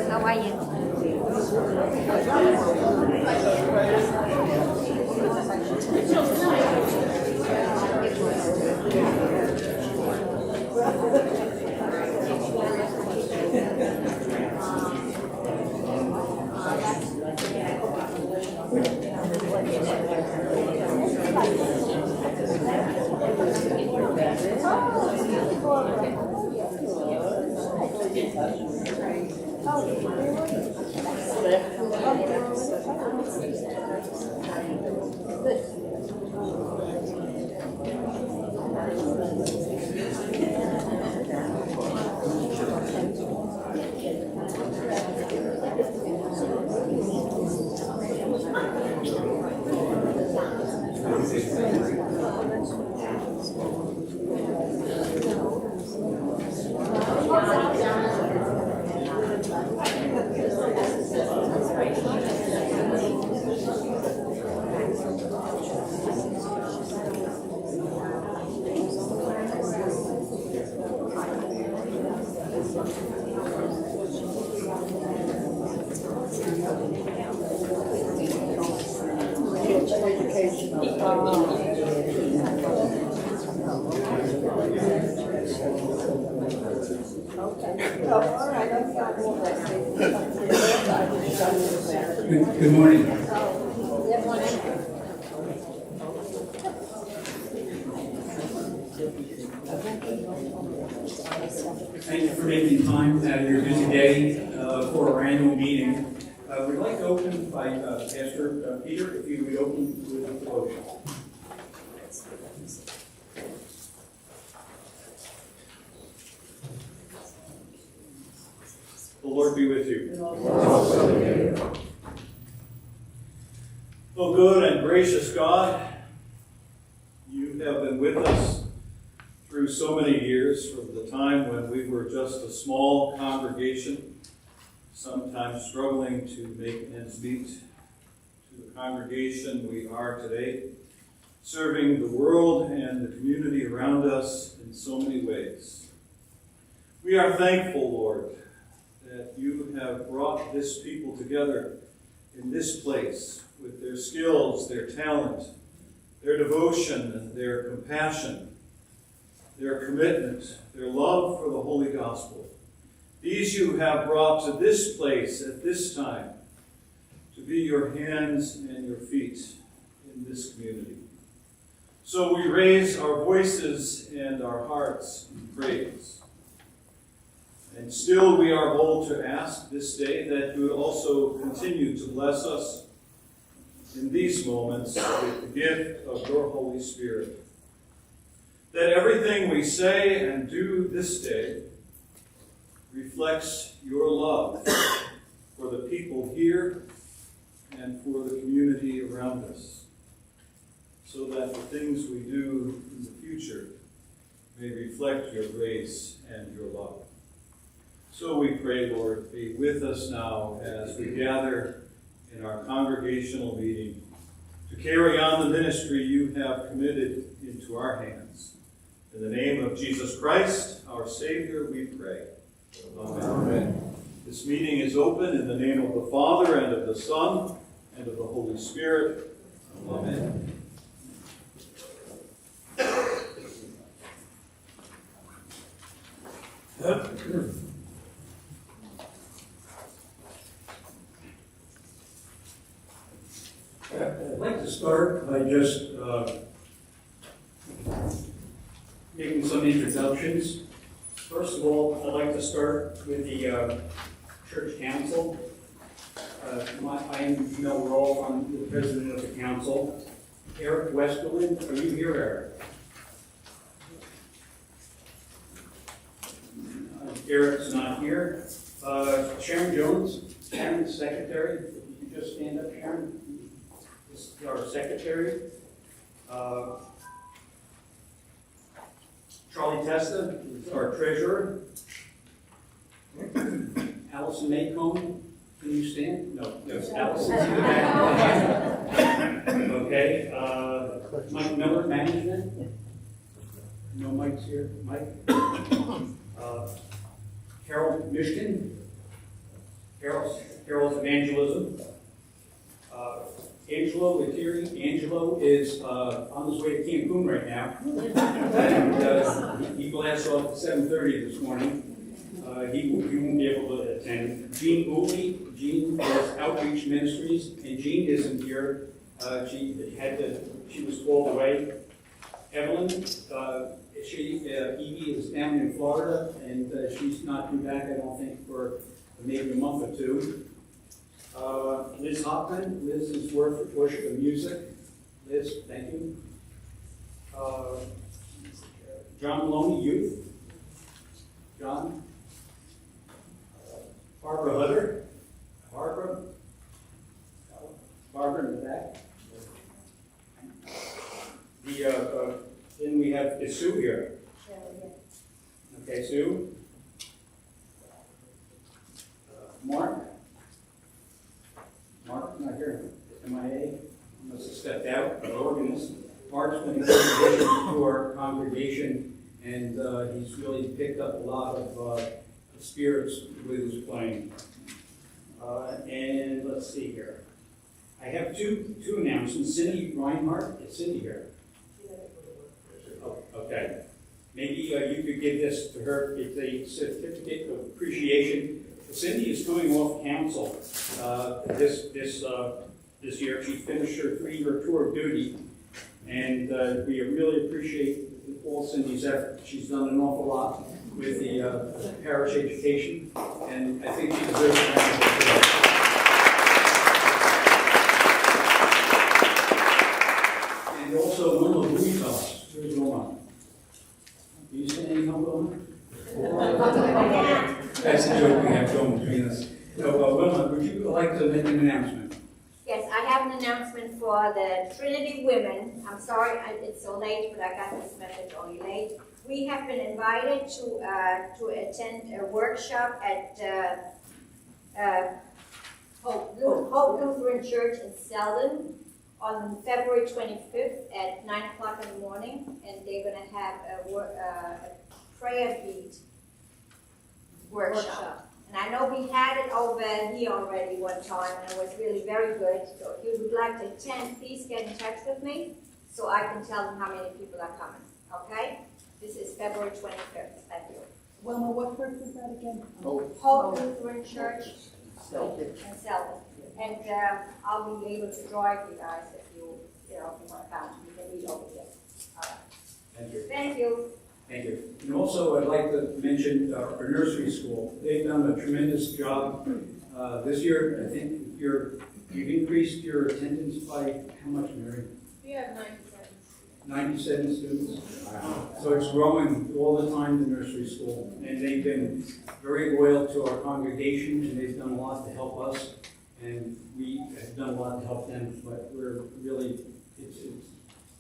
How are you? Good morning. Thank you for making time out of your busy day for our annual meeting. We'd like to open by Pastor Peter, if you would open with a devotion. The Lord be with you. Oh, good and gracious God, you have been with us through so many years, from the time when we were just a small congregation, sometimes struggling to make ends meet, to the congregation we are today, serving the world and the community around us in so many ways. We are thankful, Lord, that you have brought this people together in this place with their skills, their talent, their devotion, their compassion, their commitment, their love for the Holy Gospel. These you have brought to this place at this time to be your hands and your feet in this community. So we raise our voices and our hearts in praise. And still we are bold to ask this day that you would also continue to bless us in these moments with the gift of your Holy Spirit. That everything we say and do this day reflects your love for the people here and for the community around us, so that the things we do in the future may reflect your grace and your love. So we pray, Lord, be with us now as we gather in our congregational meeting to carry on the ministry you have committed into our hands. In the name of Jesus Christ, our Savior, we pray. Amen. Amen. This meeting is open in the name of the Father, and of the Son, and of the Holy Spirit. Amen. I'd like to start by just making some introductions. First of all, I'd like to start with the church council. I'm Mel Rolfe, I'm the president of the council. Eric Westerland, are you here, Eric? Eric's not here. Sharon Jones, Sharon's secretary. If you could just stand up, Sharon. This is our secretary. Charlie Testa is our treasurer. Allison Maycomb, can you stand? No, yes, Allison's in the back. Okay, Mike Miller, management. No Mike's here. Mike. Carol Mishkin. Carol's evangelism. Angelo Lettieri. Angelo is on his way to Cancun right now. And he blasted off at 7:30 this morning. He won't be able to attend. Jean Booley. Jean is Outreach Ministries, and Jean isn't here. She was called away. Evelyn, Evie is down in Florida, and she's not due back, I don't think, for maybe a month or two. Liz Hoffman. Liz is worship and music. Liz, thank you. John Maloney, youth. John. Barbara Hutter. Barbara in the back. Then we have, is Sue here? Okay, Sue. Mark, not here. MIA, must have stepped out, our organist. Mark's been to our congregation, and he's really picked up a lot of spirits with his playing. And let's see here. I have two announcements. Cindy Reinhardt, is Cindy here? Oh, okay. Maybe you could give this to her. It's a certificate of appreciation. Cindy is coming off council this year. She finished her 3-year tour of duty, and we really appreciate all Cindy's effort. She's done an awful lot with the parish education, and I think she deserves an applause. And also Wilma Buitas. Where's Wilma? Do you say any help, Wilma? That's a joke we have going between us. So, Wilma, would you like to make an announcement? Yes, I have an announcement for the Trinity Women. I'm sorry it's so late, but I got this message only late. We have been invited to attend a workshop at Hope Lutheran Church in Selden on February 25th at 9 o'clock in the morning, and they're going to have a prayer beat workshop. And I know we had it over here already one time, and it was really very good. So if you would like to attend, please get in touch with me so I can tell them how many people are coming. Okay? This is February 25th. Thank you. Wilma, what church is that again? Hope Lutheran Church in Selden. And I'll be able to drive you guys if you want to come. You can meet over here. All right. Thank you. Thank you. Thank you. And also, I'd like to mention our nursery school. They've done a tremendous job. This year, I think you've increased your attendance by how much, Mary? We have 97 students. Wow. So it's growing all the time, the nursery school. And they've been very loyal to our congregation, and they've done a lot to help us. And we have done a lot to help them. But we're really, it's a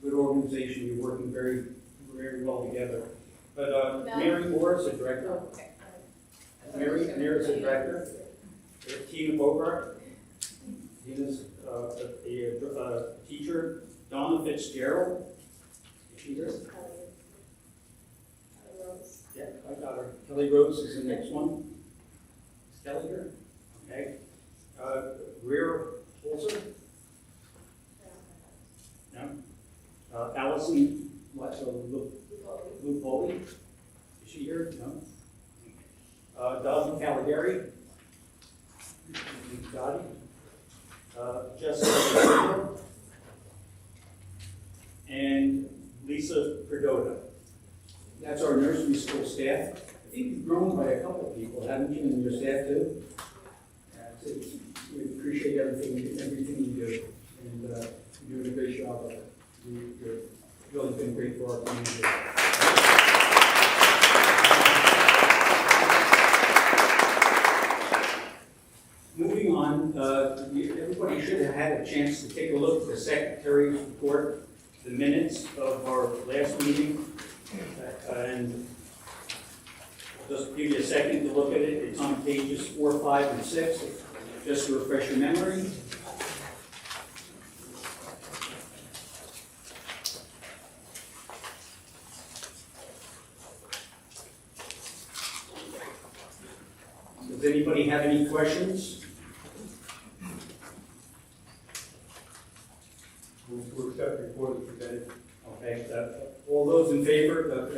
good organization. You're working very, very well together. But Mary Moore is the director. Mary is the director. Tina Bogart. Tina's a teacher. Donna Fitzgerald. Is she here? Yeah, I got her. Kelly Rose is the next one. Is Kelly here? Okay. Greer Holzer? No. Allison, what's a Lou Foley? Is she here? No. Doug Caligari. Dottie. Jessica and Lisa Perdotta. That's our nursery school staff. I think you've grown by a couple of people, haven't you, and your staff too? We appreciate everything you do, and you're doing a great job of it. You've really been great for our community. Moving on on, everybody should have had a chance to take a look at the secretary's report, the minutes of our last meeting. And just give you a second to look at it. It's on pages 4, 5, and 6, just to refresh your memory. Does anybody have any questions? Move to accept the report as presented. Okay, all those in favor,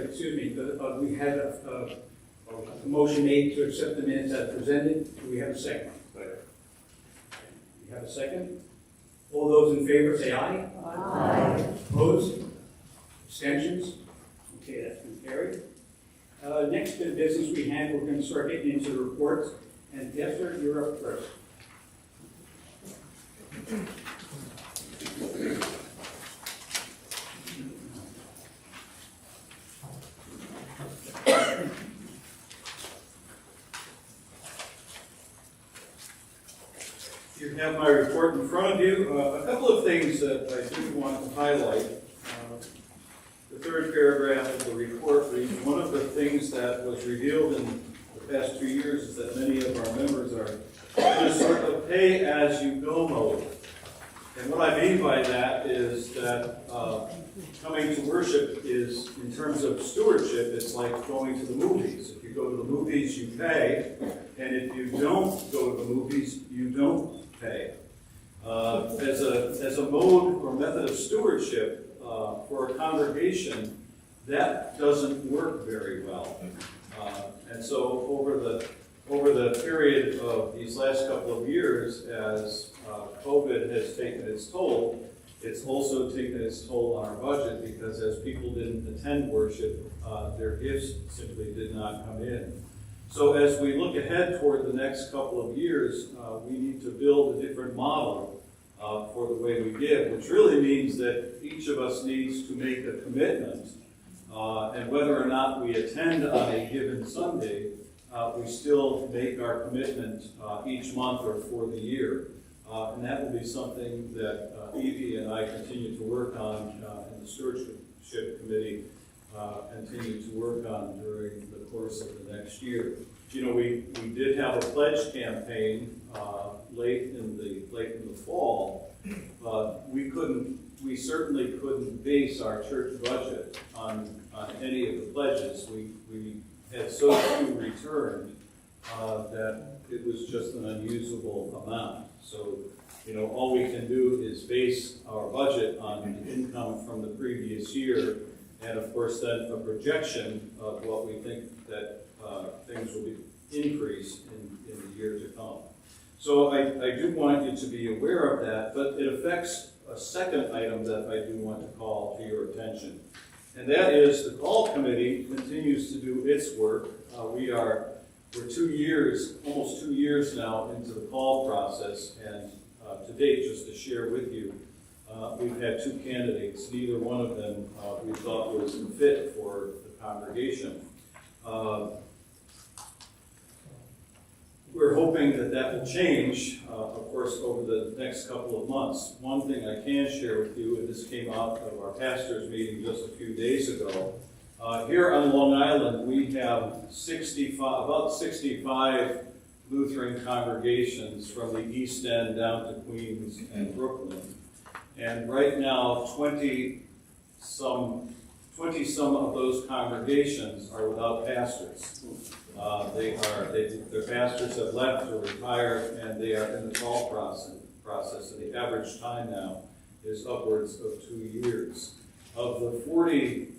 we had a motion made to accept the minutes as presented. Do we have a second? We have a second. All those in favor say aye. Aye. Opposed? Abstentions? Okay, that's been carried. Next bit of business we have, we're going to start getting into the reports. And Esther, you're up first. You have my report in front of you. A couple of things that I do want to highlight. The third paragraph of the report reads, one of the things that was revealed in the past 2 years is that many of our members are in a sort of pay-as-you-go mode. And what I mean by that is that coming to worship is, in terms of stewardship, it's like going to the movies. If you go to the movies, you pay, and if you don't go to the movies, you don't pay. As a mode or method of stewardship for a congregation, that doesn't work very well. And so over the period of these last couple of years, as COVID has taken its toll, it's also taken its toll on our budget, because as people didn't attend worship, their gifts simply did not come in. So as we look ahead toward the next couple of years, we need to build a different model for the way we give, which really means that each of us needs to make a commitment, and whether or not we attend on a given Sunday, we still make our commitment each month or for the year. And that will be something that Evie and I continue to work on, and the Stewardship Committee continue to work on during the course of the next year. You know, we did have a pledge campaign late in the fall, but we certainly couldn't base our church budget on any of the pledges. We had so few returned that it was just an unusable amount. So, you know, all we can do is base our budget on the income from the previous year, and of course then a projection of what we think that things will be increased in the year to come. So I do want you to be aware of that, but it affects a second item that I do want to call to your attention. And that is the call committee continues to do its work. We're 2 years, almost 2 years now into the call process, and to date, just to share with you, we've had 2 candidates. Neither one of them we thought was fit for the congregation. We're hoping that will change, of course, over the next couple of months. One thing I can share with you, and this came out of our pastors' meeting just a few days ago, here on Long Island, we have about 65 Lutheran congregations from the East End down to Queens and Brooklyn. And right now, 20 some of those congregations are without pastors. Their pastors have left or retired, and they are in the call process. And the average time now is upwards of 2 years. Of the 40+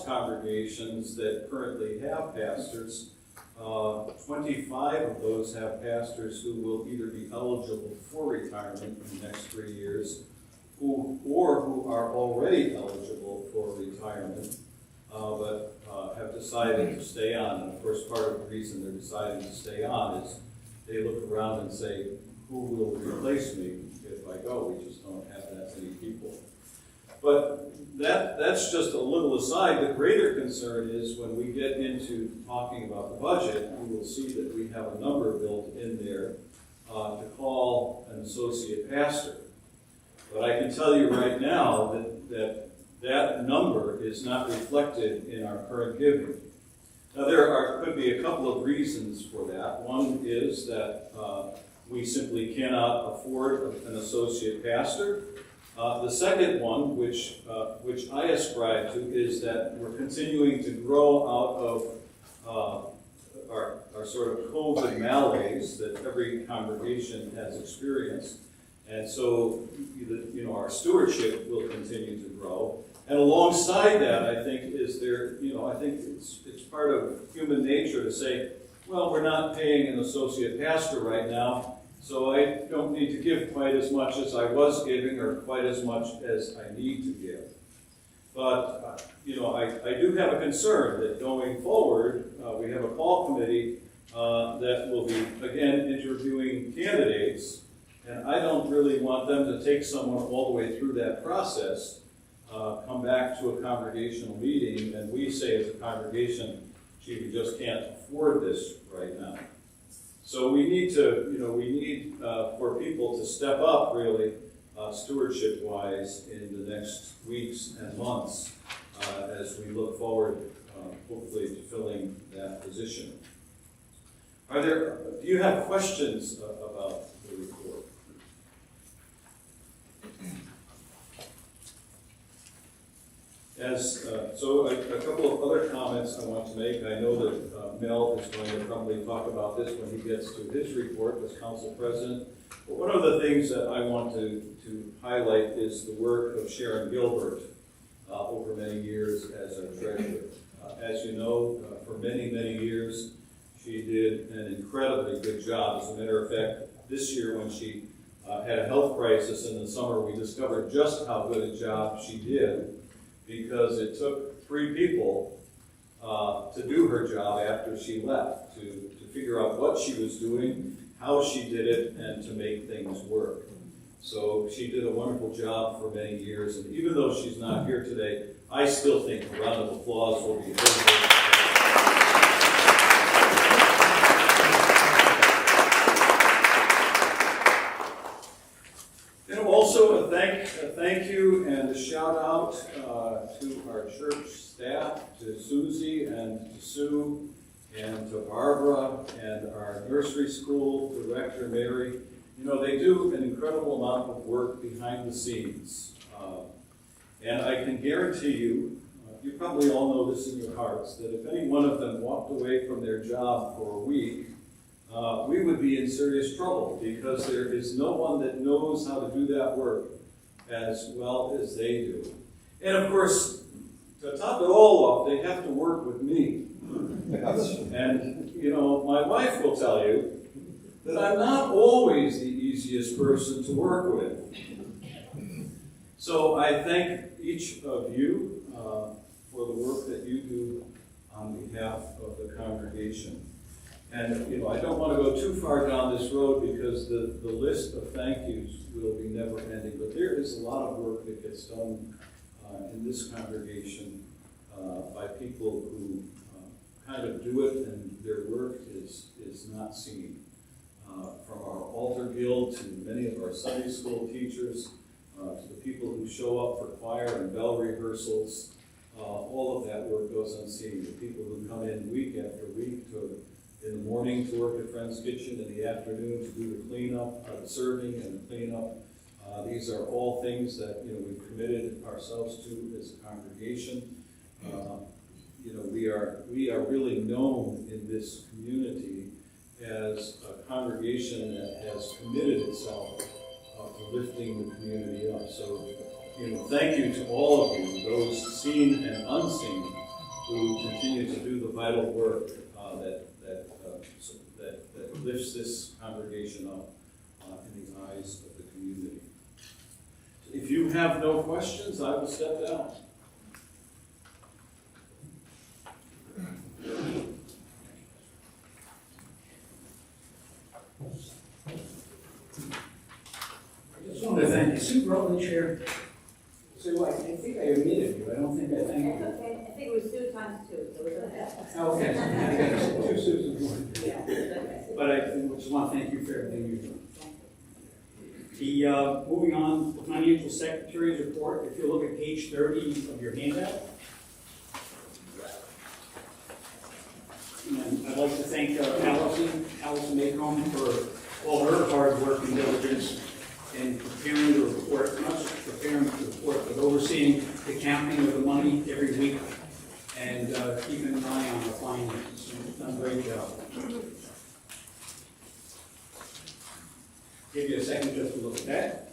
congregations that currently have pastors, 25 of those have pastors who will either be eligible for retirement in the next 3 years, or who are already eligible for retirement, but have decided to stay on. And of course, part of the reason they're deciding to stay on is they look around and say, who will replace me if I go? We just don't have that many people. But that's just a little aside. The greater concern is when we get into talking about the budget, you will see that we have a number built in there to call pastor. But I can tell you right now that number is not reflected in our current giving. Now could be a couple of reasons for that. One is that we simply cannot afford an associate pastor. The second one, which I ascribe to, is that we're continuing to grow out of our sort of COVID malaise that every congregation has experienced. And so, our stewardship will continue to grow. And alongside that, I think, I think it's part of human nature to say, well, we're not paying an associate pastor right now, so I don't need to give quite as much as I was giving or quite as much as I need to give. But, I do have a concern that going forward, we have a call committee that will be, again, interviewing candidates, and I don't really want them to take someone all the way through that process, come back to a congregational meeting, and we say as a congregation, gee, we just can't afford this right now. So we need for people to step up really stewardship-wise in the next weeks and months as we look forward, hopefully, to filling that position. Do you have questions about the report? So a couple of other comments I want to make. I know that Mel is going to probably talk about this when he gets to his report as council president. But one of the things that I want to highlight is the work of Sharon Gilbert over many years as our treasurer. As you know, for many, many years, she did an incredibly good job. As a matter of fact, this year when she had a health crisis in the summer, we discovered just how good a job she did, because it took 3 people to do her job after she left, to figure out what she was doing, how she did it, and to make things work. So she did a wonderful job for many years, and even though she's not here today, I still think a round of applause will be very Also, a thank you and a shout out to our church staff, to Susie and to Sue and to Barbara and our nursery school director, Mary. They do an incredible amount of work behind the scenes. And I can guarantee you, you probably all know this in your hearts, that if any one of them walked away from their job for a week, we would be in serious trouble, because there is no one that knows how to do that work as well as they do. And of course, to top it all off, they have to work with me. And, my wife will tell you that I'm not always the easiest person to work with. So I thank each of you for the work that you do on behalf of the congregation. And, I don't want to go too far down this road, because the list of thank yous will be never ending. But there is a lot of work that gets done in this congregation by people who kind of do it, and their work is not seen. From our altar guild to many of our Sunday school teachers, to the people who show up for choir and bell rehearsals, all of that work goes unseen. The people who come in week after week in the morning to work at Friend's Kitchen, in the afternoon to do the cleanup, the serving and the cleanup. These are all things that we've committed ourselves to as a congregation. We are really known in this community as a congregation that has committed itself to lifting the community up. So, thank you to all of you, those seen and unseen, who continue to do the vital work that lifts this congregation up in the eyes of the community. If you have no questions, I will step down. I just want to thank you. Sue Rutland, Chair. Sue, I think I omitted you. I don't think I thanked you. Okay, I think it was 2 times 2, so it's okay. Oh, okay. I got 2 Sues and 1. Yeah, it's okay. But I just want to thank you for everything you've done. Thank you. Moving on, the financial secretary's report, if you look at page 30 of your handout. And I'd like to thank Allison Maycomb for all her hard work and diligence in preparing the report, not just preparing the report, but overseeing the counting of the money every week and keeping an eye on the finances. She's done a great job. Give you a second just to look at that.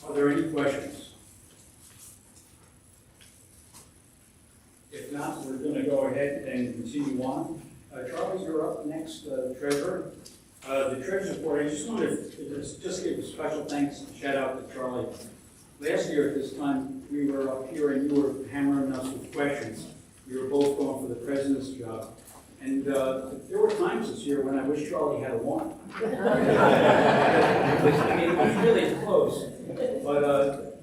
Are there any questions? If not, we're going to go ahead and continue on. Charlie, you're up next, treasurer. The treasurer's report, I just wanted to just give a special thanks and shout out to Charlie. Last year at this time, we were up here and you were hammering us with questions. We were both going for the president's job. And there were times this year when I wish Charlie had won. I mean, it was really close, but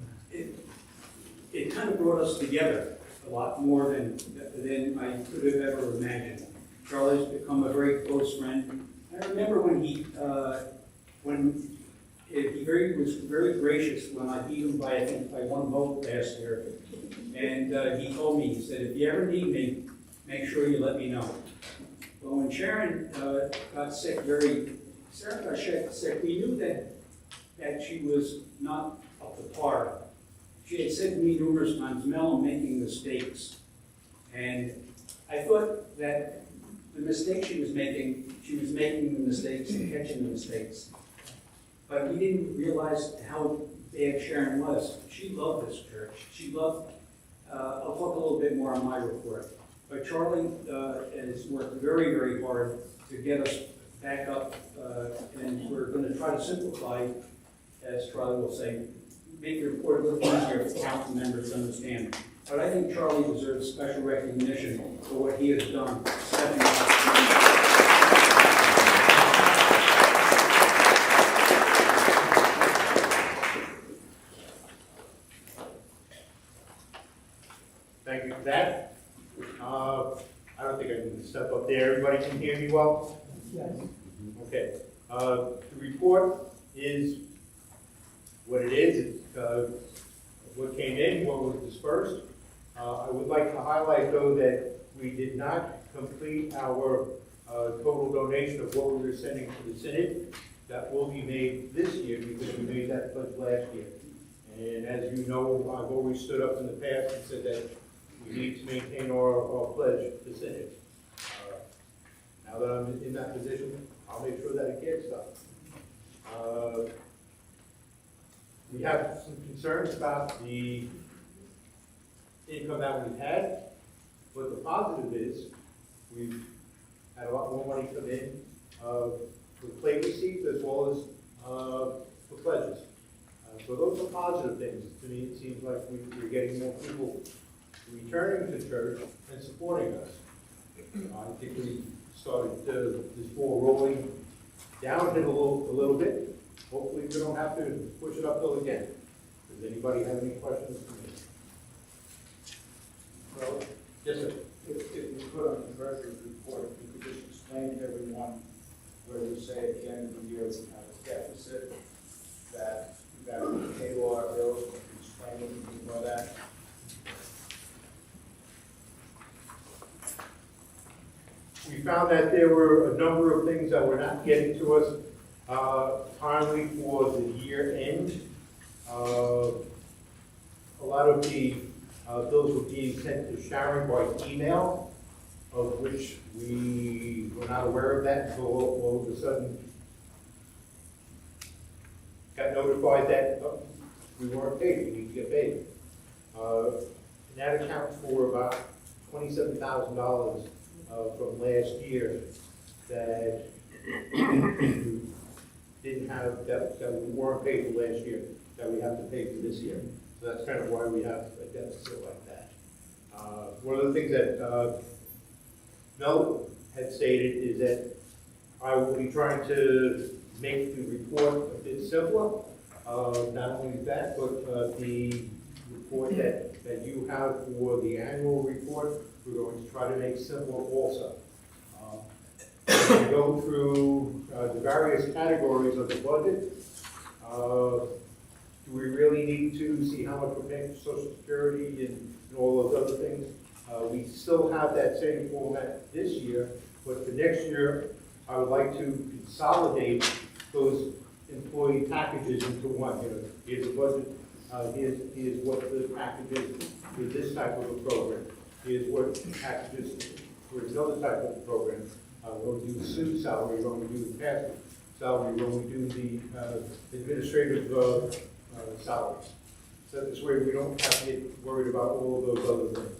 it kind of brought us together a lot more than I could have ever imagined. Charlie's become a very close friend. I remember when he was very gracious when I beat him by, I think, by 1 vote last year. And he told me, he said, if you ever need me, make sure you let me know. Well, when Sharon got sick, Sarah got sick, we knew that she was not up to par. She had said to me numerous times, Mel, I'm making mistakes. And I thought that the mistake she was making the mistakes and catching the mistakes. But we didn't realize how bad Sharon was. She loved this church. She loved, I'll talk a little bit more on my report. But Charlie has worked very, very hard to get us back up, and we're going to try to simplify, as Charlie will say, make the report a little easier for council members to understand. But I think Charlie deserves special recognition for what he has done, stepping up. Thank you for that. I don't think I need to step up there. Everybody can hear me well? Yes. Okay. The report is what it is. It's what came in, what was dispersed. I would like to highlight, though, that we did not complete our total donation of what we were sending to the Synod. That will be made this year because we made that pledge last year. And as you know, I've always stood up in the past and said that we need to maintain our pledge to Synod. Now that I'm in that position, I'll make sure that it gets done. We have some concerns about the income that we've had, but the positive is we've had a lot more money come in for plate receipts as well as for pledges. So those are positive things. To me, it seems like we're getting more people returning to church and supporting us. I think we started this ball rolling downhill a little bit. Hopefully we don't have to push it uphill again. Does anybody have any questions for me? Well, Yes, sir. if you put on the treasurer's report, if you could just explain to everyone where we say at the end of the year we have a deficit, that we got to pay all our bills, explain what you mean by that. We found that there were a number of things that were not getting to us timely for the year end. A lot of the bills were being sent to Sharon by email, of which we were not aware of that until all of a sudden got notified that we weren't paid, we need to get paid. And that accounts for about $27,000 from last year that didn't have, that we weren't paid for last year, that we have to pay for this year. So that's kind of why we have a deficit like that. One of the things that Mel had stated is that I will be trying to make the report a bit simpler. Not only that, but the report that you have for the annual report, we're going to try to make simple also. As we go through the various categories of the budget, do we really need to see how much we're paying for Social Security and all those other things? We still have that same format this year, but for next year, I would like to consolidate those employee packages into one. You know, here's the budget, here's what the package is for this type of a program. Here's what packages for another type of a program. When we do the student salary, when we do the pastor salary, when we do the administrative salaries. So this way we don't have to get worried about all of those other things.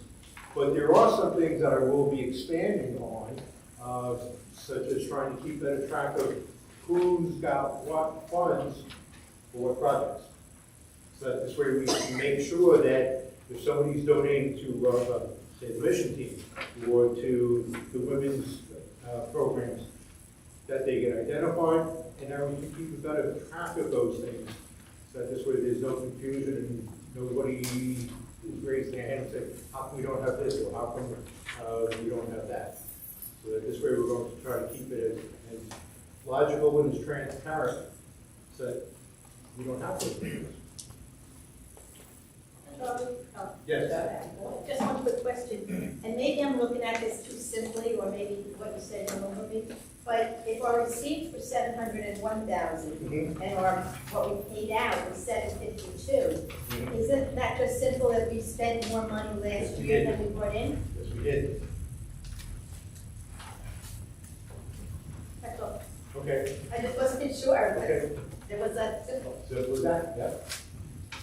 But there are some things that I will be expanding on, such as trying to keep better track of who's got what funds for what projects. So that this way we can make sure that if somebody's donating to, say, the mission team or to the women's programs, that they get identified, and now we can keep a better track of those things. So that this way there's no confusion and nobody is raising their hand and saying, how come we don't have this, or how come we don't have that? So that this way we're going to try to keep it as logical and as transparent, so that we don't have to. Yes. Just one quick question, and maybe I'm looking at this too simply, or maybe what you said don't know me, but if our receipts were $701,000 and what we paid out was $752, isn't that just simple that we spent more money last year than we brought in? Yes, we did. That's all. Okay. I just wasn't sure, but Okay. it was that simple. So it was that, yep.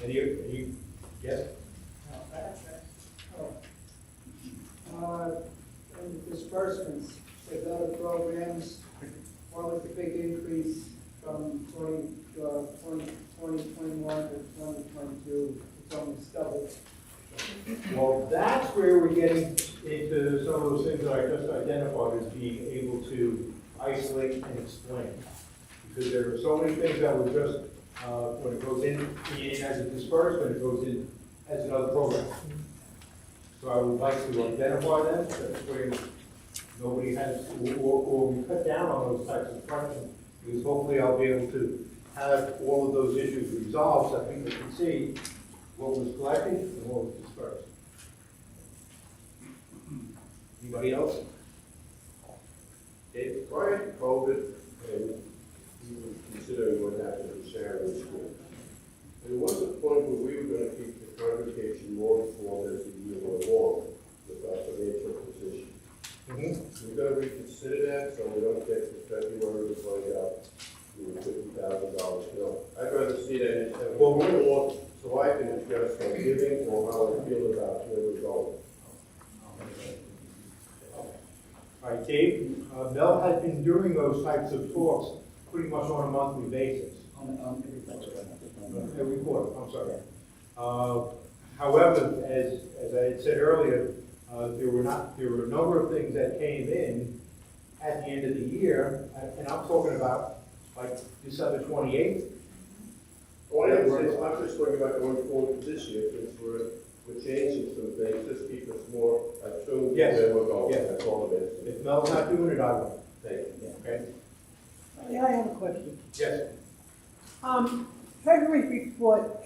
Any, yes? And the disbursements, there's other programs, what was the big increase from 2021 to 2022? It's almost doubled. Well, that's where we're getting into some of those things that I just identified as being able to isolate and explain. Because there are so many things that were just, when it goes in as a disbursement, it goes in as another program. So I would like to identify them, that's where nobody has, or we cut down on those types of questions, because hopefully I'll be able to have all of those issues resolved so that people can see what was collected and what was dispersed. Anybody else? Dave? Prior to COVID, and we were considering what happened in Sharon School, there was a point where we were going to keep the congregation more informed as the year went along with our financial position. We're going to reconsider that so we don't get to February to find out we were $50,000 bill. I'd rather see that instead of going along so I can adjust my giving or how I feel about where we're going. All right, Dave, Mel has been doing those types of talks pretty much on a monthly basis. Every quarter, I'm sorry. However, as I had said earlier, there were a number of things that came in at the end of the year, and I'm talking about like December 28th. Oh, I'm just talking about going forward this year, since we're changing some things, just keep us more attuned to Yes. where we're going. Yes. That's all it is. If Mel's not doing it, I will. Thank you. Okay? Yeah, I have a question. Yes.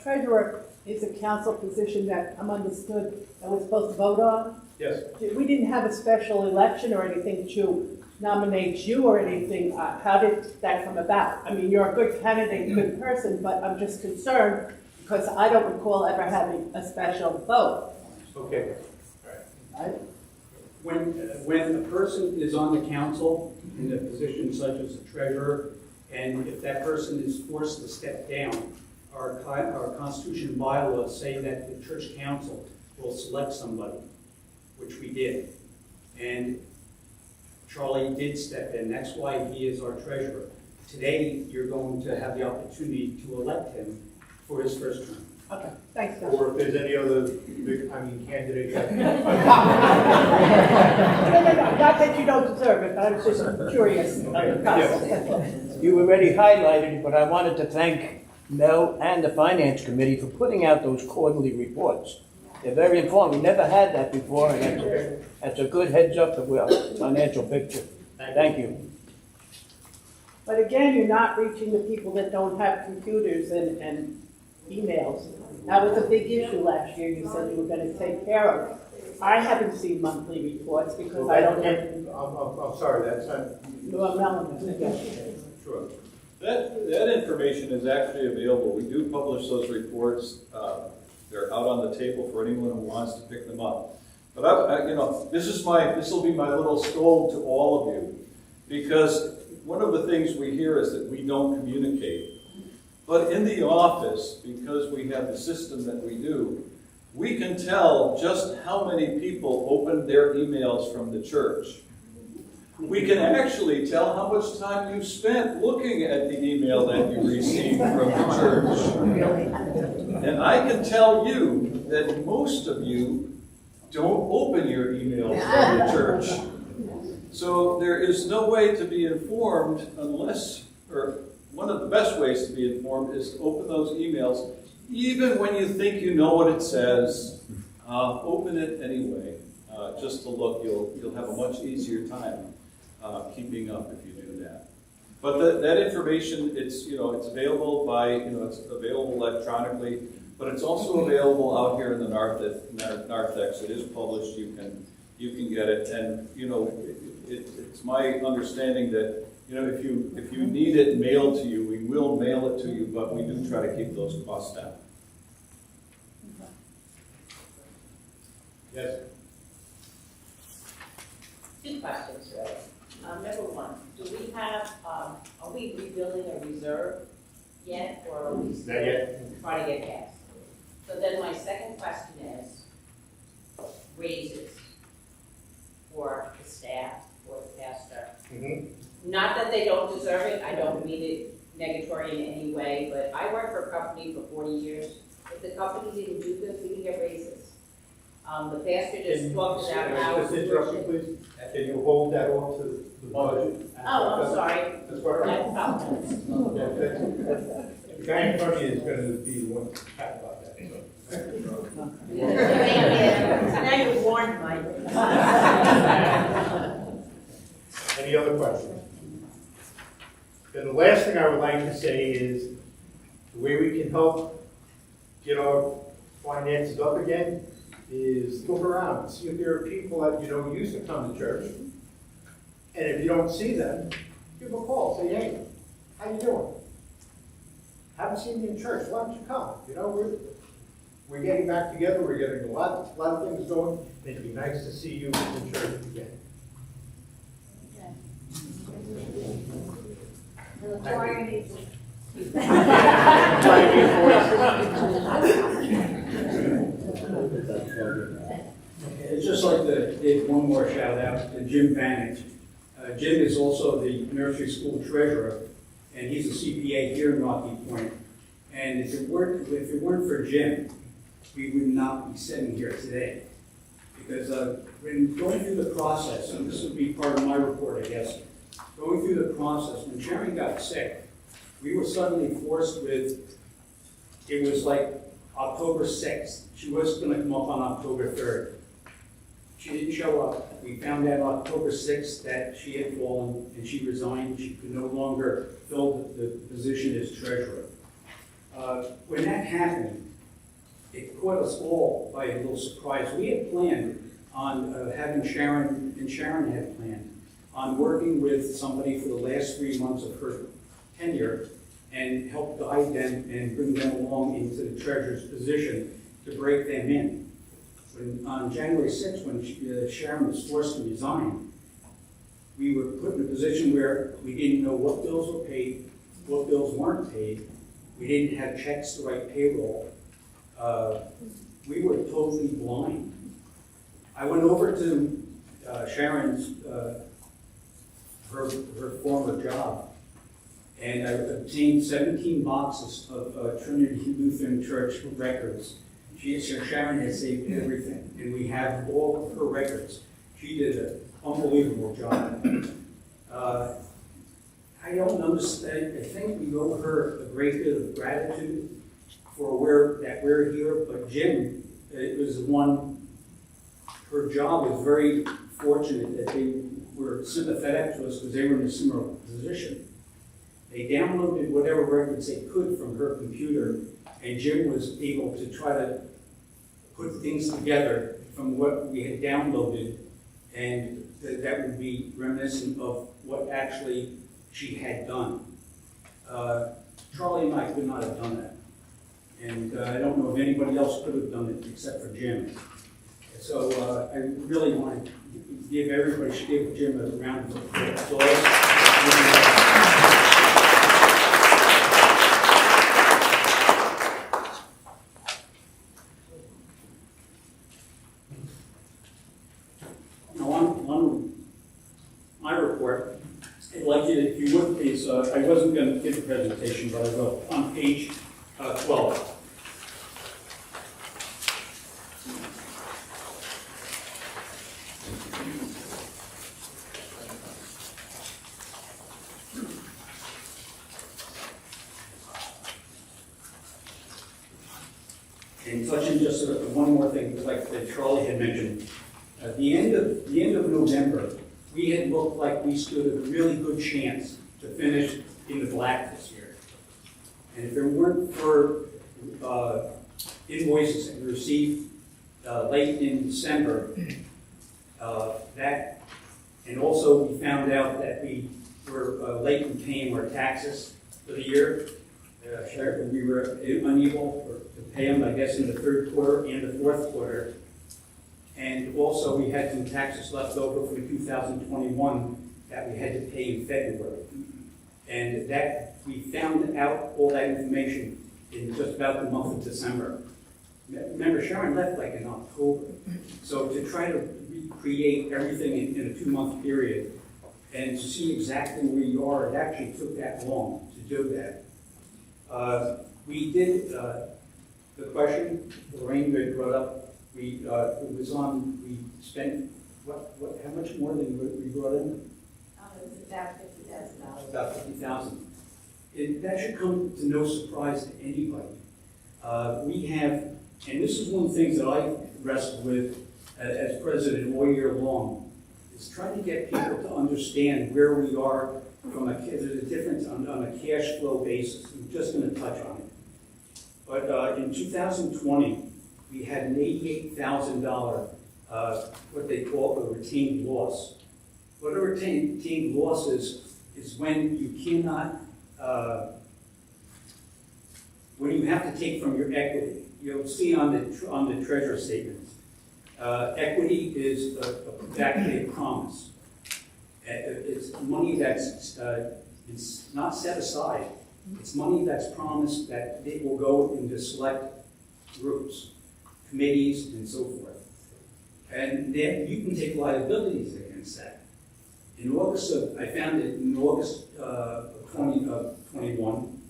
Treasurer is a council position that I'm understood that we're supposed to vote on. Yes. We didn't have a special election or anything to nominate you or anything. How did that come about? I mean, you're a good candidate, good person, but I'm just concerned because I don't recall ever having a special vote. Okay. When a person is on the council in a position such as a treasurer, and if that person is forced to step down, our constitution and bylaws say that the church council will select somebody, which we did. And Charlie did step in. That's why he is our treasurer. Today, you're going to have the opportunity to elect him for his first term. Okay, thanks, Don. Or if there's any other candidates. No, not that you don't deserve it, but I was just curious about the process. You already highlighted, but I wanted to thank Mel and the Finance Committee for putting out those quarterly reports. They're very informative. We never had that before, and that's a good heads up of the financial picture. Thank you. But again, you're not reaching the people that don't have computers and emails. That was a big issue last year, you said you were gonna take care of. I haven't seen monthly reports because I don't have. I'm sorry, that's not. No, no. Sure. That information is actually available. We do publish those reports. They're out on the table for anyone who wants to pick them up. But this will be my little scold to all of you, because one of the things we hear is that we don't communicate. But in the office, because we have the system that we do, we can tell just how many people opened their emails from the church. We can actually tell how much time you've spent looking at the email that you received from the church. And I can tell you that most of you don't open your emails from the church. So there is no way to be informed unless, or one of the best ways to be informed is to open those emails, even when you think you know what it says. Open it anyway, just to look. You'll have a much easier time keeping up if you do that. But that information, it's available it's available electronically, but it's also available out here in the narthex. It is published. You can get it, and it's my understanding that if you need it mailed to you, we will mail it to you, but we do try to keep those costs down. Yes. Two questions, really. Number one, do we have, are we rebuilding a reserve yet, or are we Not still yet. trying to get gas? So then my second question is raises for the staff, for the pastor. Not that they don't deserve it, I don't mean it negatory in any way, but I worked for a company for 40 years. If the company didn't do this, we didn't get raises. The pastor just talked about how. Just interrupt you, please. Can you hold that off to the budget? Oh, I'm sorry. That's what I apologize. The guy in front of you is going to be the one to talk about that. Now you warned Mike. Any other questions? Then the last thing I would like to say is the way we can help get our finances up again is look around, see if there are people that used to come to church, and if you don't see them, give them a call. Say, hey, how you doing? Haven't seen you in church. Why don't you come? We're getting back together. We're getting a lot of things going. And it'd be nice to see you in church again. It's just like to give one more shout out to Jim Bannock. Jim is also the nursery school treasurer, and he's a CPA here in Rocky Point. And if it weren't for Jim, we would not be sitting here today. Because when going through the process, and this would be part of my report, I guess, going through the process, when Sharon got sick, we were suddenly forced with, it was like October 6th. She was going to come up on October 3rd. She didn't show up. We found out October 6th that she had fallen and she resigned. She could no longer fill the position as treasurer. When that happened, it caught us all by a little surprise. We had planned on having Sharon, and Sharon had planned on working with somebody for the last 3 months of her tenure and help guide them and bring them along into the treasurer's position to break them in. On January 6th, when Sharon was forced to resign, we were put in a position where we didn't know what bills were paid, what bills weren't paid. We didn't have checks to write payroll. We were totally blind. I went over to Sharon's, her former job, and I obtained 17 boxes of Trinity Lutheran Church records. Sharon has saved everything, and we have all of her records. She did an unbelievable job. I don't understand, I think we owe her a great deal of gratitude for we're here, but Jim, it was one, her job was very fortunate that they were sympathetic to us because they were in a similar position. They downloaded whatever records they could from her computer, and Jim was able to try to put things together from what we had downloaded, and that would be reminiscent of what actually she had done. Charlie and I could not have done that. And I don't know if anybody else could have done it except for Jim. So I really want to give everybody, should give Jim a round of applause. Now on my report, I'd like you to, if you would please, I wasn't going to give a presentation, but I will, on page 12. And touching just one more thing, like that Charlie had mentioned, at the end of November, we had looked like we stood a really good chance to finish in the black this year. And if it weren't for invoices that we received late in December, and also we found out that we were late in paying our taxes for the year. We were unable to pay them, I guess, in the third quarter and the fourth quarter. And also, we had some taxes left over from 2021 that we had to pay in February. And that, we found out all that information in just about the month of December. Remember, Sharon left like in October. So to try to recreate everything in a 2-month period and to see exactly where you are, it actually took that long to do that. We did, the question Lorraine had brought up, it was on, we spent, how much more than we brought in? It was about $50,000. About 50,000. That should come to no surprise to anybody. We have, and this is one of the things that I wrestled with as president all year long, is trying to get people to understand where we are from there's a difference on a cash flow basis. I'm just going to touch on it. But in 2020, we had an $88,000, what they call a retained loss. What a retained loss is when you cannot, when you have to take from your equity. You'll see on the treasurer statements. Equity is actually a promise. It's money that's it's not set aside. It's money that's promised that it will go into select groups, committees, and so forth. And then you can take liabilities against that. In August I found it in August of 2021,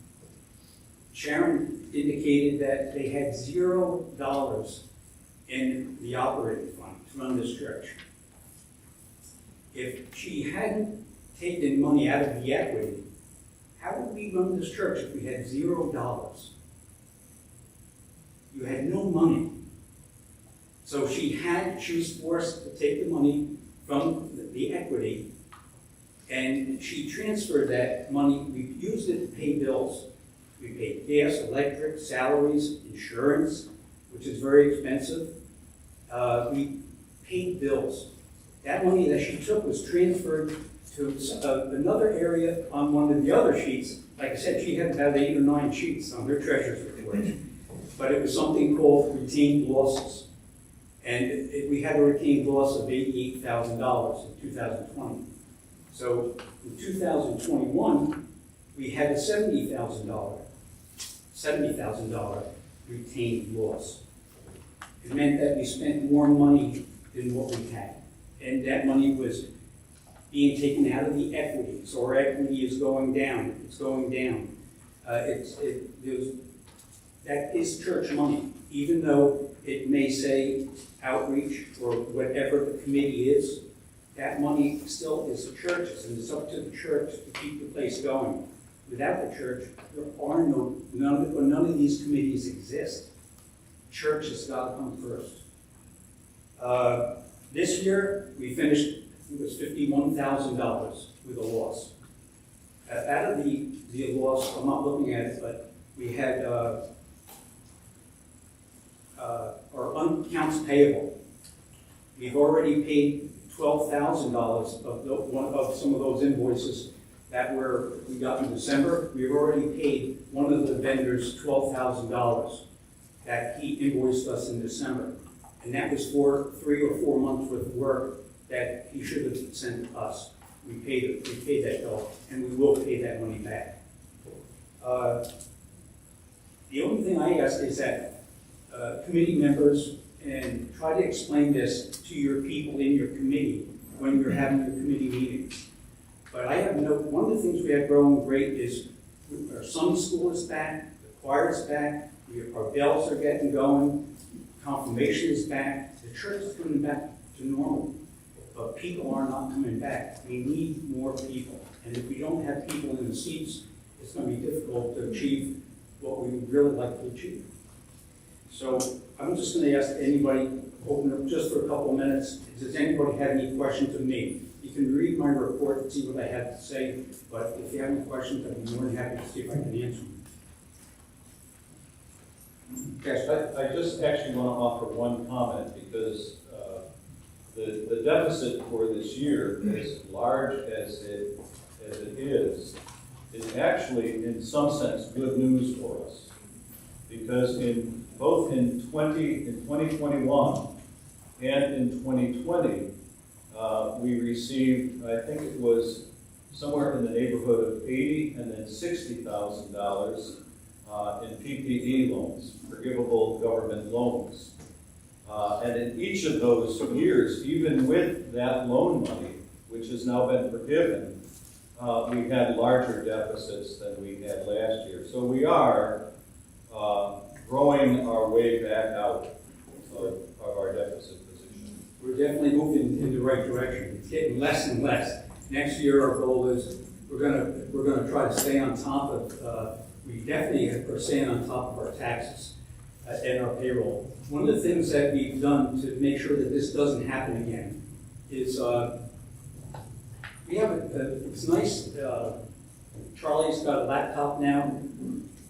Sharon indicated that they had $0 in the operating fund to run this church. If she hadn't taken money out of the equity, how would we run this church if we had $0? You had no money. So she was forced to take the money from the equity, and she transferred that money. We used it to pay bills. We paid gas, electric, salaries, insurance, which is very expensive. We paid bills. That money that she took was transferred to another area on one of the other sheets. Like I said, she had about 8 or 9 sheets on her treasurer's report. But it was something called retained losses. And we had a retained loss of $88,000 in 2020. So in 2021, we had a $70,000 retained loss. It meant that we spent more money than what we had. And that money was being taken out of the equity. So our equity is going down. It's going down. That is church money, even though it may say outreach or whatever the committee is. that money still is the church's, and it's up to the church to keep the place going. Without the church, there are none of these committees exist. Church has got to come first. This year, we finished, it was $51,000 with a loss. Out of the loss, I'm not looking at it, but we had our accounts payable. We've already paid $12,000 of some of those invoices that we got in December. We've already paid one of the vendors $12,000 that he invoiced us in December. And that was for 3 or 4 months worth of work that he should have sent to us. We paid that bill, and we will pay that money back. The only thing I ask is that committee members, and try to explain this to your people in your committee when you're having your committee meetings. But one of the things we have growing great is our Sunday school is back, the choir is back, our bells are getting going, confirmation is back, the church is coming back to normal. But people are not coming back. We need more people. And if we don't have people in the seats, it's going to be difficult to achieve what we would really like to achieve. So I'm just going to ask anybody, open up just for a couple of minutes. Does anybody have any questions of me? You can read my report and see what I have to say, but if you have any questions, I'd be more than happy to see if I can answer them. Yes, I just actually want to offer one comment, because the deficit for this year, as large as it is actually, in some sense, good news for us. Because both in 2021 and in 2020, we received, I think it was somewhere in the neighborhood of $80,000 and then $60,000 in PPE loans, forgivable government loans. And in each of those years, even with that loan money, which has now been forgiven, we had larger deficits than we had last year. So we are growing our way back out of our deficit position. we're definitely moving in the right direction. It's getting less and less. Next year, our goal is we're gonna try to stay on top of. We definitely are staying on top of our taxes and our payroll. One of the things that we've done to make sure that this doesn't happen again is we have it's nice. Charlie's got a laptop now.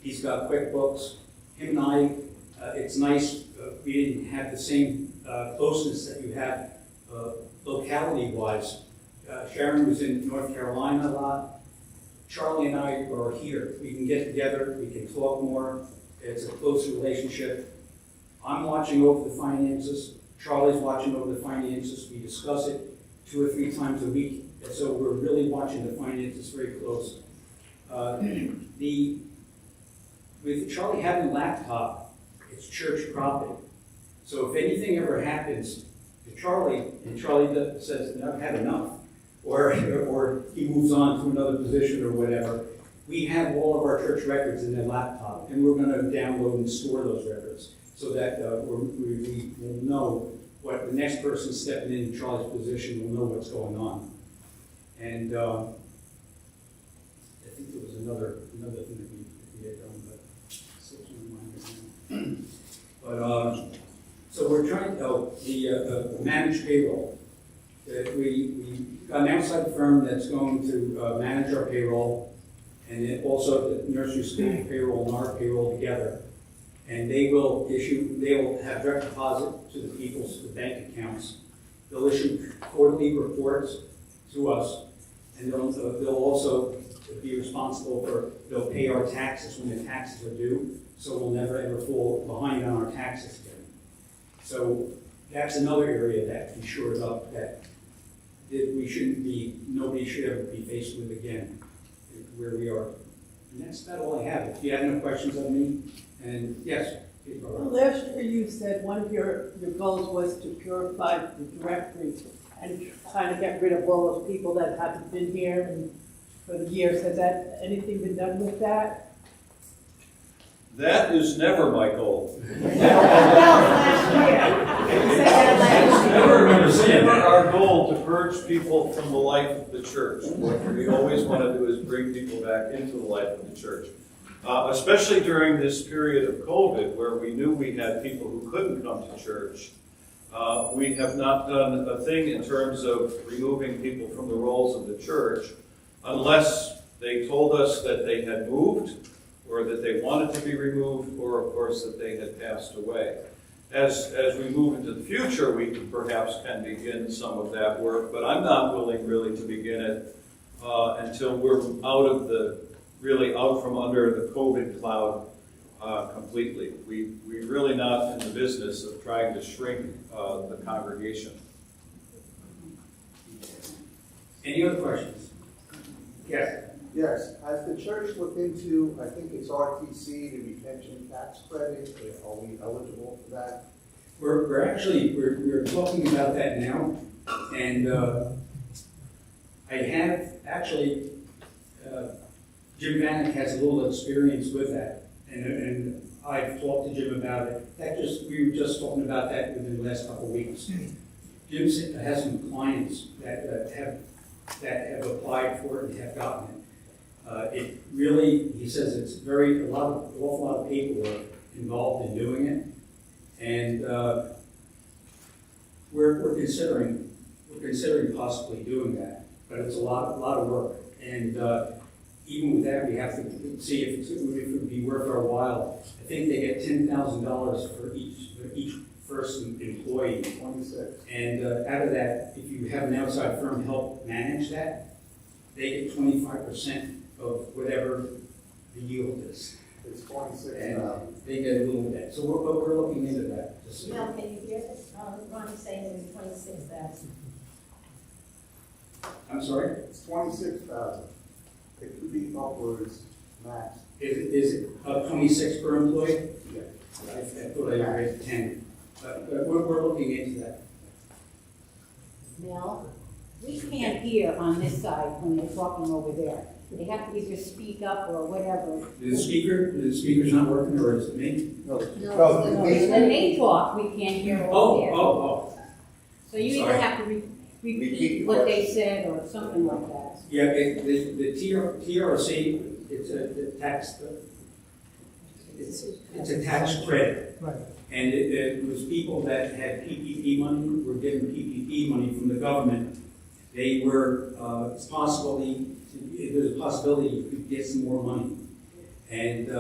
He's got QuickBooks. Him and I, it's nice. We didn't have the same closeness that you have locality-wise. Sharon was in North Carolina a lot. Charlie and I are here. We can get together. We can talk more. It's a closer relationship. I'm watching over the finances. Charlie's watching over the finances. We discuss it 2 or 3 times a week. And so we're really watching the finances very close. With Charlie having a laptop, it's church property. So if anything ever happens to Charlie, and Charlie says, "No, I've had enough," or he moves on to another position or whatever, we have all of our church records in that laptop, and we're going to download and store those records so that we will know what the next person stepping in Charlie's position will know what's going on. And I think there was another thing that we had done, but slips my mind right now. But so we're trying the managed payroll. We got an outside firm that's going to manage our payroll, and then also the nursery school payroll and our payroll together. And they will have direct deposit to the people's bank accounts. They'll issue quarterly reports to us, and they'll also be responsible they'll pay our taxes when the taxes are due, so we'll never ever fall behind on our taxes again. So that's another area that we shored up that nobody should ever be faced with again, where we are. And that's about all I have. If you have no questions of me, and yes. Well, last year you said one of your goals was to purify the directory and kind of get rid of all those people that haven't been here and for the years. Has anything been done with that? That is never my goal. Last year. You said that last year. Never our goal careful to purge people from the life of the church. What we always want to do is bring people back into the life of the church. Especially during this period of COVID, where we knew we had people who couldn't come to church. We have not done a thing in terms of removing people from the roles of the church unless they told us that they had moved, or that they wanted to be removed, or of course that they had passed away. As we move into the future, we perhaps can begin some of that work, but I'm not willing really to begin it until we're really out from under the COVID cloud completely. We're really not in the business of trying to shrink the congregation. Any other questions? Yes. Yes, has the church looked into, I think it's RTC, the retention tax credit, are we eligible for that? We're talking about that now, and I have actually, Jim Vanek has a little experience with that, and I've talked to Jim about it. We were just talking about that within the last couple of weeks. Jim has some clients that have applied for it and have gotten it. It really, he says it's awful lot of paperwork involved in doing it, and we're considering possibly doing that, but it's a lot of work, and even with that, we have to see if it would be worth our while. I think they get $10,000 for each first employee. 26. And out of that, if you have an outside firm help manage that, they get 25% of whatever the yield is. It's 26 And now. they get a little bit. So we're looking into that. To see. Mel, can you hear this? Ronnie's saying it's 26,000. I'm sorry? It's 26,000. It could be upwards max. Is it 26 per employee? Yeah. I thought I read 10. But we're looking into that. Mel, we can't hear on this side when they're talking over there. They have to either speak up or whatever. The speaker's not working, or is it me? No, When they talk, we can't hear over there. Oh. So you either Sorry. have to repeat what they said or something like that. Yeah, the TRC, it's a tax credit. Right. And it was people that had PPP money, were given PPP money from the government. They were, there's a possibility you could get some more money. And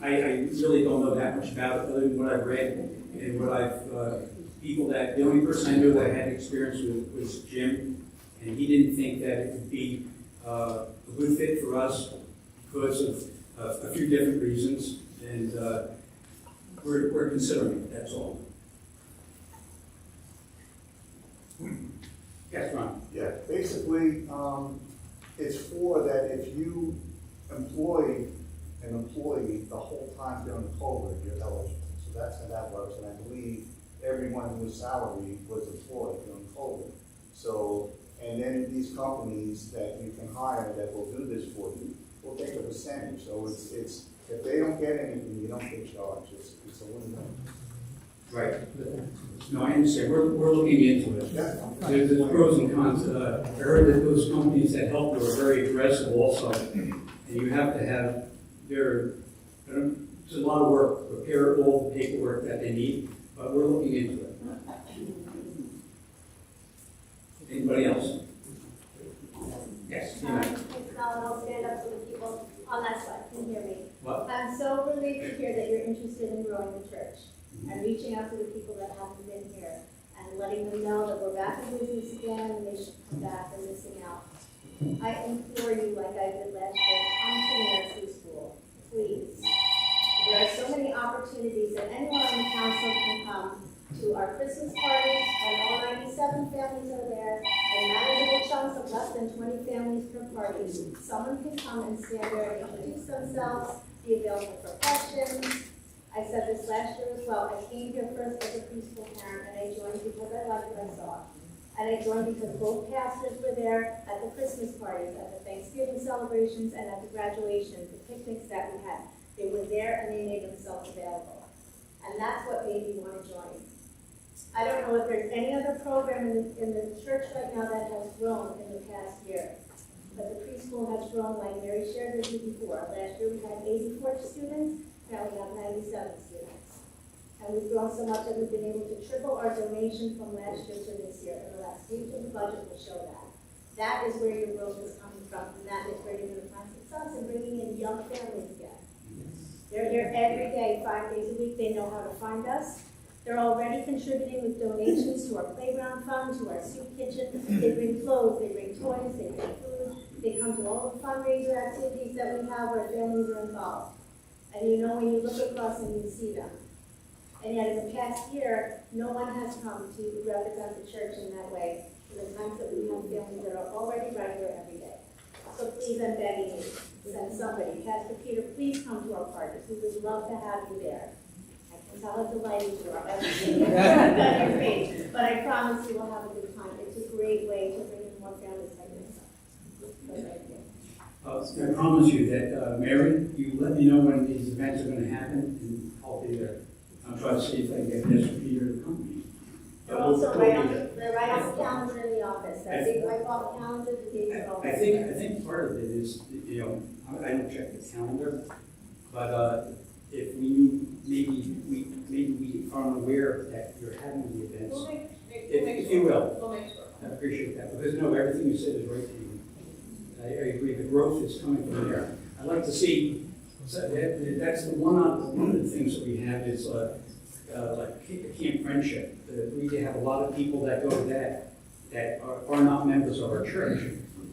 I really don't know that much about it, other than what I've read and what the only person I knew that had experience with was Jim, and he didn't think that it would be a good fit for us because of a few different reasons, and we're considering it, that's all. Yes, Ron? Yeah, basically, it's for that if you employ an employee the whole time during COVID, you're eligible. So that's how that works, and I believe everyone who was salaried was employed during COVID. So, and then these companies that you can hire that will do this for you will take a percentage. So it's if they don't get anything, you don't get charged. It's a win-win. Right. No, I understand. We're looking into it. There's pros and cons. I heard that those companies that help you are very aggressive also, and you have to have it's a lot of work, prepare all the paperwork that they need, but we're looking into it. Anybody else? Yes. I'll stand up for the people on that side, can you hear me? What? I'm so relieved to hear that you're interested in growing the church and reaching out to the people that haven't been here and letting them know that we're back in business again and they should come back, they're missing out. I implore you, like I did last year, come to nursery school, please. There are so many opportunities that anyone on the council can come to our Christmas parties, and all 97 families are there, and manageable chunks of less than 20 families per party. Someone can come and stand there and introduce themselves, be available for questions. I said this last year as well. I came here first as a preschool parent, and I joined because I liked what I saw. And I joined because both pastors were there at the Christmas parties, at the Thanksgiving celebrations, and at the graduations, the picnics that we had. They were there and they made themselves available. And that's what made me want to join. I don't know if there's any other program in the church right now that has grown in the past year. But the preschool has grown, like Mary shared with you before. Last year we had 84 students, now we have 97 students. And we've grown so much that we've been able to triple our donation from last year to this year. And the last week in the budget will show that. That is where your growth is coming from, and that is where you're going to find success in bringing in young families again. They're here every day, 5 days a week. They know how to find us. They're already contributing with donations to our playground fund, to our soup kitchen. They bring clothes, they bring toys, they bring food. They come to all the fundraiser activities that we have where families are involved. And you know when you look across and you see them. And yet in the past year, no one has come to represent the church in that way. For the times that we have families that are already right here every day. So please, I'm begging you, send somebody. Pastor Peter, please come to our parties. We would love to have you there. I can tell how delighted you are. Your face. But I promise you will have a good time. It's a great way to bring in more families like this. I promise you that, Mary, you let me know when these events are gonna happen, and I'll be there. I'll try to see if I can get Pastor Peter to come. They're also right on the calendar in the office. That big white ball calendar, the dates are all. I think part of it is, you know, I don't check the calendar, but if maybe we are unaware that you're having the events. If you will. We'll make sure. I appreciate that, because no, everything you said is right to you. I agree, the growth is coming from there. I'd like to see, so that's one of the things that we have is like Camp Friendship. We have a lot of people that go to that are not members of our church.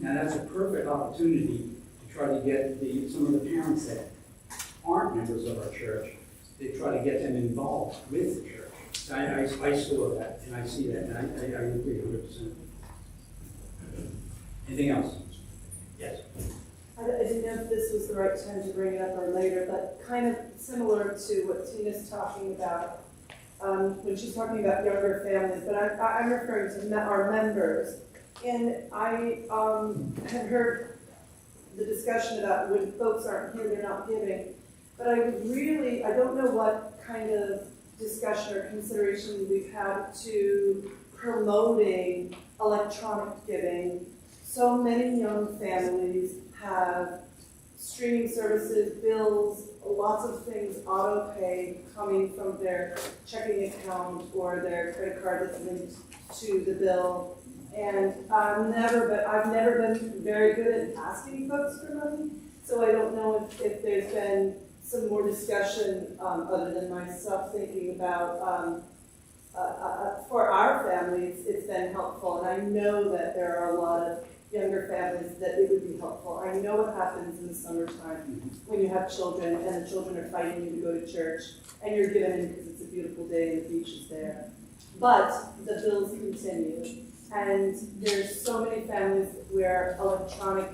Now that's a perfect opportunity to try to get some of the parents that aren't members of our church, they try to get them involved with the church. So I saw that, and I see that, and I agree 100%. Anything else? Yes. I didn't know if this was the right time to bring it up or later, but kind of similar to what Tina's talking about, when she's talking about younger families, but I'm referring to our members. And I had heard the discussion about when folks aren't here, they're not giving. But I don't know what kind of discussion or consideration we've had to promoting electronic giving. So many young families have streaming services, bills, lots of things auto pay coming from their checking account or their credit card that's linked to the bill. And I've never been very good at asking folks for money, so I don't know if there's been some more discussion other than myself thinking about for our families, it's been helpful. And I know that there are a lot of younger families that it would be helpful. I know what happens in the summertime when you have children and the children are fighting you to go to church and you're given in because it's a beautiful day and the beach is there. But the bills continue. And there's so many families where electronic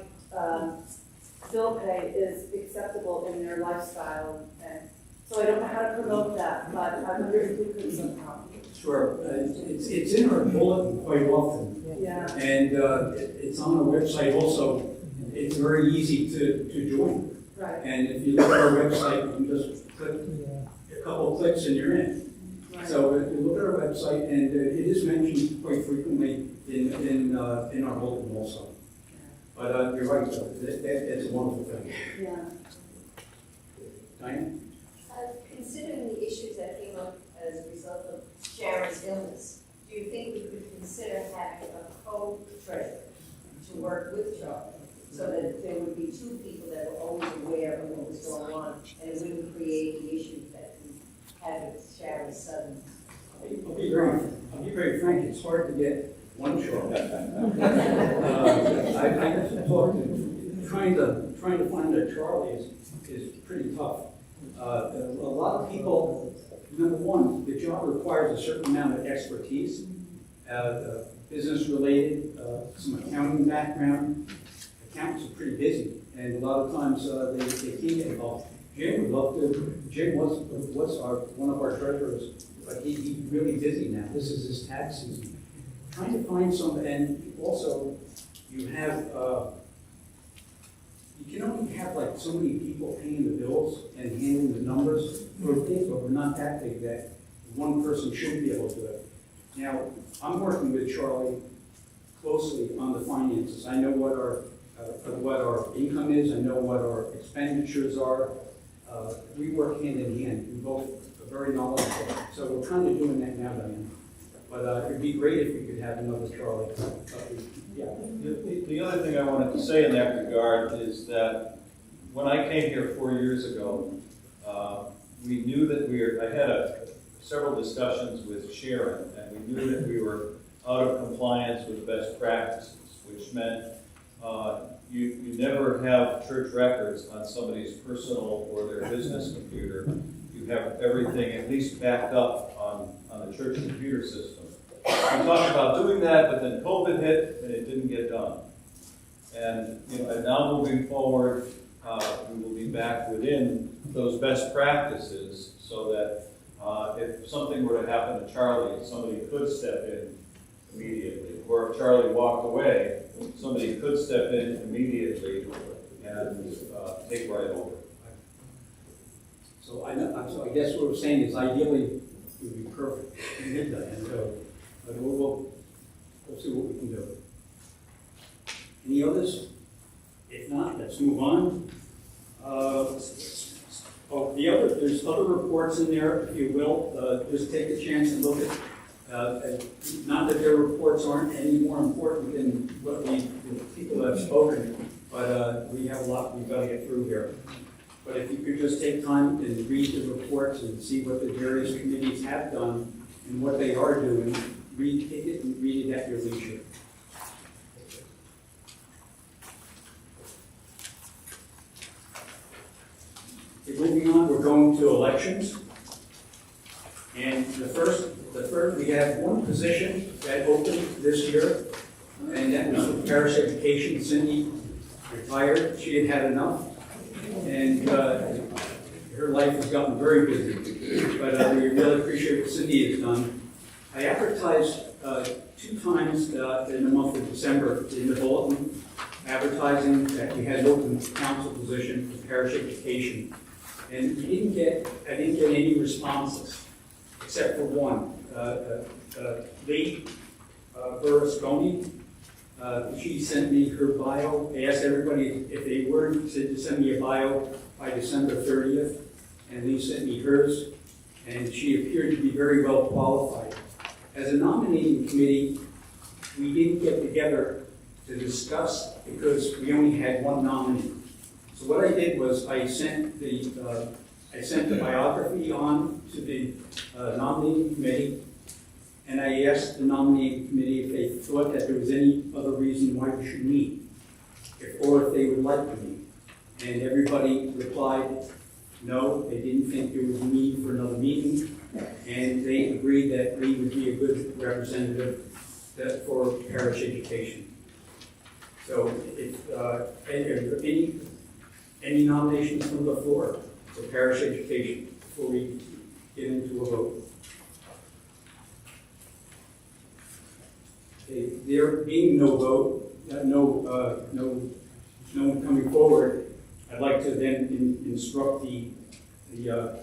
bill pay is acceptable in their lifestyle. And so I don't know how to promote that, but I wonder if we could somehow. Sure. It's in our bulletin quite often. Yeah. And it's on our website also. It's very easy to join. Right. And if you look at our website, you can just click a couple of clicks and you're in. Right. So if you look at our website, and it is mentioned quite frequently in our bulletin also. But you're right, though. That's a wonderful thing. Yeah. Diane? Considering the issues that came up as a result of Sharon's illness, do you think we could consider having a co-treasurer to work with Charlie so that there would be two people that were always aware of what was going on and it wouldn't create the issues that we had with Sharon's son? I'll be very frank, it's hard to get one Charlie. I just talked to, trying to find a Charlie is pretty tough. A lot of people, number one, the job requires a certain amount of expertise, business related, some accounting background. Accountants are pretty busy, and a lot of times they can't get involved. Jim would love to. Jim was one of our treasurers, but he's really busy now. This is his tax season. Trying to find some, and also you have. You can only have like so many people paying the bills and handling the numbers. We're big, but we're not that big that one person should be able to do it. Now, I'm working with Charlie closely on the finances. I know what our income is, I know what our expenditures are. We work hand in hand, we both are very knowledgeable. So we're kind of doing that now, Diane. But it'd be great if we could have another Charlie. Yeah. The other thing I wanted to say in that regard is that when I came here 4 years ago, we knew that I had several discussions with Sharon, and we knew that we were out of compliance with best practices, which meant you never have church records on somebody's personal or their business computer. You have everything at least backed up on the church computer system. We talked about doing that, but then COVID hit and it didn't get done. And and now moving forward, we will be back within those best practices so that if something were to happen to Charlie, somebody could step in immediately. Or if Charlie walked away, somebody could step in immediately and take right over. So I guess what we're saying is ideally it would be perfect. And so, but we'll see what we can do. Any others? If not, let's move on. There's other reports in there, if you will. Just take a chance and look at, not that their reports aren't any more important than what the people have spoken, but we have a lot we've got to get through here. But if you could just take time and read the reports and see what the various committees have done and what they are doing, take it and read it at your leisure. Okay, moving on, we're going to elections. And the first, we have one position that opened this year, and that was for parish education. Cindy retired, she had had enough, and her life has gotten very busy. But we really appreciate what Cindy has done. I advertised 2 times in the month of December in the bulletin, advertising that we had an open council position for parish education. And I didn't get any responses, except for one. Lee Berlusconi, she sent me her bio. I asked everybody if they were to send me a bio by December 30th, and Lee sent me hers, and she appeared to be very well qualified. As a nominating committee, we didn't get together to discuss because we only had one nominee. So what I did was I sent the biography on to the nominating committee, and I asked the nominating committee if they thought that there was any other reason why we should meet, or if they would like to meet. And everybody replied, no, they didn't think there was a need for another meeting, and they agreed that Lee would be a good representative for parish education. So if any nominations from the floor for parish education before we get into a vote? Okay, there being no vote, no one coming forward, I'd like to then instruct the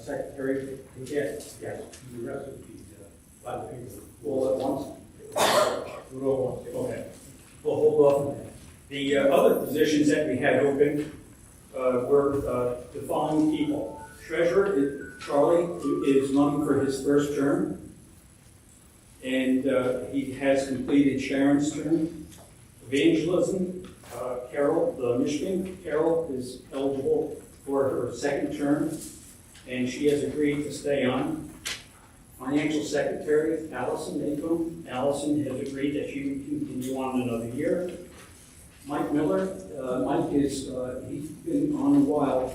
secretary to get the rest of these all at once. Okay, we'll hold off on that. The other positions that we had open were the following people. Treasurer, Charlie, who is running for his first term, and he has completed Sharon's term. Evangelism, Carol, Michigan. Carol is eligible for her second term, and she has agreed to stay on. Financial Secretary, Allison Maycomb. Allison has agreed that she would continue on another year. Mike Miller, Mike is, he's been on a while.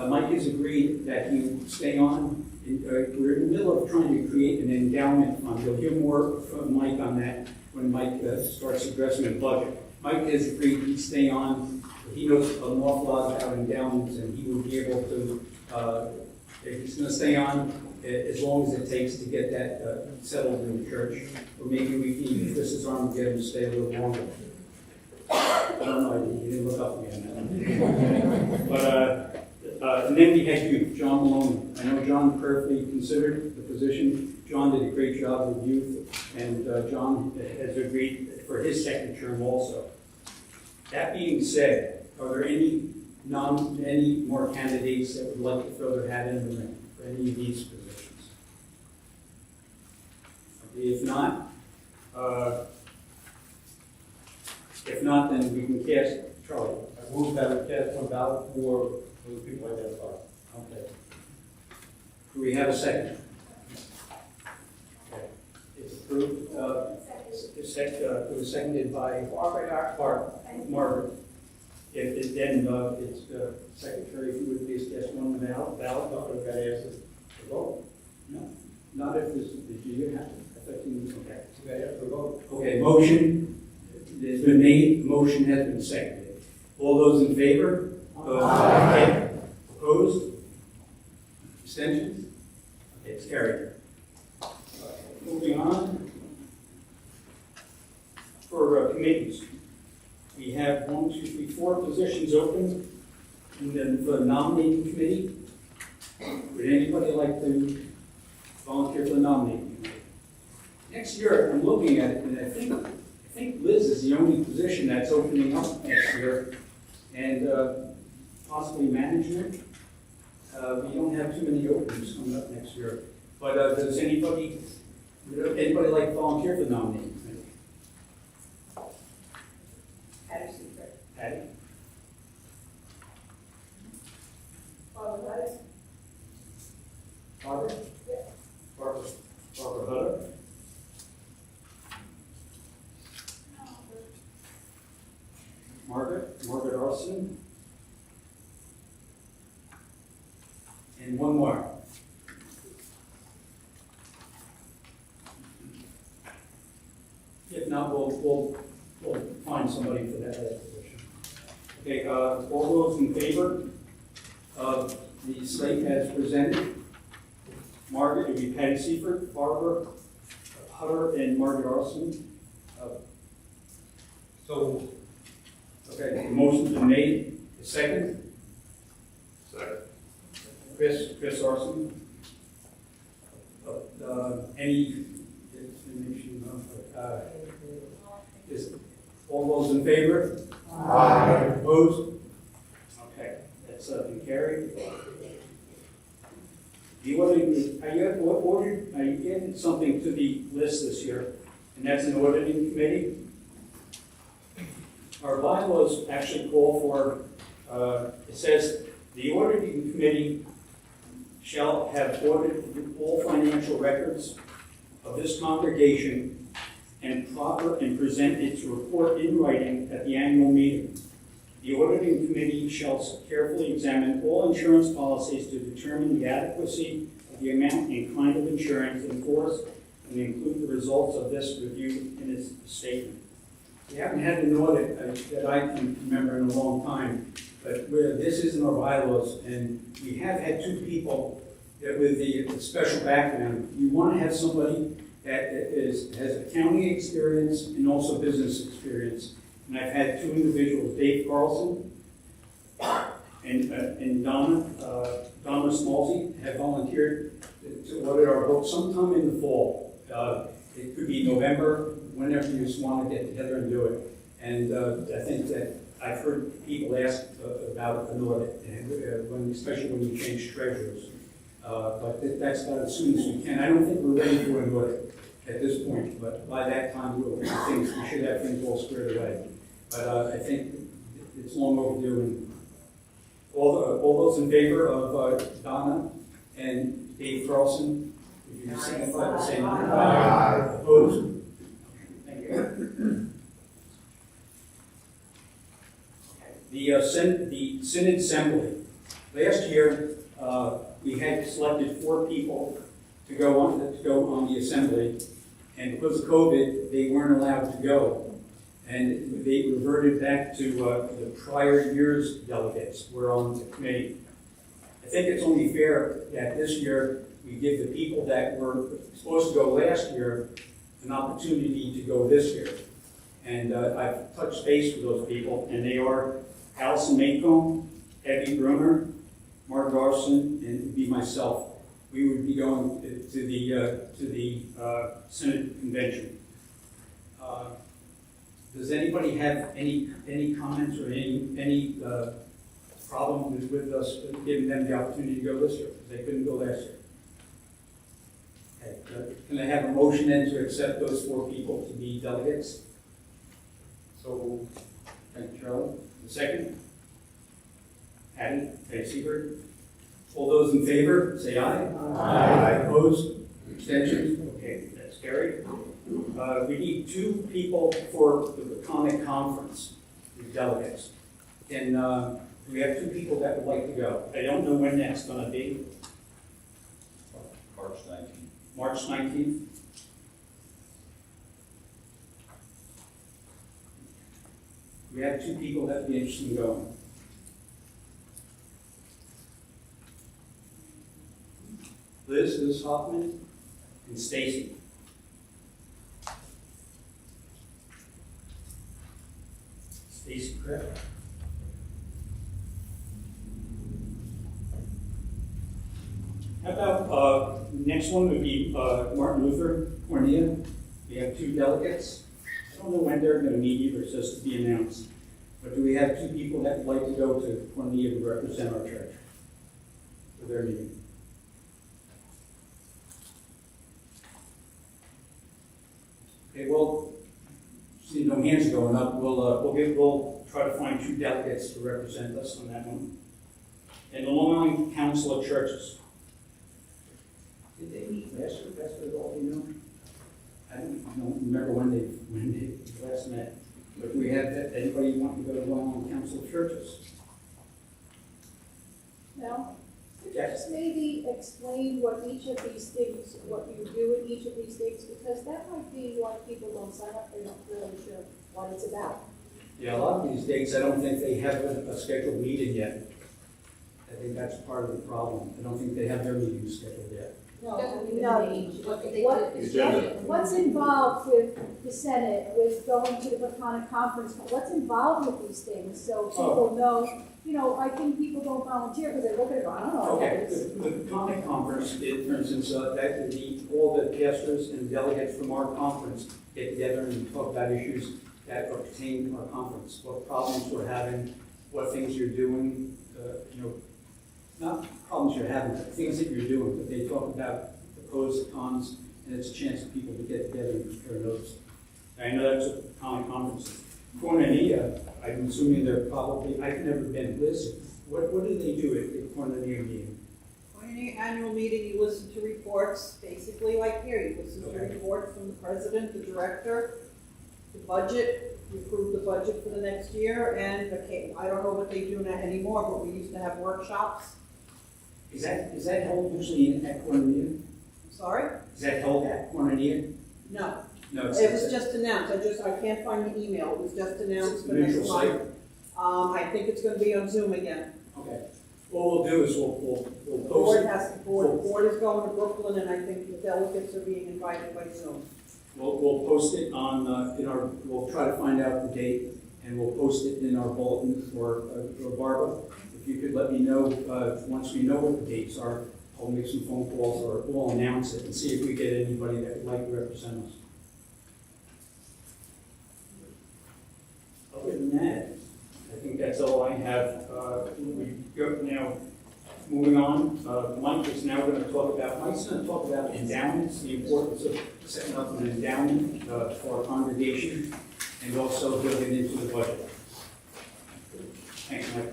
Mike has agreed that he would stay on. We're in the middle of trying to create an endowment fund. You'll hear more from Mike on that when Mike starts addressing the budget. Mike has agreed he'd stay on. He knows an awful lot about endowments, and he will be able to, if he's going to stay on, as long as it takes to get that settled in the church. Or maybe we can use this as arm to get him to stay a little longer. I don't know, he didn't look up at me on that. But And then we had you, John Maloney. I know John prayerfully considered the position. John did a great job with youth, and John has agreed for his second term also. That being said, are there any more candidates that would like to throw their hat in the ring for any of these positions? Okay, if not, then we can cast, Charlie. I move that we cast one ballot for those people identified. Okay. Do we have a second? Okay. It's approved. It was seconded by Margaret. Then it's Secretary, if you would please cast one ballot. No, we've got to ask this to vote. No, not if this, do you have to? I thought you, okay. We've got to ask for a vote. Okay, motion has been made, motion has been seconded. All those in favor? Aye. Opposed? Abstentions? Okay, it's carried. Moving on. For committees, we have 4 positions open for the nominating committee. Would anybody like to volunteer for the nominating committee? Next year, I'm looking at it, and I think Liz is the only position that's opening up next year, and possibly management. We don't have too many openings coming up next year. But does anybody like to volunteer for the nominating committee? Patty? Barbara? Barbara Hutter? Margaret Arson? And one more. If not, we'll find somebody for that position. Okay, all those in favor of the slate as presented? Margaret, it would be Patty Seifert, Barbara Hutter, and Margaret Arson. So, Okay, the motion's been made. A second? Second. Chris Arson. Any information? Is all those in favor? Aye. Opposed? Okay, that's been carried. Are you getting something to the list this year? And that's an auditing committee. Our bylaws actually call for, it says, the auditing committee shall have audited all financial records of this congregation and present its report in writing at the annual meeting. The auditing committee shall carefully examine all insurance policies to determine the adequacy of the amount and kind of insurance in force and include the results of this review in its statement. We haven't had an audit that I can remember in a long time, but this is in our bylaws, and we have had 2 people that with the special background. You want to have somebody that has accounting experience and also business experience. And I've had 2 individuals, Dave Carlson and Donna Smallsy, have volunteered to audit our books sometime in the fall. It could be November, whenever you just want to get together and do it. And I think that I've heard people ask about an audit, especially when you change treasurers. But that's about as soon as we can. I don't think we're ready for an audit at this point, but by that time we should have things all squared away. But I think it's long overdue. And all those in favor of Donna and Dave Carlson, if you signify by saying aye. Opposed? Thank you. The Synod Assembly. Last year, we had selected 4 people to go on the assembly, and because of COVID, they weren't allowed to go. And they reverted back to the prior year's delegates were on the committee. I think it's only fair that this year we give the people that were supposed to go last year an opportunity to go this year. And I've touched base with those people, and they are Allison Maycomb, Evie Bruner, Mark Garson, and it would be myself. We would be going to the Senate convention. Does anybody have any comments or any problem with us giving them the opportunity to go this year? Because they couldn't go last year. Okay, can I have a motion then to accept those 4 people to be delegates? So, Thank you, Charlie. The second? Patty? Okay, Seibert? All those in favor, say aye. Aye. Opposed? Abstentions? Okay, that's carried. We need 2 people for the comic conference, the delegates. And we have 2 people that would like to go. I don't know when that's going to be. March 19th. March 19th? We have 2 people that would be interested in going. Liz Hoffman, and Stacy. Stacy Kraft. How about, next one would be Martin Luther Cornea. We have 2 delegates. I don't know when they're going to meet either, it's just to be announced. But do we have 2 people that would like to go to Cornea to represent our church for their meeting? Okay, well, see no hands going up. We'll try to find 2 delegates to represent us on that one. And the Long Island Council of Churches. Did they meet last year, at all, you know? I don't remember when they last met. But do we have anybody want to go to the Long Island Council of Churches? No? Yes. Just maybe explain what each of these things, what you do in each of these things, because that might be why people don't sign up, they're not really sure what it's about. Yeah, a lot of these dates, I don't think they have a scheduled meeting yet. I think that's part of the problem. I don't think they have their meetings scheduled yet. No, Agenda. what's involved with the Senate, with going to the Platonic Conference, what's involved with these things, so people know, you know, I think people don't volunteer because they look at it, I don't know. Okay, the comic conference, for instance, all the pastors and delegates from our conference get together and talk about issues that pertain to our conference, what problems we're having, what things you're doing, you know, not problems you're having, but things that you're doing, but they talk about the pros, the cons, and it's a chance for people to get together and compare notes. I know that's what comic conferences. Cornelia, I'm assuming they're probably, I've never been. Liz, what do they do at Cornelia meeting? On your annual meeting, you listen to reports, basically like here, you listen to a report from the president, the director, the budget, you approve the budget for the next year, and I don't know what they do now anymore, but we used to have workshops. Is that held usually at Cornelia? Sorry? Is that held at Cornelia? No. No, It was just announced, I can't find the email, it was just announced for next neutral month. site? I think it's gonna be on Zoom again. Okay. What we'll do is we'll The post board is going to Brooklyn, and I think the delegates are being invited by Zoom. We'll post it on, we'll try to find out the date, and we'll post it in our bulletin for Barbara. If you could let me know, once we know what the dates are, I'll make some phone calls, or we'll announce it and see if we get anybody that would like to represent us. Other than that, I think that's all I have. We go now, moving on, Mike is now going to talk about endowments, the importance of setting up an endowment for our congregation, and also building into the budget. Thanks, Mike.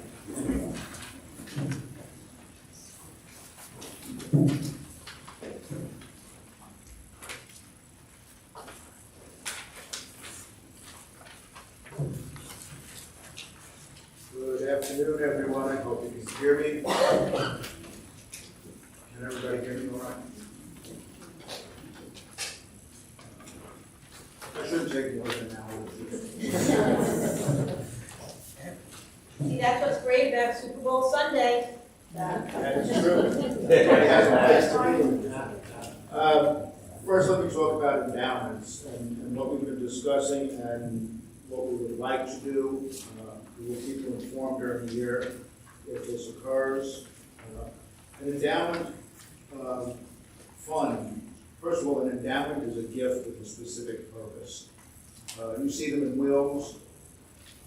Good afternoon, everyone. I hope you can hear me. Can everybody hear me all right? I shouldn't take more than an hour. See, that's what's great about Super Bowl Sunday. That is true. Everybody has a place to be. First, let me talk about endowments and what we've been discussing and what we would like to do. We will keep you informed during the year if this occurs. An endowment fund, first of all, an endowment is a gift with a specific purpose. You see them in wills,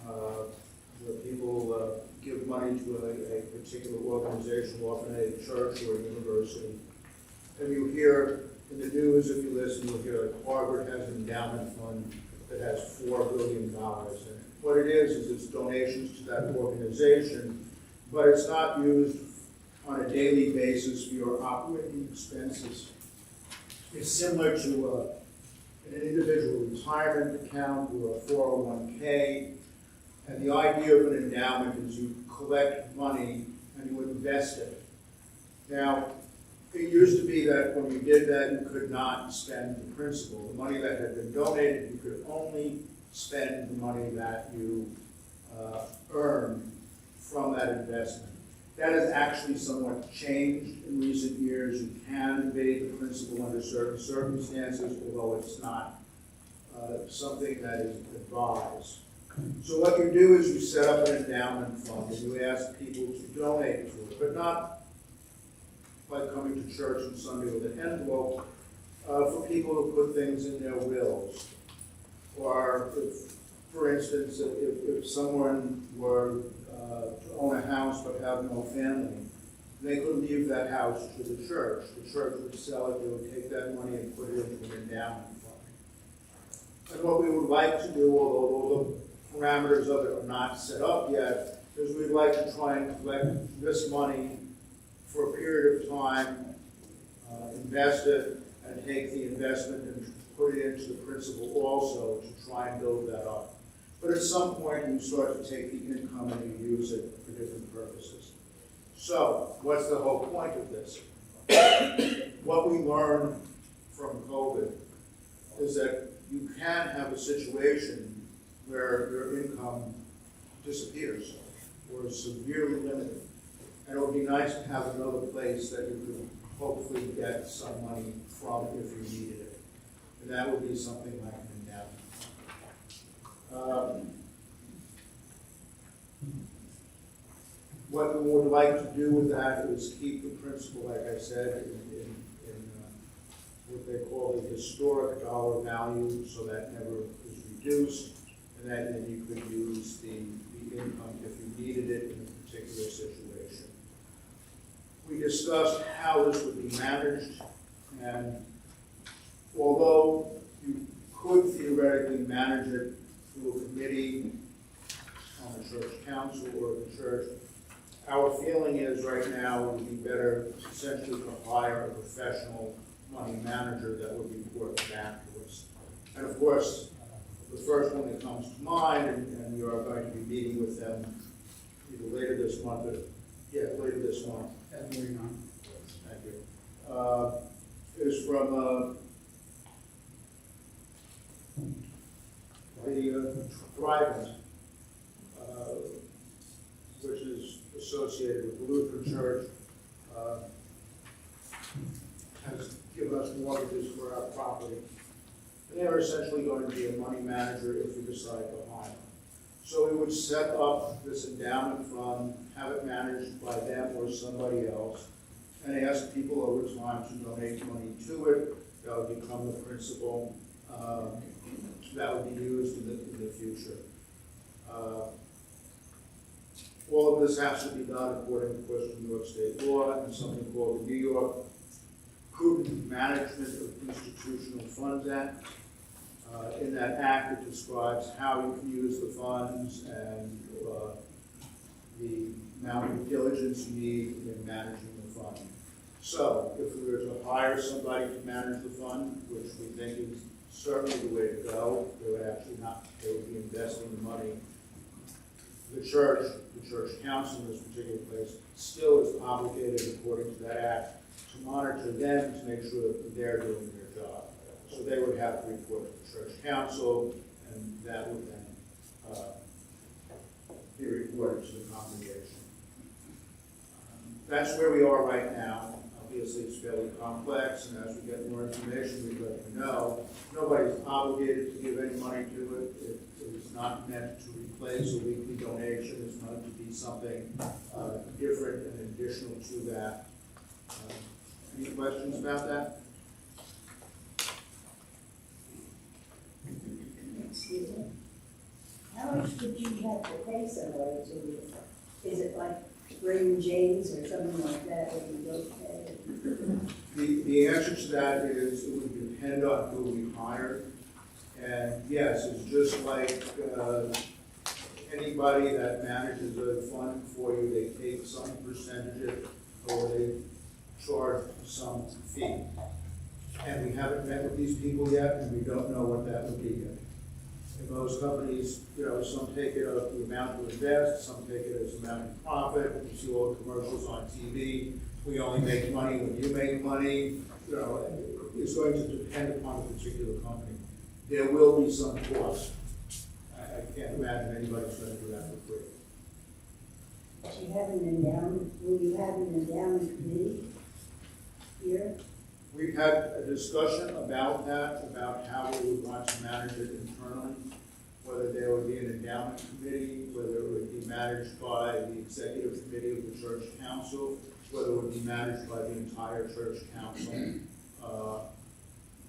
where people give money to a particular organization, often a church or a university. And you hear in the news, if you listen, you'll hear like Harvard has an endowment fund that has $4 billion in it. What it is it's donations to that organization, but it's not used on a daily basis for your operating expenses. It's similar to an individual retirement account or a 401k. And the idea of an endowment is you collect money and you invest it. Now, it used to be that when you did that, you could not spend the principal. The money that had been donated, you could only spend the money that you earned from that investment. That has actually somewhat changed in recent years. You can evade the principal under certain circumstances, although it's not something that is advised. So what you do is you set up an endowment fund and you ask people to donate to it, but not like coming to church on Sunday with an envelope, for people to put things in their wills. Or if, for instance, if someone were to own a house but have no family, they could leave that house to the church. The church would sell it, they would take that money and put it into an endowment fund. And what we would like to do, although the parameters of it are not set up yet, is we'd like to try and collect this money for a period of time, invest it, and take the investment and put it into the principal also to try and build that up. But at some point, you start to take the income and you use it for different purposes. So, what's the whole point of this? What we learned from COVID is that you can have a situation where your income disappears or is severely limited. And it would be nice to have another place that you could hopefully get some money from if you needed it. And that would be something like an endowment. What we would like to do with that is keep the principal, like I said, in what they call the historic dollar value, so that never is reduced, and that then you could use the income if you needed it in a particular situation. We discussed how this would be managed, and although you could theoretically manage it through a committee on the church council or the church, our feeling is right now it would be better essentially to hire a professional money manager that would report back to us. And of course, the first one that comes to mind, and we are going to be meeting with them either later this month or, later this month. That's moving on. Thank you. Is from the Thrivent, which is associated with the Lutheran Church, has given us mortgages for our property. And they're essentially going to be a money manager if we decide to hire them. So we would set up this endowment fund, have it managed by them or somebody else, and ask people over time to donate money to it. That would become the principal. That would be used in the future. All of this has to be done according, of course, to New York State law and something called the New York Prudent Management of Institutional Funds Act. In that act, it describes how you can use the funds and the amount of diligence you need in managing the fund. So, if we were to hire somebody to manage the fund, which we think is certainly the way to go, they would be investing the money. The church council in this particular place, still is obligated, according to that act, to monitor them to make sure that they're doing their job. So they would have to report to the church council, and that would then be reported to the congregation. That's where we are right now. Obviously, it's fairly complex, and as we get more information, we let you know. Nobody's obligated to give any money to it. It is not meant to place, a weekly donation is going to be something different and additional to that. Any questions about that? Excuse me? How much would you have to pay somebody to, is it like Raymond James or something like that, where you don't pay? The answer to that is it would depend on who we hire. And yes, it's just like anybody that manages a fund for you, they take some percentage of it, or they charge some fee. And we haven't met with these people yet, and we don't know what that would be yet. In most companies, some take it as the amount to invest, some take it as the amount of profit. You see all the commercials on TV. We only make money when you make money. It's going to depend upon the particular company. There will be some cost. I can't imagine anybody's going to do that for free. Do you have an endowment, will you have an endowment committee here? We've had a discussion about that, about how we would want to manage it internally, whether there would be an endowment committee, whether it would be managed by the executive committee of the church council, whether it would be managed by the entire church council.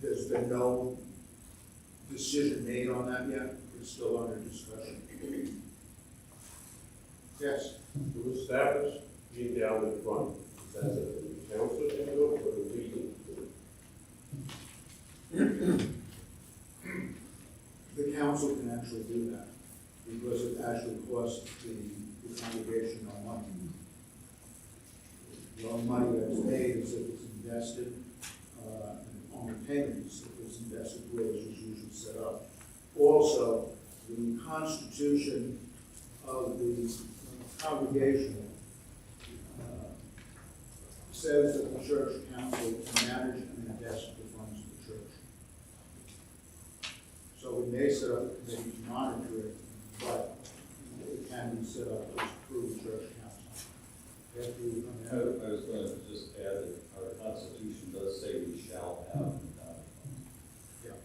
There's been no decision made on that yet. It's still under discussion. Yes? To establish the endowment fund, is that the council can do it or the meeting? The council can actually do that because it actually costs the congregation no money. The only money that's paid is if it's invested, and only payments if it's invested where it's usually set up. Also, the constitution of the congregation says that the church council can manage and invest the funds of the church. So we may set up a committee to monitor it, but it can be set up through the church council. I was going to just add that our constitution does say we shall have an endowment fund. Yeah.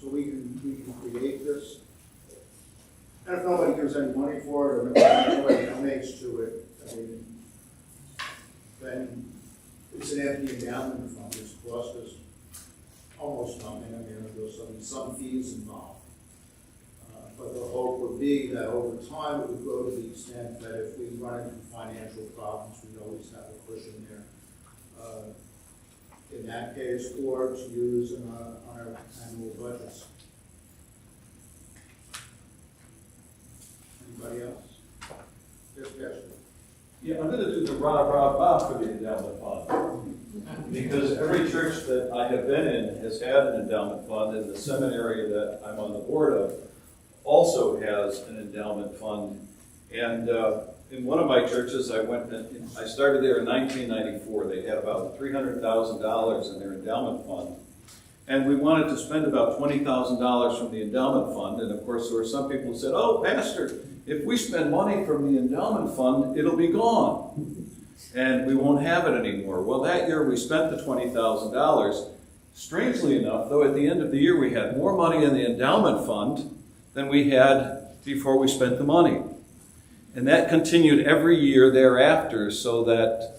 So we can create this. And if nobody gives any money for it, or nobody donates to it, then it's an empty endowment fund. It's cost us almost nothing. There's some fees involved. But the hope would be that over time it would grow to the extent that if we run into financial problems, we always have a cushion there. In that case, or to use on our annual budgets. Anybody else? Yes, Pastor. Yeah, I'm going to do the rah for the endowment fund. Because every church that I have been in has had an endowment fund, and the seminary that I'm on the board of also has an endowment fund. And in one of my churches, I started there in 1994. They had about $300,000 in their endowment fund. And we wanted to spend about $20,000 from the endowment fund. And of course, there were some people who said, "Oh, Pastor, if we spend money from the endowment fund, it'll be gone. And we won't have it anymore." Well, that year we spent the $20,000. Strangely enough, though, at the end of the year, we had more money in the endowment fund than we had before we spent the money. And that continued every year thereafter, so that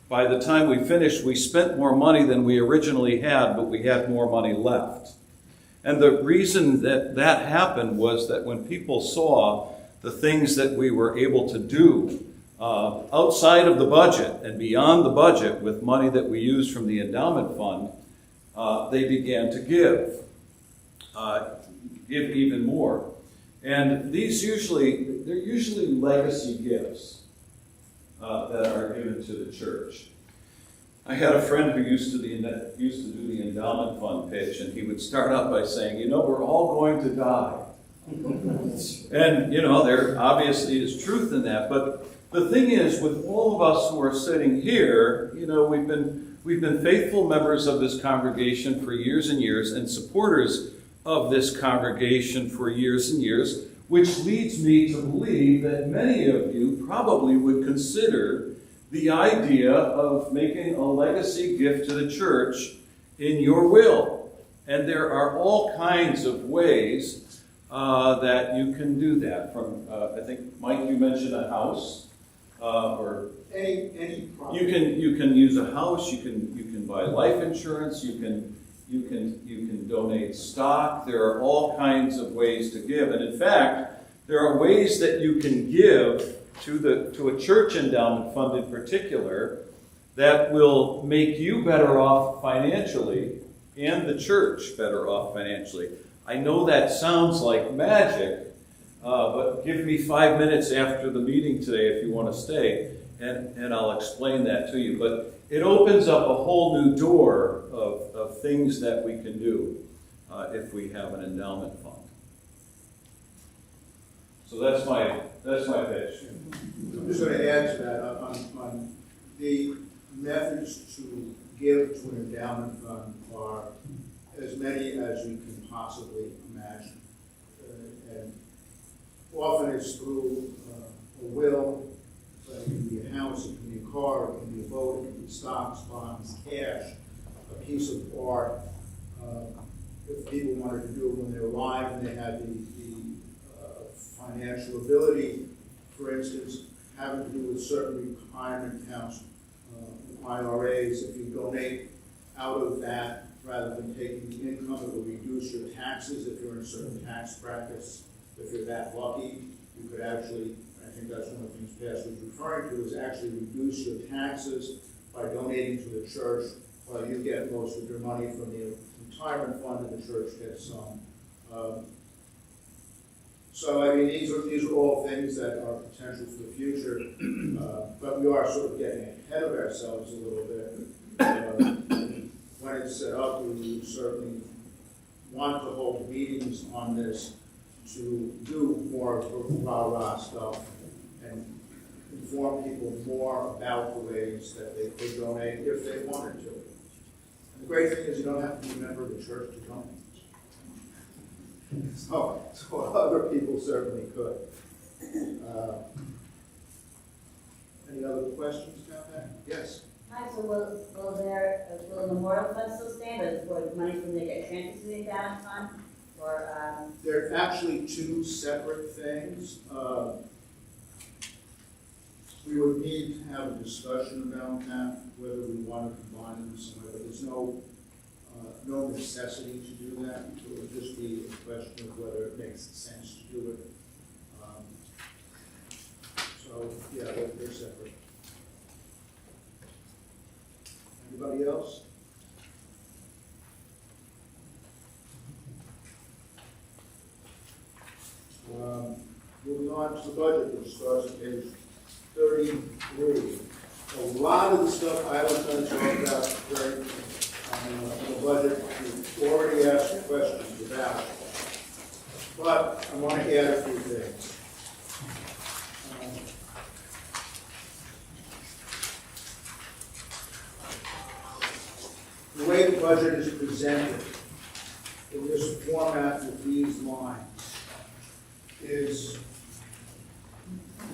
by the time we finished, we spent more money than we originally had, but we had more money left. And the reason that that happened was that when people saw the things that we were able to do outside of the budget and beyond the budget with money that we used from the endowment fund, they began to give even more. And they're usually legacy gifts that are given to the church. I had a friend who used to do the endowment fund pitch, and he would start out by saying, "We're all going to die." And, there obviously is truth in that. But the thing is, with all of us who are sitting here, we've been faithful members of this congregation for years and years, and supporters of this congregation for years and years, which leads me to believe that many of you probably would consider the idea of making a legacy gift to the church in your will. And there are all kinds of ways that you can do that from, I think, Mike, you mentioned a house, or Any problem. you can use a house, you can buy life insurance, you can donate stock. There are all kinds of ways to give, and in fact, there are ways that you can give to a church endowment fund in particular that will make you better off financially and the church better off financially. I know that sounds like magic, but give me 5 minutes after the meeting today if you want to stay, and I'll explain that to you. But it opens up a whole new door of things that we can do if we have an endowment fund. So that's my pitch. I'm just going to add to that, on the methods to give to an endowment fund are as many as you can possibly imagine. And often it's through a will, so it can be a house, it can be a car, it can be a boat, it can be stocks, bonds, cash, a piece of art. If people wanted to do it when they're alive and they had the financial ability, for instance, having to do with certain retirement accounts, IRAs, if you donate out of that rather than taking the income, it will reduce your taxes if you're in certain tax brackets. If you're that lucky, you could actually, I think that's one of the things Pastor was referring to, is actually reduce your taxes by donating to the church, while you get most of your money from the retirement fund and the church gets some. So, I mean, these are all things that are potential for the future, but we are sort of getting ahead of ourselves a little bit. When it's set up, we certainly want to hold meetings on this to do more of the rah-rah stuff and inform people more about the ways that they could donate if they wanted to. And the great thing is you don't have to be a member of the church to donate. So other people certainly could. Any other questions about that? Yes? Hi, so will the memorial fund still stand, or will money from there get transferred to the endowment fund? Or, They're actually two separate things. We would need to have a discussion about that, whether we want to combine them somewhere, but there's no necessity to do that. It would just be a question of whether it makes sense to do it. So, yeah, they're separate. Anybody else? Moving on to the budget, which starts at page 33. A lot of the stuff I was going to talk about during the budget, we've already asked questions about, but I want to add a few things. The way the budget is presented in this format with these lines is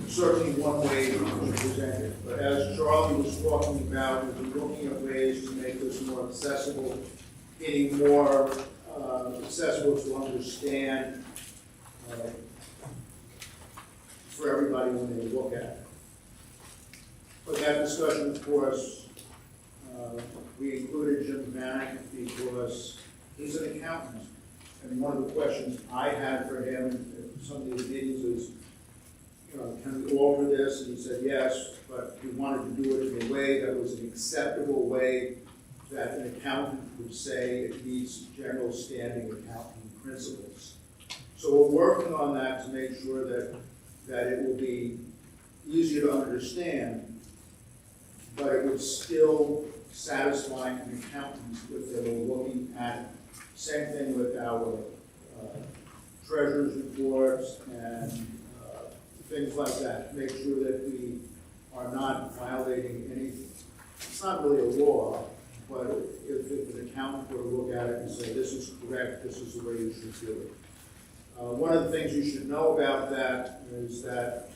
certainly one way to present it. But as Charlie was talking about, we've been looking at ways to make this more accessible, meaning more accessible to understand for everybody when they look at it. But that discussion, of course, we included Jim Vanek because he's an accountant. And one of the questions I had for him at some of these meetings is, can we alter this? And he said yes, but he wanted to do it in a way that was an acceptable way that an accountant would say it meets general standing accounting principles. So we're working on that to make sure that it will be easier to understand, but it would still satisfy an accountant if they were looking at it. Same thing with our treasurer's reports and things like that. Make sure that we are not violating anything. It's not really a law, but if an accountant were to look at it and say, this is correct, this is the way you should do it. One of the things you should know about that is that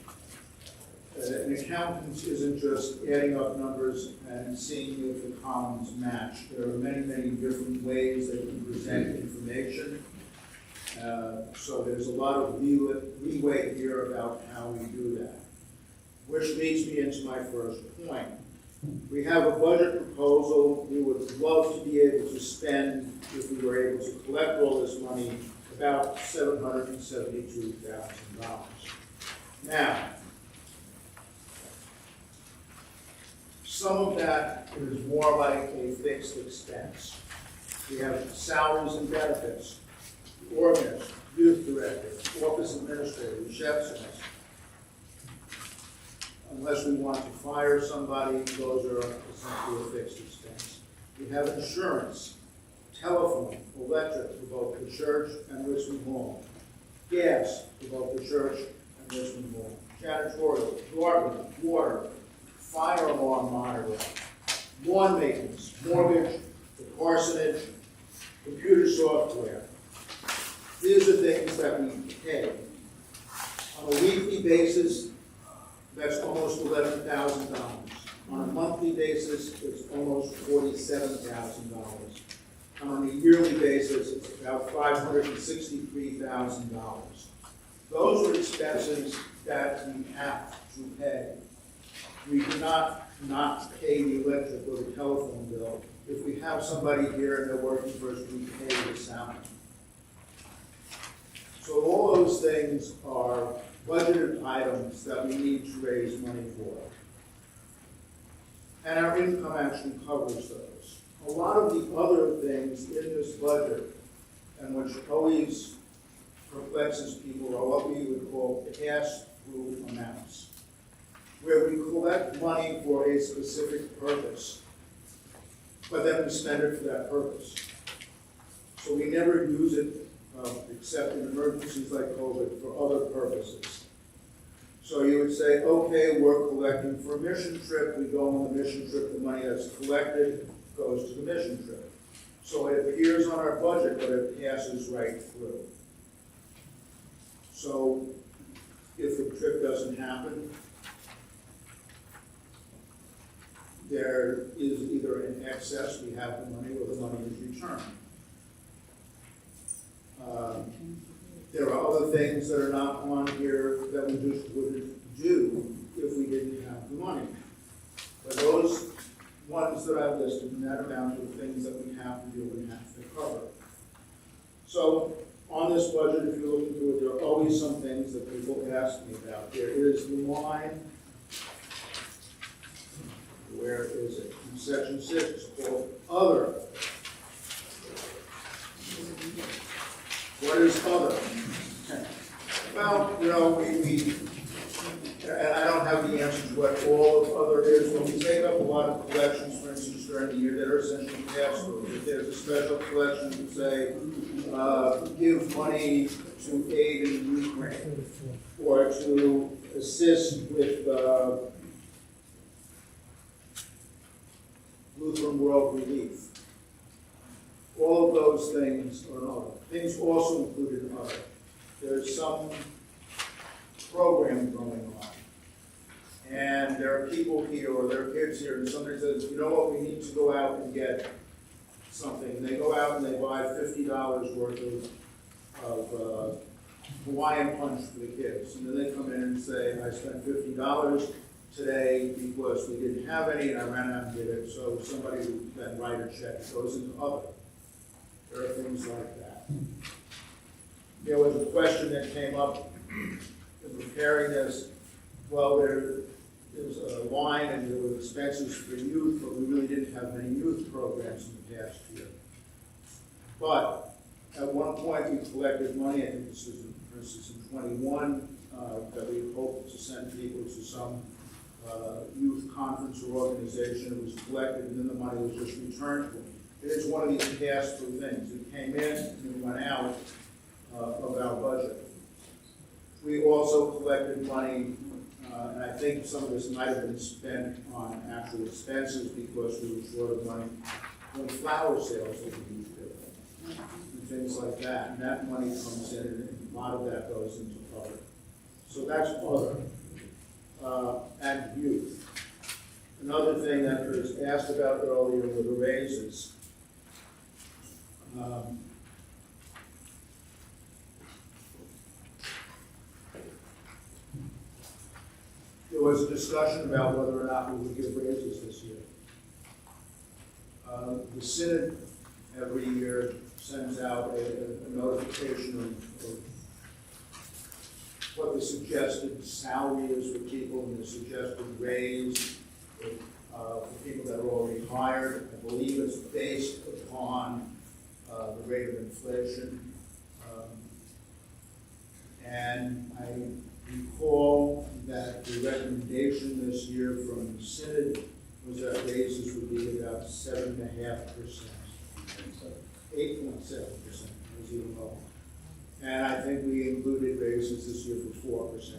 an accountant isn't just adding up numbers and seeing if the columns match. There are many, many different ways that you can present information. So there's a lot of leeway here about how we do that. Which leads me into my first point. We have a budget proposal. We would love to be able to spend, if we were able to collect all this money, about $772,000. Now, some of that is more like a fixed expense. We have salaries and benefits, organist, youth director, office administrator, receptionist. Unless we want to fire somebody, those are essentially a fixed expense. We have insurance, telephone, electric for both the church and Richmond Hall, gas for both the church and Richmond Hall, janitorial, garbage, water, fire alarm monitoring, lawn maintenance, mortgage, the parsonage, computer software. These are things that we pay. On a weekly basis, that's almost $11,000. On a monthly basis, it's almost $47,000. And on a yearly basis, it's about $563,000. Those are expenses that we have to pay. We cannot not pay the electric or the telephone bill. If we have somebody here and they're working for us, we pay the salary. So all those things are budgeted items that we need to raise money for. And our income actually covers those. A lot of the other things in this budget, and which always perplexes people, are what we would call pass-through amounts, where we collect money for a specific purpose, but then we spend it for that purpose. So we never use it except in emergencies like COVID for other purposes. So you would say, okay, we're collecting for a mission trip. We go on the mission trip. The money that's collected goes to the mission trip. So it appears on our budget, but it passes right through. So if the trip doesn't happen, there is either an excess, we have the money, or the money is returned. There are other things that are not on here that we just wouldn't do if we didn't have the money. But those ones that I've listed, in that amount of things that we have to do and have to cover. So on this budget, if you look into it, there are always some things that people ask me about. There is the line. Where is it? In section 6, it's called Other. What is other? Well, you know, and I don't have the answer to what all of other is, but we take up a lot of collections, for instance, during the year that are essentially pass-through. If there's a special collection to say, give money to aid in Ukraine, or to assist with Lutheran World Relief. All of those things are other. Things also included in other. There's some program going on. And there are people here, or there are kids here, and somebody says, you know what, we need to go out and get something. And they go out and they buy $50 worth of Hawaiian punch for the kids. And then they come in and say, I spent $50 today because we didn't have any and I ran out and did it. So somebody would then write a check. It goes into other. There are things like that. There was a question that came up in preparing this. Well, there was a line and there were expenses for youth, but we really didn't have many youth programs in the past year. But at one point we collected money, I think this is for instance in 21, that we hoped to send people to some youth conference or organization. It was collected and then the money was just returned to them. It is one of these pass-through things. It came in and it went out of our budget. We also collected money, and I think some of this might have been spent on actual expenses because we were short of money on flower sales that we used to, and things like that. And that money comes in, and a lot of that goes into other. So that's other. And youth. Another thing that was asked about earlier were the raises. was a discussion about whether or not we would give raises this year. The Synod every year sends out a notification of what the suggested salary is for people and the suggested raise for people that are already hired. I believe it's based upon the rate of inflation. And I recall that the recommendation this year from the Synod was that raises would be about 7.5%. 8.7% was even lower. And I think we included raises this year for 4%. Is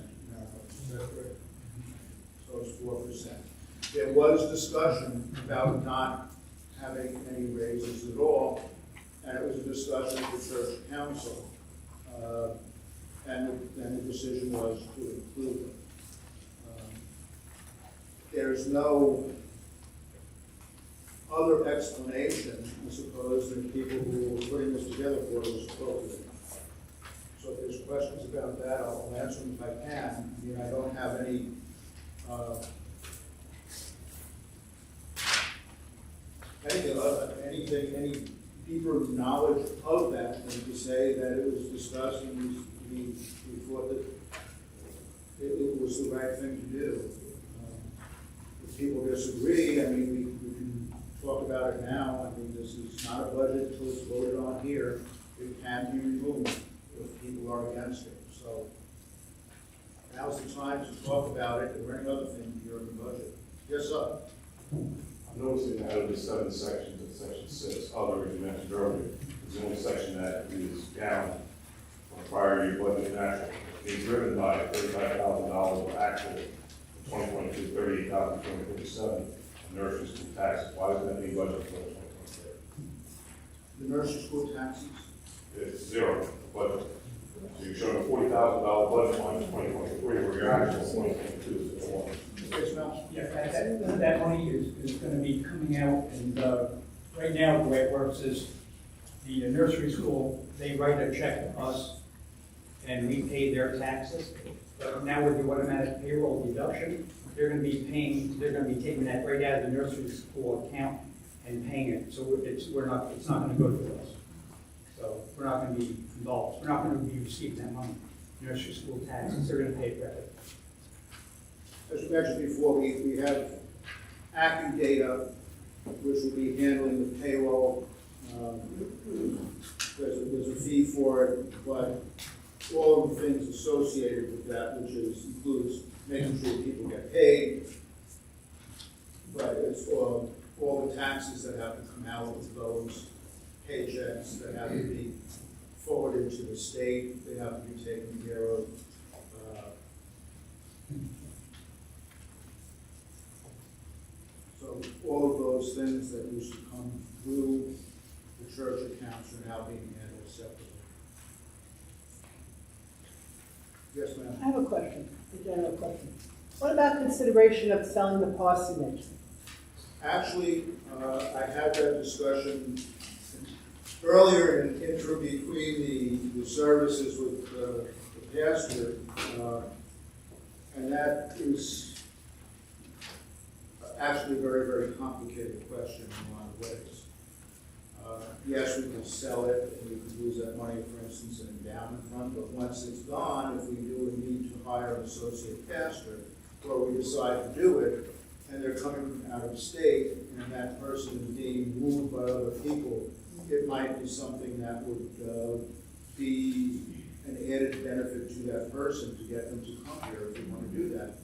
that correct? So it's 4%. There was discussion about not having any raises at all, and it was a discussion at the church council. And the decision was to include them. There's no other explanation, I suppose, than people who were putting this together for it was appropriate. So if there's questions about that, I'll answer them if I can. I mean, I don't have any any deeper knowledge of that than to say that it was discussed and we thought that it was the right thing to do. If people disagree, I mean, we can talk about it now. I mean, this is not a budget until it's voted on here. It can be removed if people are against it. So now's the time to talk about it. Is there any other thing here in the budget? Yes, sir. I'm noticing out of the 7 sections in section 6, other, as you mentioned earlier, is the only section that is down from prior year budget and actual. Being driven by $35,000 of actual 2022, 38,257 nursery school taxes. Why isn't that being budgeted for 2023? The nursery school taxes? It's zero budget. So you're showing a $40,000 budget line in 2023, where your actual 2022 is at 1. Yes, ma'am. Yeah, that money is gonna be coming out, and, right now, the way it works is, the nursery school, they write a check to us, and we pay their taxes. But now with the automatic payroll deduction, they're gonna be taking that right out of the nursery school account and paying it, so it's not gonna go to us. So we're not gonna be involved, we're not gonna be receiving that money, nursery school taxes, they're gonna pay it directly. As mentioned before, we have AccuData, which will be handling the payroll. There's a fee for it, but all of the things associated with that, which includes making sure people get paid, but it's all the taxes that have to come out of those paychecks that have to be forwarded to the state, they have to be taken care of. So all of those things that used to come through the church accounts are now being handled separately. Yes, ma'am. I have a question, a general question. What about consideration of selling the parsonage? Actually, I had that discussion earlier in interim between the services with the pastor, and that is actually a very, very complicated question in a lot of ways. Yes, we can sell it, and we can lose that money, for instance, in endowment fund, but once it's gone, if we do a need to hire an associate pastor, or we decide to do it, and they're coming out of state, and that person is being moved by other people, it might be something that would be an added benefit to that person to get them to come here if we want to do that.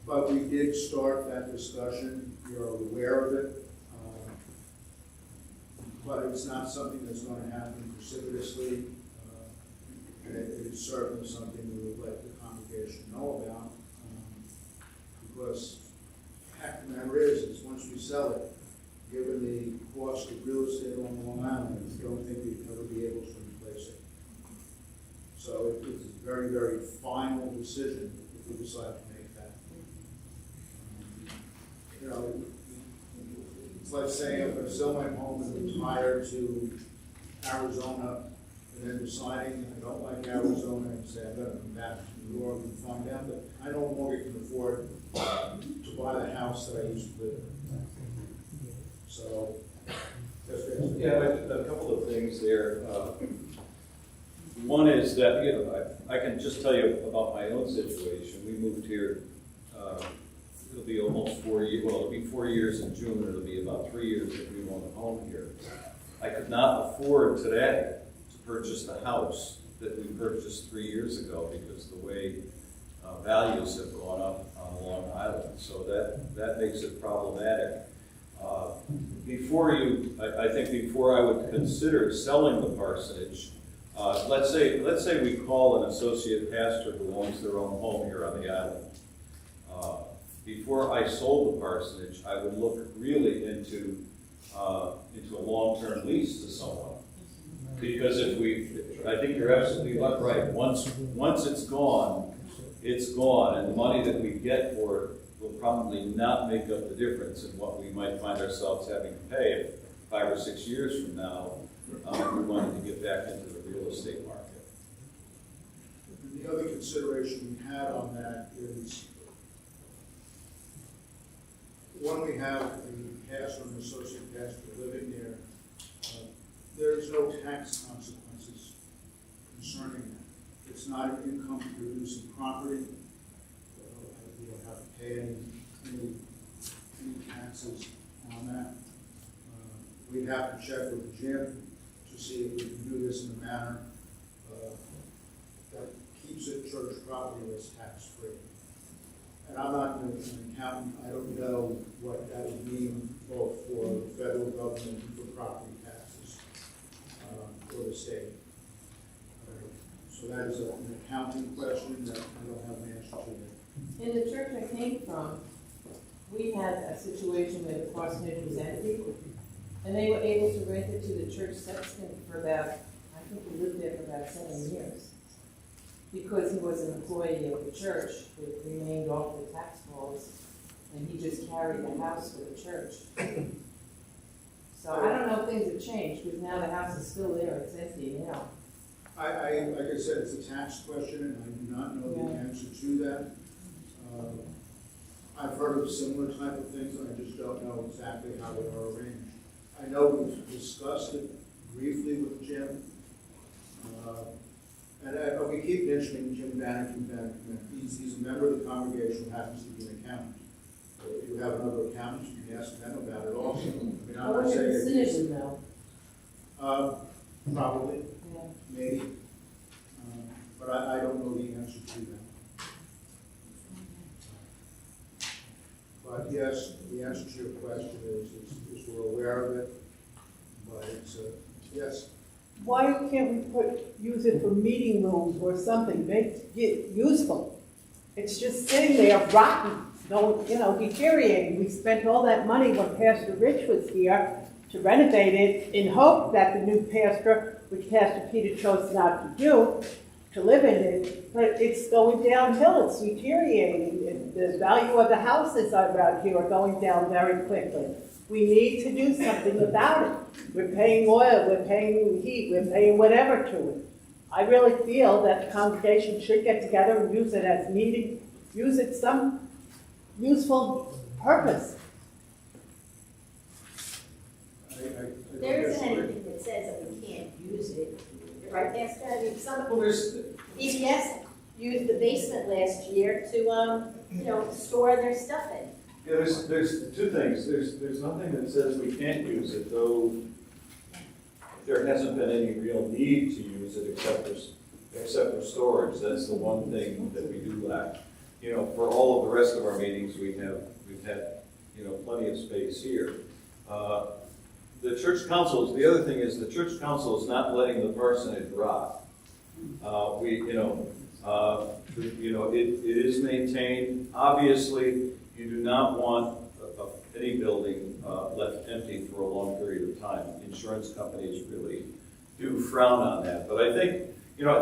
But we did start that discussion. You're aware of it. But it's not something that's going to happen precipitously. And it is certainly something we would let the congregation know about. Because the fact of the matter is once we sell it, given the cost of real estate on Long Island, I don't think we'd ever be able to replace it. So it's a very, very final decision if we decide to make that. You know, it's like saying I'm going to sell my home and retire to Arizona and then deciding, I don't like Arizona, and say, I'm gonna come back to New York and find out that I no longer can afford to buy the house that I used to live in. So, that's it. Yeah, a couple of things there. One is that, you know, I can just tell you about my own situation. We moved here, it'll be almost 4 years, well, it'll be 4 years in June, it'll be about 3 years that we own a home here. I could not afford today to purchase the house that we purchased 3 years ago because the way values have gone up on Long Island. So that makes it problematic. I think before I would consider selling the parsonage, let's say we call an associate pastor who owns their own home here on the island. Before I sold the parsonage, I would look really into a long-term lease to someone. Because I think you're absolutely right. Once it's gone, and the money that we get for it will probably not make up the difference in what we might find ourselves having to pay if 5 or 6 years from now we wanted to get back into the real estate market. And the other consideration we had on that is when we have a pastor and associate pastor living there, there's no tax consequences concerning that. It's not an income producing property. We don't have to pay any taxes on that. We'd have to check with Jim to see if we can do this in a manner that keeps it church property that's tax-free. And I'm not an accountant, I don't know what that would mean both for the federal government and for property taxes for the state. So that is an accounting question that I don't have an answer to. In the church I came from, we had a situation where the parsonage was empty, and they were able to rent it to the church sexton for about, I think he lived there for about 7 years. Because he was an employee of the church, it remained off the tax rolls, and he just carried the house for the church. So I don't know if things have changed, because now the house is still there, it's empty now. Like I said, it's a tax question, and I do not know the answer to that. I've heard of similar type of things, and I just don't know exactly how they are arranged. I know we've discussed it briefly with Jim, and we keep mentioning Jim Bannick. He's a member of the congregation who happens to be an accountant. So if you have another accountant, you can ask them about it also. I mean, I'm not saying the decision though? Probably, Yeah. maybe, but I don't know the answer to that. But yes, the answer to your question is we're aware of it, but it's yes. Why can't we use it for meeting rooms or something, make it useful? It's just sitting there rotten, deteriorating. We spent all that money when Pastor Rich was here to renovate it in hope that the new pastor, which Pastor Peter chose not to do, to live in it, but it's going downhill, it's deteriorating. The value of the houses around here are going down very quickly. We need to do something about it. We're paying oil, we're paying heat, we're paying whatever to it. I really feel that the congregation should get together and use it as needed, use it some useful purpose. There isn't anything that says that we can't use it, right, Pastor? I mean, BPS used the basement last year to, store their stuff in. Yeah, there's two things. There's nothing that says we can't use it, though there hasn't been any real need to use it except for storage. That's the one thing that we do lack. For all of the rest of our meetings, we've had plenty of space here. The church council, the other thing is the church council is not letting the parsonage rot. It is maintained. Obviously, you do not want any building left empty for a long period of time. Insurance companies really do frown on that. But I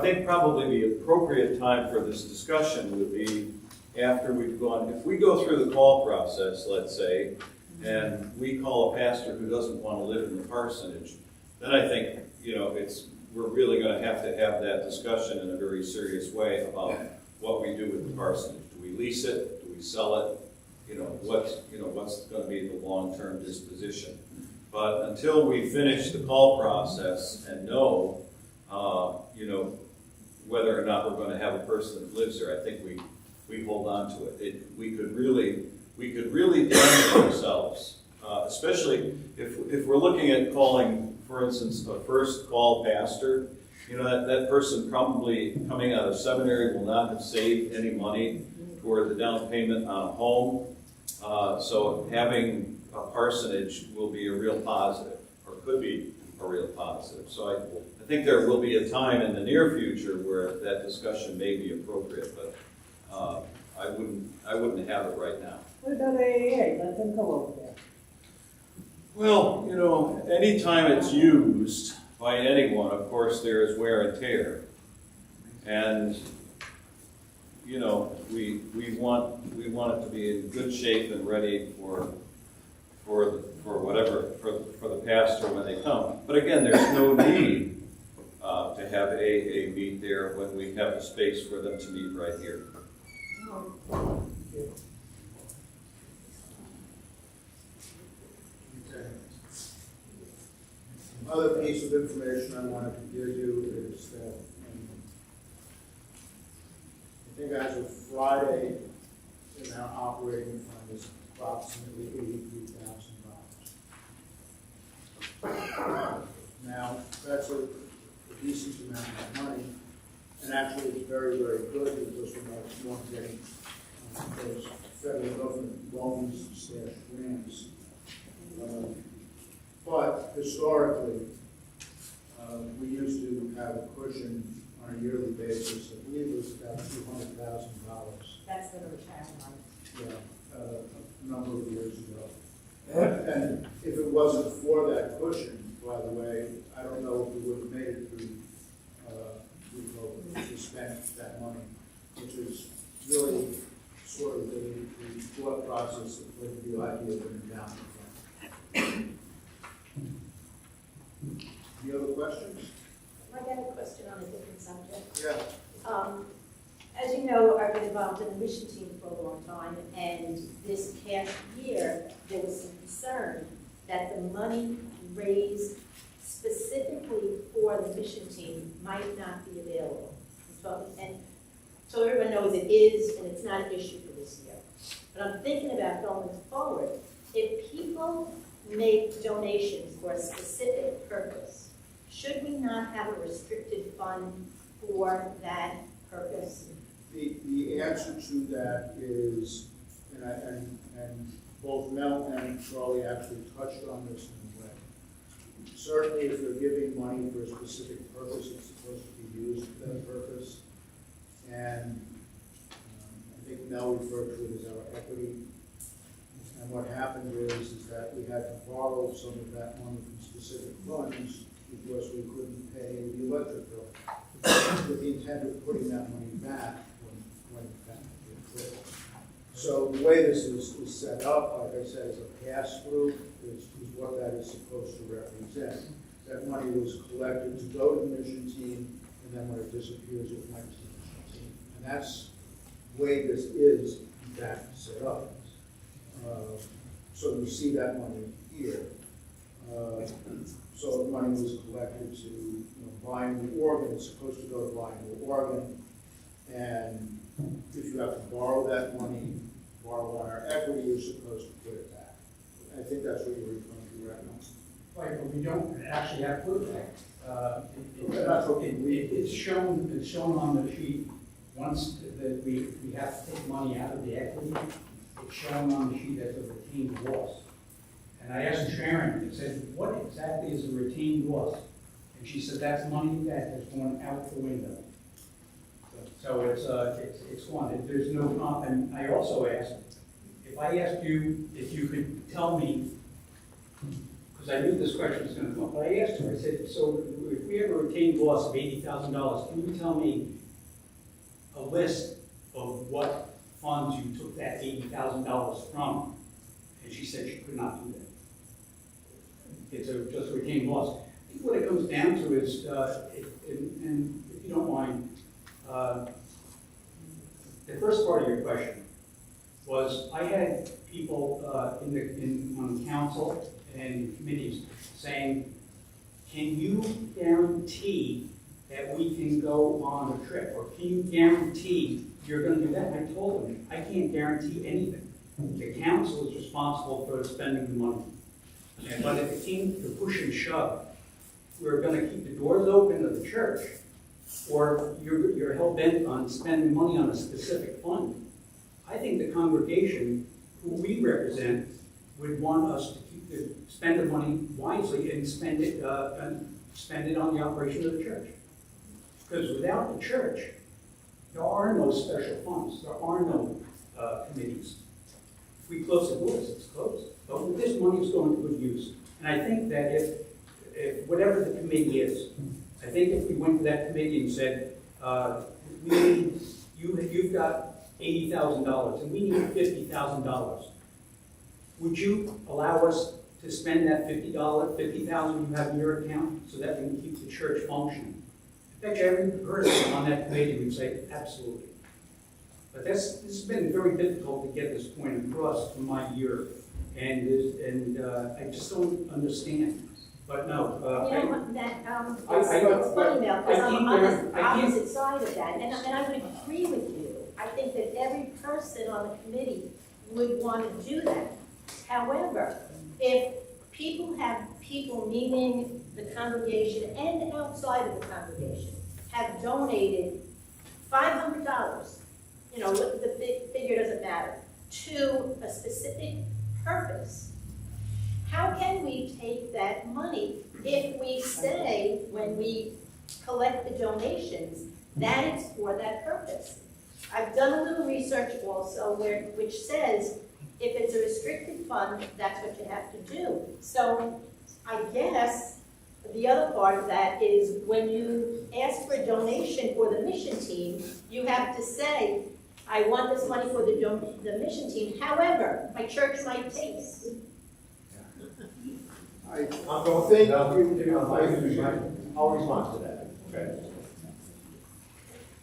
think probably the appropriate time for this discussion would be after we've gone, if we go through the call process, let's say, and we call a pastor who doesn't want to live in the parsonage, then I think, we're really gonna have to have that discussion in a very serious way about what we do with the parsonage. Do we lease it? Do we sell it? What's gonna be the long-term disposition? But until we finish the call process and know, whether or not we're gonna have a person that lives there, I think we hold on to it. We could really damage ourselves, especially if we're looking at calling, for instance, a first call pastor. That person probably coming out of seminary will not have saved any money toward the down payment on a home. So having a parsonage will be a real positive, or could be a real positive. So I think there will be a time in the near future where that discussion may be appropriate, but I wouldn't have it right now. What about AAA? Let them go over there. Well, anytime it's used by anyone, of course, there is wear and tear. And, we want it to be in good shape and ready for the pastor when they come. But again, there's no need to have AA meet there when we have a space for them to meet right here. Another piece of information I wanted to give you is that I think as of Friday, in our operating fund is approximately $83,000. Now, that's a decent amount of money, and actually it's very, very good because we're not getting those federal government loans / grants. But historically, we used to have a cushion on a yearly basis. I believe it was about $200,000. That's the retirement money. Yeah, a number of years ago. And if it wasn't for that cushion, by the way, I don't know if we would have made it through COVID to spend that money, which is really sort of the thought process of the idea of an endowment fund. Any other questions? I got a question on a different subject. Yeah. As you know, I've been involved in the mission team for a long time, and this past year, there was some concern that the money raised specifically for the mission team might not be available. So everyone knows it is, and it's not an issue for this year. But I'm thinking about going forward. If people make donations for a specific purpose, should we not have a restricted fund for that purpose? The answer to that is, and both Mel and Charlie actually touched on this in a way. Certainly, if you're giving money for a specific purpose, it's supposed to be used for that purpose. And I think Mel referred to it as our equity. And what happened is that we had to borrow some of that money from specific funds because we couldn't pay the electric bill, with the intent of putting that money back when that occurred. So the way this is set up, like I said, is a pass-through, is what that is supposed to represent. That money was collected to go to the mission team, and then when it disappears, it went to the mission team. And that's the way this is, in fact, set up. So you see that money here. So the money was collected to buy new organ. It's supposed to go to buy new organ. And if you have to borrow that money, borrow on our equity, you're supposed to put it back. I think that's what you're referring to right now. Right, but we don't actually have to put it back. That's okay. It's shown on the sheet. Once that we have to take money out of the equity, it's shown on the sheet as a retained loss. And I asked Sharon, I said, what exactly is a retained loss? And she said, that's money that has gone out the window. So it's gone. There's no, and I also asked, if I asked you if you could tell me, because I knew this question was going to come up, but I asked her, I said, so if we have a retained loss of $80,000, can you tell me a list of what funds you took that $80,000 from? And she said she could not do that. It's just a retained loss. think what it comes down to is, and if you don't mind, the first part of your question was, I had people on council and committees saying, can you guarantee that we can go on a trip? Or can you guarantee you're gonna do that? And I told them, I can't guarantee anything. The council is responsible for spending the money. But if it came to push and shove, we're gonna keep the doors open of the church, or you're hell-bent on spending money on a specific fund. I think the congregation, who we represent, would want us to spend the money wisely and spend it on the operation of the church. Because without the church, there are no special funds, there are no committees. If we close the doors, it's closed. But this money is going to good use. And I think that if whatever the committee is, I think if we went to that committee and said, you've got $80,000 and we need $50,000, would you allow us to spend that $50,000 you have in your account so that we can keep the church functioning? I bet you every person on that committee would say, absolutely. But this has been very difficult to get this point across from my year, and I just don't understand. But no, it's funny now, because I'm on the opposite side of that, and I would agree with you. I think that every person on the committee would want to do that. However, if people have people, meaning the congregation and outside of the congregation, have donated $500, you know, the figure doesn't matter, to a specific purpose, how can we take that money if we say, when we collect the donations, that it's for that purpose? I've done a little research also which says if it's a restricted fund, that's what you have to do. So I guess the other part of that is when you ask for a donation for the mission team, you have to say, I want this money for the mission team. However, my church might take it. I'll respond to that, okay?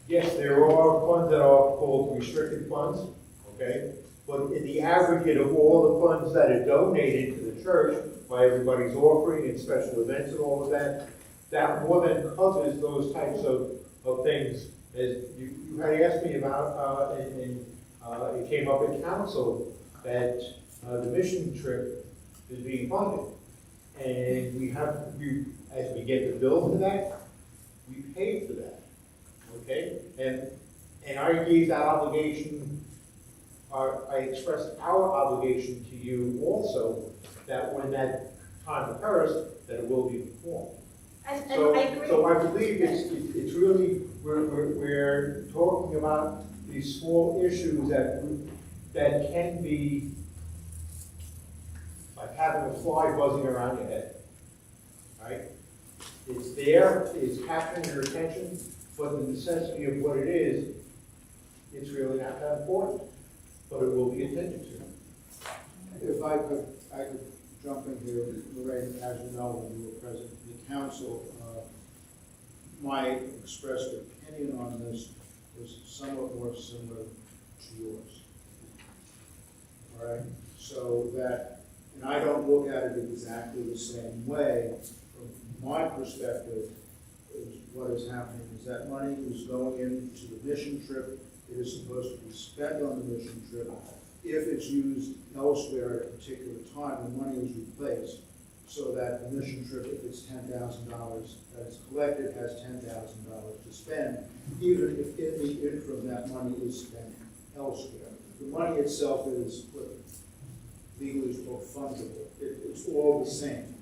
Yes, there are funds that are called restricted funds, okay? But in the aggregate of all the funds that are donated to the church by everybody's offering and special events and all of that, that more than covers those types of things. As you had asked me about, and it came up in council, that the mission trip is being funded. And as we get the bill for that, we pay for that, okay? And I gave that obligation, I expressed our obligation to you also, that when that time occurs, that it will be performed. And I agree. So I believe it's really, we're talking about these small issues that can be like having a fly buzzing around your head, right? It's there, it's capturing your attention, but the necessity of what it is, it's really not that important, but it will be attended to. If I could jump in here, Lorraine, as you know, when you were present in the council, my expressed opinion on this was somewhat more similar to yours. All right, so that, and I don't look at it exactly the same way. From my perspective, is what is happening is that money is going into the mission trip. It is supposed to be spent on the mission trip. If it's used elsewhere at a particular time, the money is replaced so that the mission trip, if it's $10,000 that is collected, has $10,000 to spend, even if in the interim that money is spent elsewhere. The money itself is what legally is called fungible. It's all the same.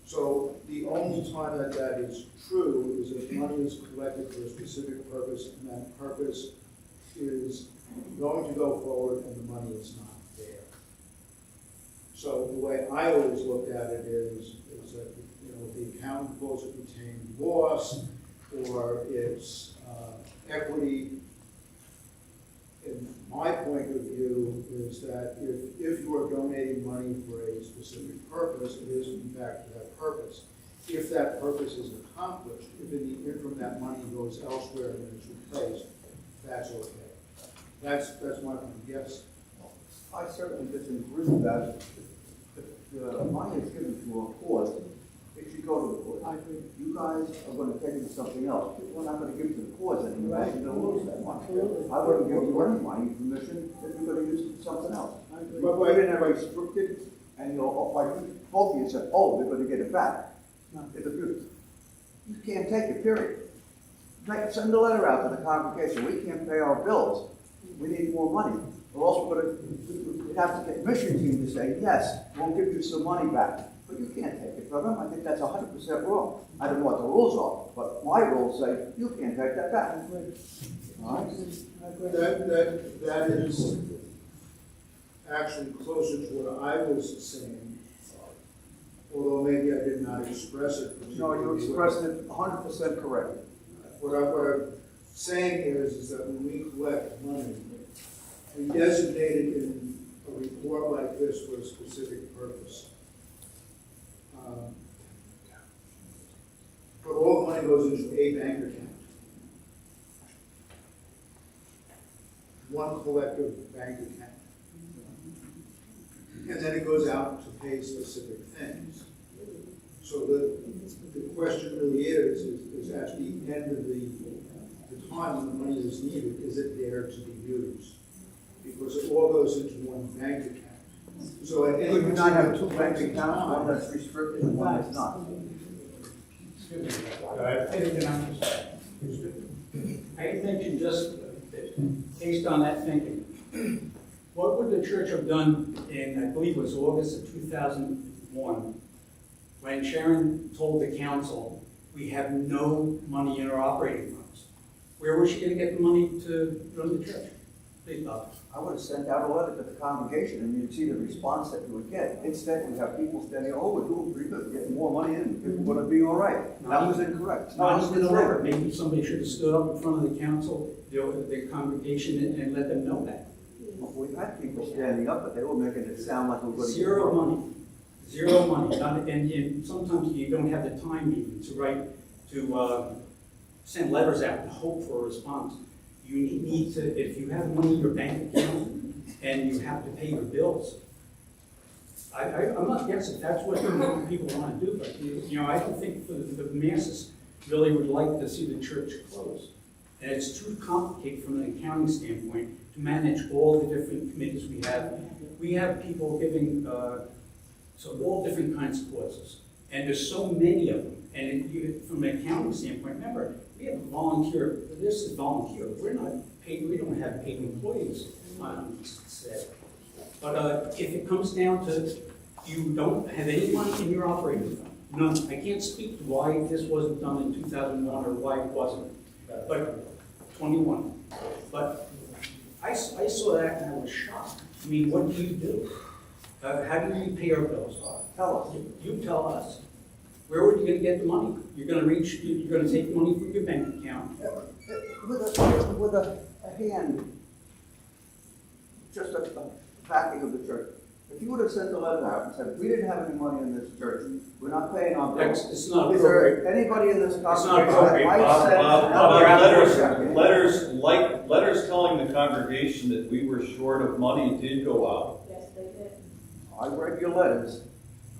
So the only time that is true is if money is collected for a specific purpose, and that purpose is going to go forward and the money is not there. So the way I always looked at it is that, you know, the accountant calls it retained loss, or it's equity. And My point of view is that if you are donating money for a specific purpose, it is in fact for that purpose. If that purpose is accomplished, if in the interim that money goes elsewhere and is replaced, that's okay. That's my point, yes. I certainly disagree with that. If the money is given to a cause, it should go to the cause. I agree. You guys are gonna take it to something else. We're not gonna give it to the cause anymore, Right. you're gonna lose that money. Absolutely. I wouldn't give you any money permission if you're gonna use it for something else. I agree. But we didn't have it restricted, and like both of you said, oh, they're gonna get it back. No. It's abuse. You can't take it, period. Send a letter out to the congregation, we can't pay our bills, we need more money. Or else we'd have to get mission team to say, yes, we'll give you some money back. But you can't take it from them, I think that's 100% wrong. I don't know what the rules are, but my rules say, you can't take that back. All right? That is actually closer to what I was saying, although maybe I did not express it. No, you expressed it 100% correct. What I'm saying is that when we collect money, we designate it in a report like this for a specific purpose. But all the money goes into a bank account. One collective bank account. And then it goes out to pay specific things. So the question really is at the end of the time when the money is needed, is it there to be used? Because it all goes into one bank account. So at any Could you not have two particular bank point in accounts, one time, that's restricted and one that's not? I mentioned just, based on that thinking, what would the church have done in, I believe it was August of 2001, when Sharon told the council, we have no money in our operating funds? Where was she gonna get the money to run the church? Please, Bob. I would have sent out a letter to the congregation and you'd see the response that you would get. Instead, we have people standing, oh, we're doing pretty good, we're getting more money in, we're gonna be all right. That was incorrect. Not even a letter. Maybe somebody should have stood up in front of the council, the congregation, and let them know that. We had people standing up, but they were making it sound like we're going to. Zero money. Zero money. And sometimes you don't have the time even to write, to send letters out and hope for a response. You need to, if you have money in your bank account and you have to pay your bills, I'm not guessing that's what people want to do, but I think the masses really would like to see the church close. And it's too complicated from an accounting standpoint to manage all the different committees we have. We have people giving, so all different kinds of causes. And there's so many of them. And from an accounting standpoint, remember, we have a volunteer, this is volunteer. We're not paid, we don't have paid employees on staff. But if it comes down to you don't have any money in your operating fund, none. I can't speak to why this wasn't done in 2001 or why it wasn't. But 21. But I saw that and I was shocked. I mean, what do you do? How do you pay our bills? Tell us. You tell us. Where are you going to get the money? You're going to take money from your bank account. With a hand, just a backing of the church. If you would have sent a letter out and said, we didn't have any money in this church, we're not paying our bills. It's not Is there anybody in this congregation appropriate, that might Bob, say? letters telling the congregation that we were short of money did go out. Yes, they did. I read your letters.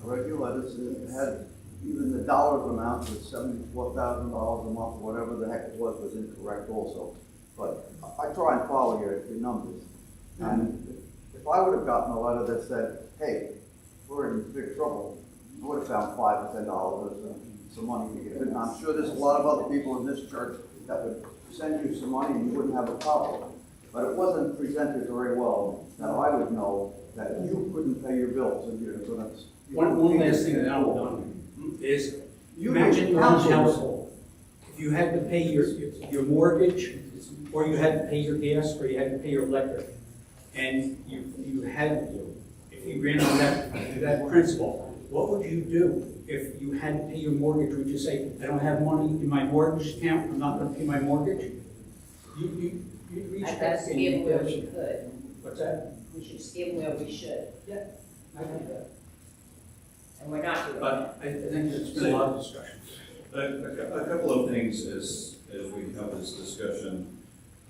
It had even the dollar amount was $74,000 a month, or whatever the heck it was incorrect also. But I try and follow your numbers. And if I would have gotten a letter that said, hey, we're in big trouble, I would have found $5 or $10 or some money to give. And I'm sure there's a lot of other people in this church that would send you some money and you wouldn't have a problem. But it wasn't presented very well that I would know that you couldn't pay your bills and you're going to. One last thing that I'm done is imagine your own household. If you had to pay your mortgage, or you had to pay your gas, or you had to pay your electric, and you had, if you ran on that principle, what would you do if you had to pay your mortgage? Would you say, I don't have money in my mortgage account, I'm not going to pay my mortgage? You reach I'd back best and give you where get- we could. What's that? We should just give where we should, I think that. and we're not doing But that. I think there's been a lot of discussion. A couple of things as we have this discussion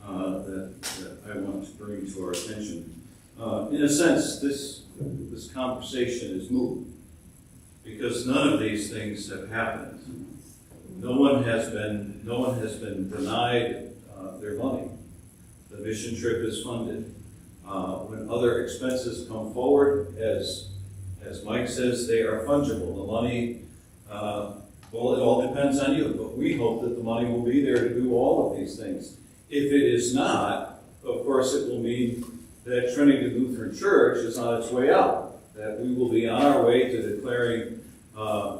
that I want to bring to our attention. In a sense, this conversation is moot because none of these things have happened. No one has been denied their money. The mission trip is funded. When other expenses come forward, as Mike says, they are fungible. The money, well, it all depends on you, but we hope that the money will be there to do all of these things. If it is not, of course, it will mean that Trinity Lutheran Church is on its way out, that we will be on our way to declaring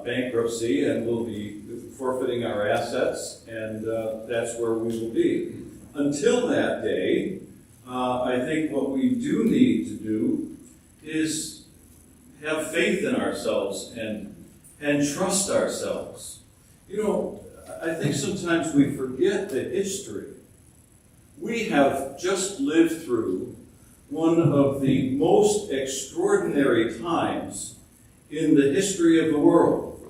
bankruptcy and will be forfeiting our assets, and that's where we will be. Until that day, I think what we do need to do is have faith in ourselves and trust ourselves. You know, I think sometimes we forget the history. We have just lived through one of the most extraordinary times in the history of the world,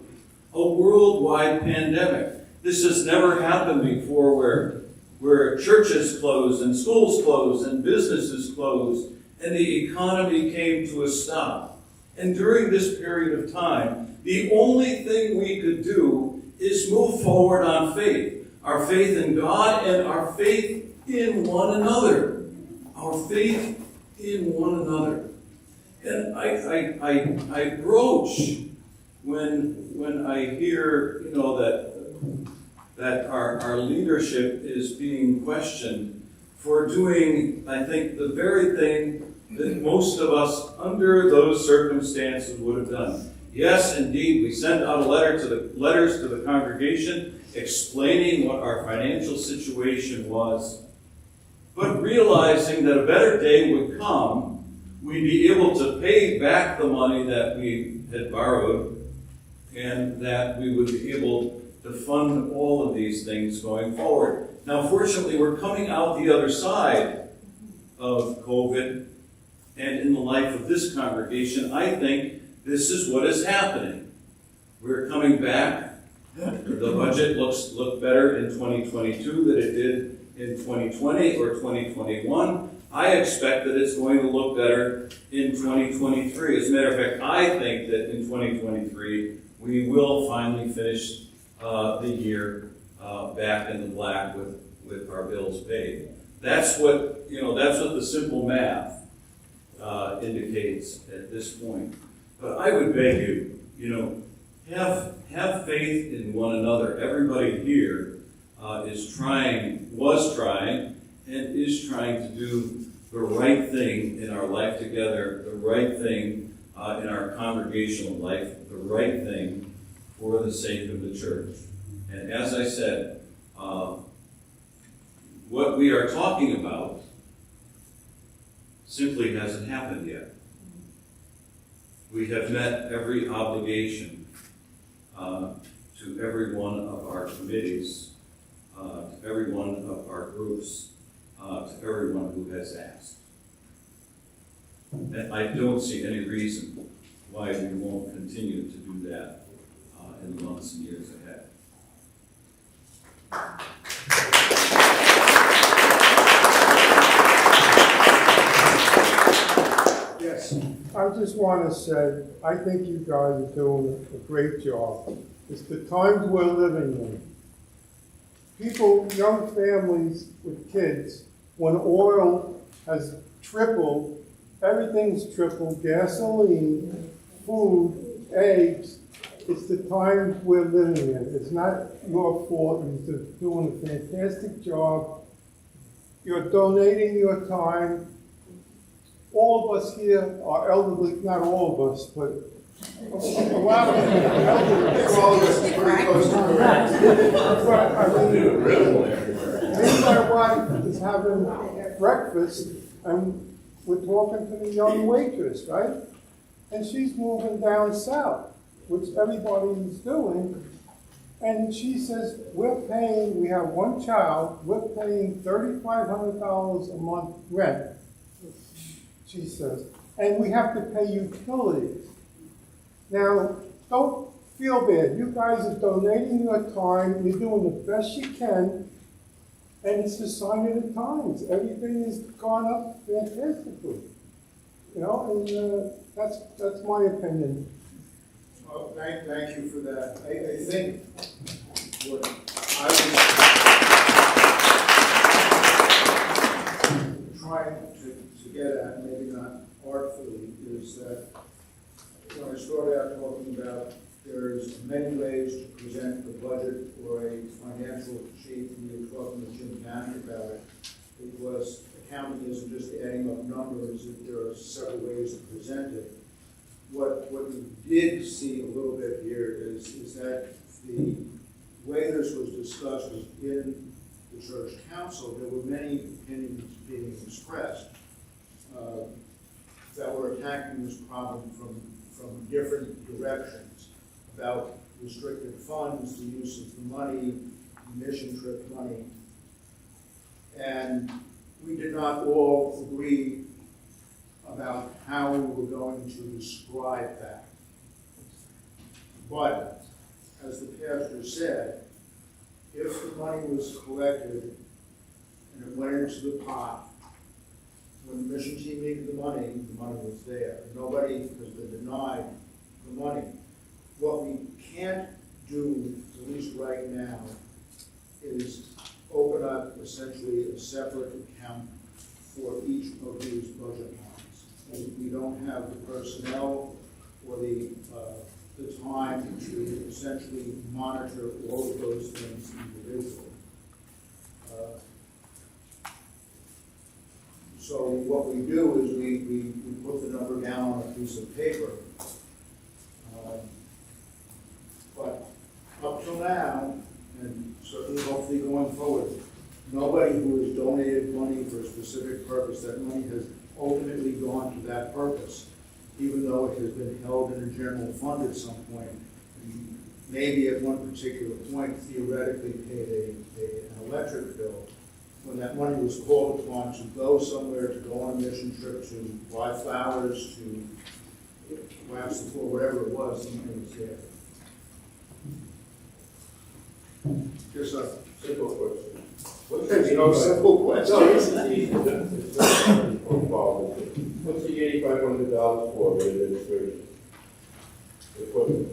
a worldwide pandemic. This has never happened before where churches closed and schools closed and businesses closed and the economy came to a stop. And during this period of time, the only thing we could do is move forward on faith. Our faith in God and our faith in one another. Our faith in one another. And I broach when I hear, you know, that our leadership is being questioned for doing, I think, the very thing that most of us under those circumstances would have done. Yes, indeed, we sent out letters to the congregation explaining what our financial situation was, but realizing that a better day would come, we'd be able to pay back the money that we had borrowed, and that we would be able to fund all of these things going forward. Now, fortunately, we're coming out the other side of COVID, and in the life of this congregation, I think this is what is happening. We're coming back. The budget looked better in 2022 than it did in 2020 or 2021. I expect that it's going to look better in 2023. As a matter of fact, I think that in 2023, we will finally finish the year back in the black with our bills paid. That's what the simple math indicates at this point. But I would beg you, have faith in one another. Everybody here was trying, and is trying to do the right thing in our life together, the right thing in our congregational life, the right thing for the sake of the church. And as I said, what we are talking about simply hasn't happened yet. We have met every obligation to every one of our committees, to every one of our groups, to everyone who has asked. And I don't see any reason why we won't continue to do that in the months and years ahead. Yes, I just want to say, I think you guys are doing a great job. It's the times we're living in. People, young families with kids, when oil has tripled, everything's tripled, gasoline, food, eggs, it's the times we're living in. It's not your fault. You're doing a fantastic job. You're donating your time. All of us here are elderly, not all of us, but a lot of us are elderly. All of us is pretty close to correct. But, I mean, me and my wife is having breakfast, and we're talking to the young waitress, right? And she's moving down south, which everybody is doing. And she says, we have one child, we're paying $3,500 a month rent, she says, and we have to pay utilities. Now, don't feel bad. You guys are donating your time, you're doing the best you can, and it's the sign of the times. Everything has gone up fantastically. You know, and that's my opinion. Well, thank you for that. I think what I was trying to get at, maybe not artfully, is that when I started out talking about there's many ways to present the budget or a financial sheet, and you were talking to Jim Cannon about it, it was accounting isn't just adding up numbers, there are several ways to present it. What you did see a little bit here is that the way this was discussed was in the church council, there were many opinions being expressed that were attacking this problem from different directions about restricted funds, the use of the money, mission trip money. And we did not all agree about how we were going to describe that. But, as the pastor said, if the money was collected and it went into the pot, when the mission team needed the money was there. Nobody has been denied the money. What we can't do, at least right now, is open up essentially a separate account for each of these budget lines. We don't have the personnel or the time to essentially monitor all of those things individually. So what we do is we put the number down on a piece of paper. But up till now, and certainly hopefully going forward, nobody who has donated money for a specific purpose, that money has ultimately gone to that purpose, even though it has been held in a general fund at some point. And maybe at one particular point theoretically paid an electric bill. When that money was called upon to go somewhere, to go on a mission trip, to buy flowers, to wax the floor, whatever it was, the money was there. Just a Simple question. There's no simple question. No, this is easy. What's the $8,500 for the administration? Equipment.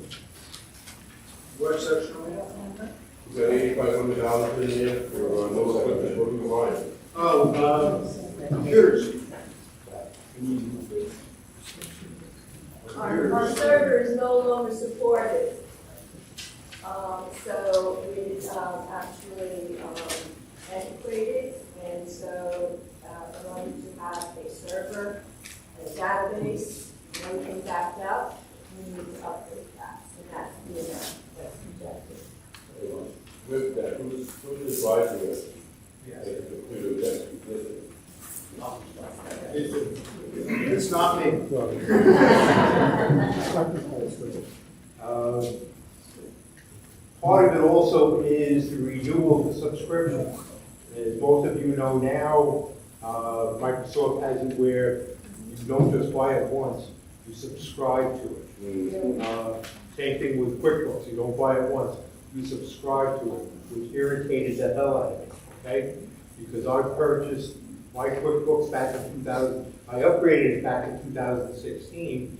What section are we on? Is that $8,500 in there for those equipment? What are you buying? Oh, computers. Our server is no longer supported. So it's actually antiquated, and so in order to have a server, a database, and everything backed up, we need to update that, and that's the amount that's projected. With that, who's advising us? The computer that's listed. It's not me. Part of it also is the renewal of the subscription. As most of you know now, Microsoft has it where you don't just buy it once, you subscribe to it. Same thing with QuickBooks, you don't buy it once, you subscribe to it, which irritated the hell out of me, okay? Because I purchased my QuickBooks back in 2000, I upgraded it back in 2016,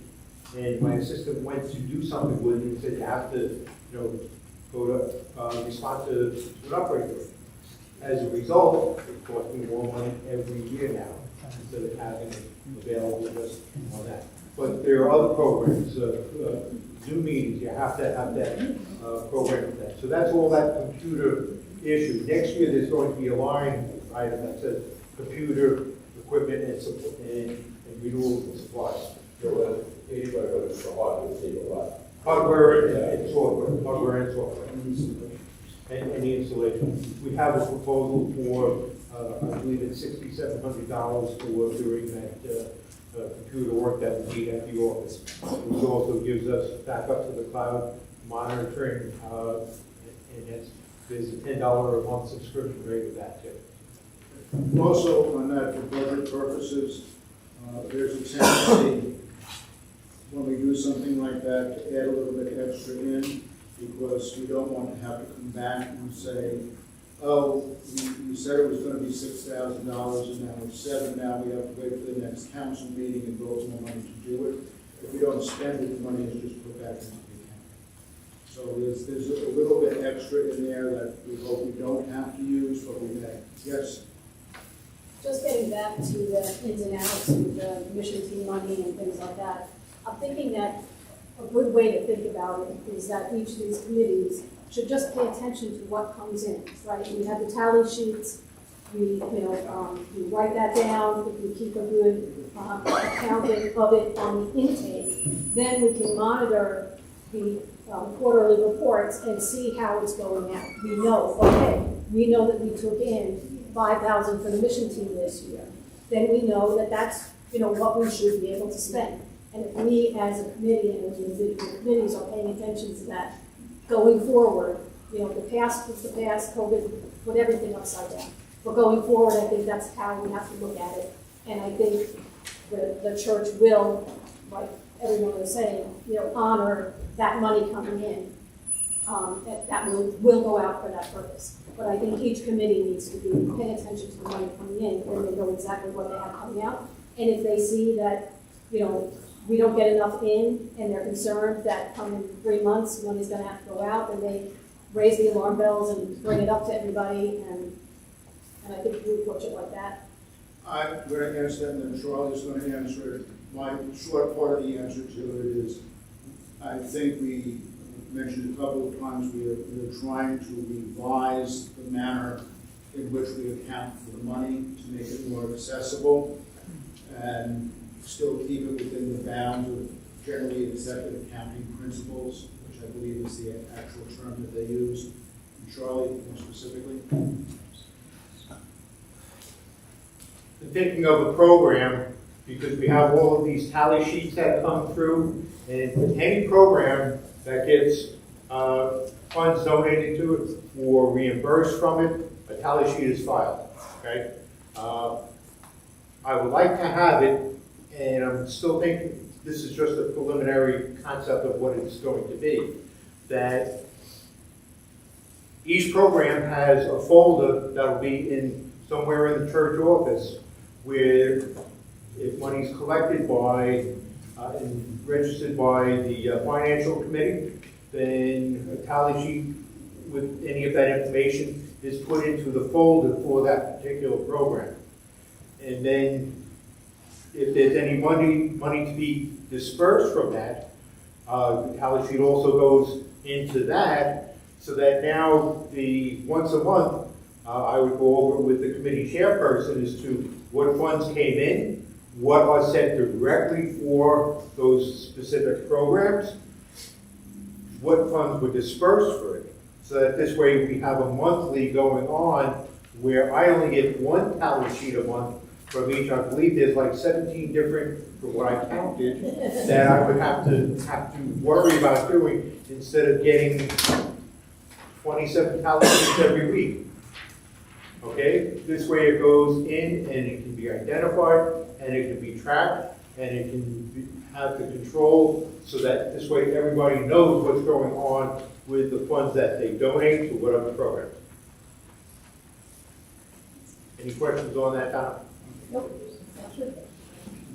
and my assistant went to do something with it and said, you have to, go to respond to an upgrade rate. As a result, it costs me more money every year now, instead of having it available just on that. But there are other programs, Zoom meetings, you have to have that program for that. So that's all that computer issue. Next year, there's going to be a line item that says computer equipment and renewals and supplies. So $8,500 for hardware, save a lot. Hardware and software, and the installation. We have a proposal for, I believe it's $6,700 for doing that computer work that we need at the office, which also gives us backup to the cloud, monitoring And there's a $10 a month subscription rate with that too. Also, on that, for budget purposes, there's a tendency, when we do something like that, to add a little bit extra in, because we don't want to have to come back and say, oh, you said it was gonna be $6,000, and now it's $7,000, now we have to wait for the next council meeting and vote more money to do it. If we don't spend it, the money is just put back into the account. So there's a little bit extra in there that we hope we don't have to use, but we may. Yes? Just getting back to the ins and outs of the mission team money and things like that, I'm thinking that a good way to think about it is that each of these committees should just pay attention to what comes in, right? We have the tally sheets, we write that down, if we keep a good accounting of it on the intake, then we can monitor the quarterly reports and see how it's going out. We know that we took in 5,000 for the mission team this year. Then we know that that's, what we should be able to spend. And if we as a committee and as individual committees are paying attention to that going forward, the past was the past, COVID put everything upside down. But going forward, I think that's how we have to look at it. And I think the church will, like everyone was saying, honor that money coming in. That will go out for that purpose. But I think each committee needs to be paying attention to the money coming in, and they know exactly what they have coming out. And if they see that, we don't get enough in, and they're concerned that come in 3 months, money's gonna have to go out, then they raise the alarm bells and bring it up to everybody, and I think we approach it like that. I'm going to answer that, and then Charlie's going to answer it. My short part of the answer to it is, I think we mentioned a couple of times, we're trying to revise the manner in which we account for the money to make it more accessible and still keep it within the bounds of generally accepted accounting principles, which I believe is the actual term that they use. And Charlie, more specifically? Thinking of a program, because we have all of these tally sheets that come through, and any program that gets funds donated to it or reimbursed from it, a tally sheet is filed, okay? I would like to have it, and I'm still thinking, this is just a preliminary concept of what it's going to be, that each program has a folder that will be in somewhere in the church office where if money's collected by and registered by the financial committee, then a tally sheet with any of that information is put into the folder for that particular program. And then if there's any money to be dispersed from that, the tally sheet also goes into that, so that now once a month, I would go over with the committee chairperson as to what funds came in, what are sent directly for those specific programs, what funds were dispersed for it, so that this way we have a monthly going on where I only get one tally sheet a month from each. I believe there's like 17 different, for what I counted, that I would have to worry about doing instead of getting 27 tally sheets every week. Okay, this way it goes in and it can be identified and it can be tracked and it can have the control so that this way everybody knows what's going on with the funds that they donate to whatever program. Any questions on that, Tom? Nope.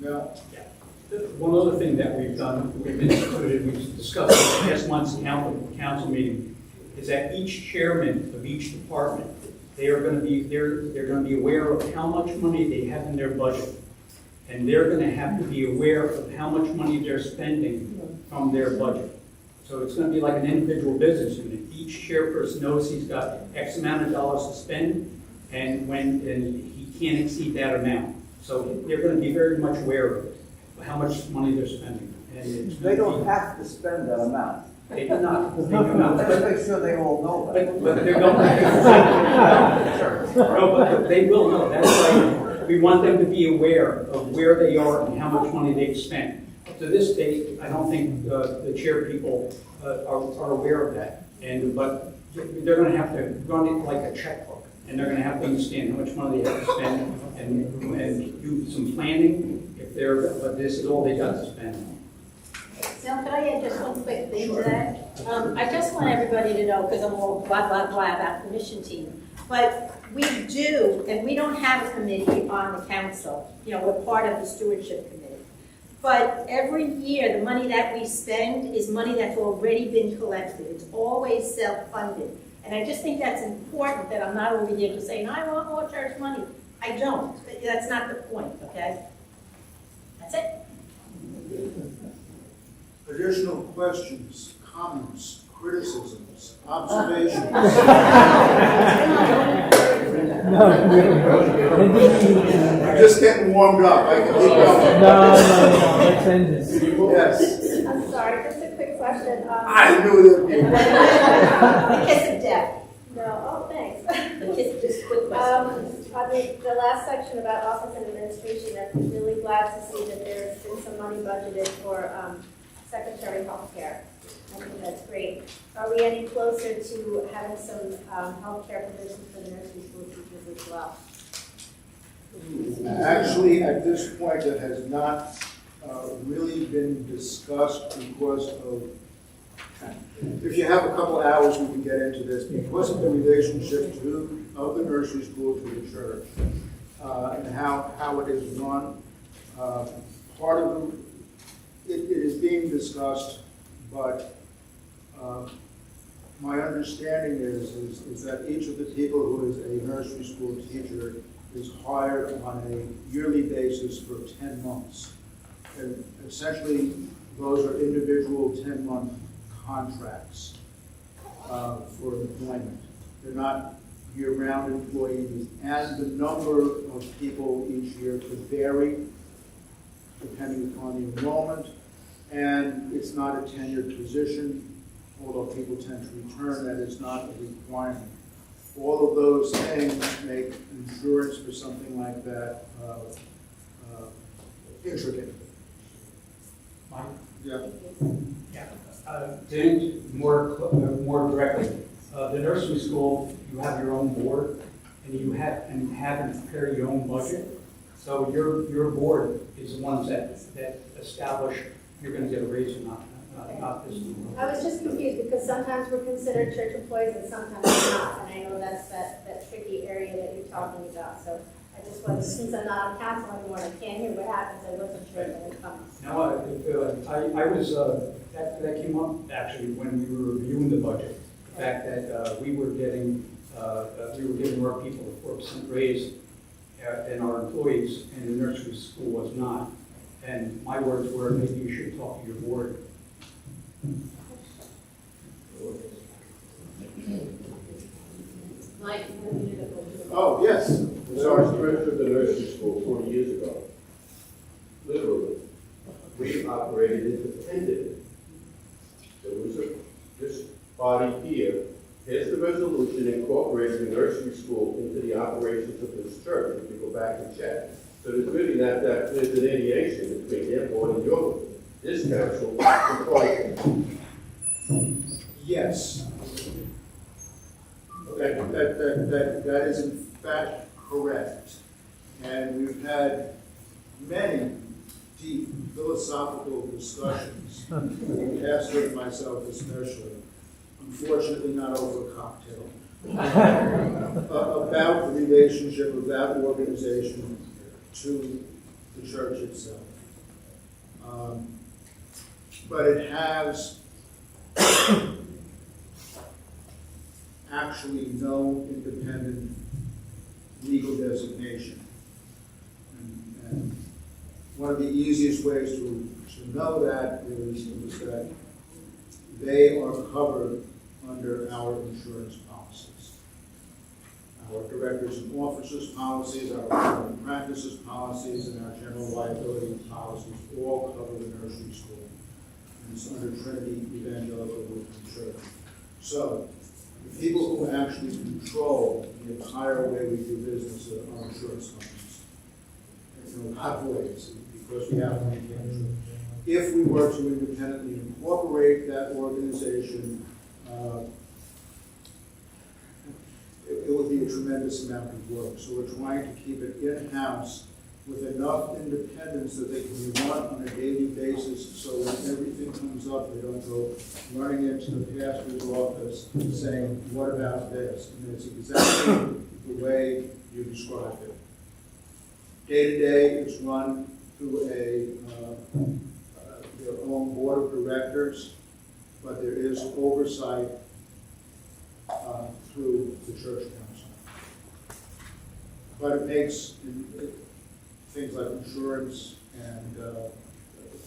No. One other thing that we've done, we've discussed at last month's council meeting, is that each chairman of each department, they're going to be aware of how much money they have in their budget, and they're going to have to be aware of how much money they're spending from their budget. So it's going to be like an individual business unit. Each chairperson knows he's got X amount of dollars to spend, and he can't exceed that amount. So they're going to be very much aware of how much money they're spending. And they don't have to spend that amount. They do not. They do not. Let's make sure they all know that. But they don't. No, but they will know. That's why we want them to be aware of where they are and how much money they've spent. Up to this date, I don't think the chair people are aware of that. But they're gonna have to run it like a checkbook, and they're gonna have to understand how much money they have to spend, and do some planning, but this is all they got to spend. Now, could I add just one quick thing to that? I just want everybody to know, because I'm all blah, blah, blah about the mission team, but we do, and we don't have a committee on the council. You know, we're part of the stewardship committee. But every year, the money that we spend is money that's already been collected. It's always self-funded. And I just think that's important, that I'm not over here just saying, I want more church money. I don't. That's not the point, okay? That's it. Additional questions, comments, criticisms, observations? I'm just getting warmed up. I can keep going. No, let's end this. Yes. I'm sorry, just a quick question. I knew there'd be. The kiss of death. No, oh, thanks. The kiss, just quick question. On the last section about office and administration, I'm really glad to see that there's been some money budgeted for secretary healthcare. I think that's great. Are we any closer to having some healthcare provisions for the nursery school teachers as well? Actually, at this point, that has not really been discussed because of, if you have a couple hours, we can get into this, because of the relationship of the nursery school to the church, and how it is run. Part of it is being discussed, but my understanding is that each of the people who is a nursery school teacher is hired on a yearly basis for 10 months. And essentially, those are individual 10-month contracts for employment. They're not year-round employees, and the number of people each year could vary depending upon the enrollment, and it's not a tenured position, although people tend to return, that is not a requirement. All of those things make insurance for something like that intricate. Mike? Yeah. Yeah. To answer more directly, the nursery school, you have your own board, and you have to prepare your own budget. So your board is the ones that establish you're going to get a raise or not this one. I was just confused because sometimes we're considered church employees and sometimes we're not. And I know that's that tricky area that you're talking about. So I just wanted, since I'm not on council anymore and I can't hear what happens, I wasn't sure when it comes. No, I was, that came up actually when we were reviewing the budget. The fact that we were giving our people a 4% raise than our employees, and the nursery school was not. And my words were, maybe you should talk to your board. Mike, Oh, yes. When I was director of the nursery school 40 years ago, literally, we operated independently. There was this body here, here's the resolution incorporating the nursery school into the operations of this church, if you go back and check. So there's really not that clear delineation between their board and your board. This council complies. Yes. That is in fact correct. And we've had many deep philosophical discussions, Pastor and myself especially, unfortunately not over a cocktail, about the relationship of that organization to the church itself. But it has actually no independent legal designation. And one of the easiest ways to know that is that they are covered under our insurance policies. Our directors and officers policies, our common practices policies, and our general liability policies all cover the nursery school. And it's under Trinity Evangelical Lutheran Church. So, the people who actually control the entire way we do business are insurance companies. In a lot of ways, because we have to maintain it. If we were to independently incorporate that organization, would be a tremendous amount of work. So we're trying to keep it in-house with enough independence that they can be run on a daily basis, so when everything comes up, they don't go running into the pastor's office saying, what about this? And it's exactly the way you described it. Day to day, it's run through their own board of directors, but there is oversight through the church council. But it makes things like insurance and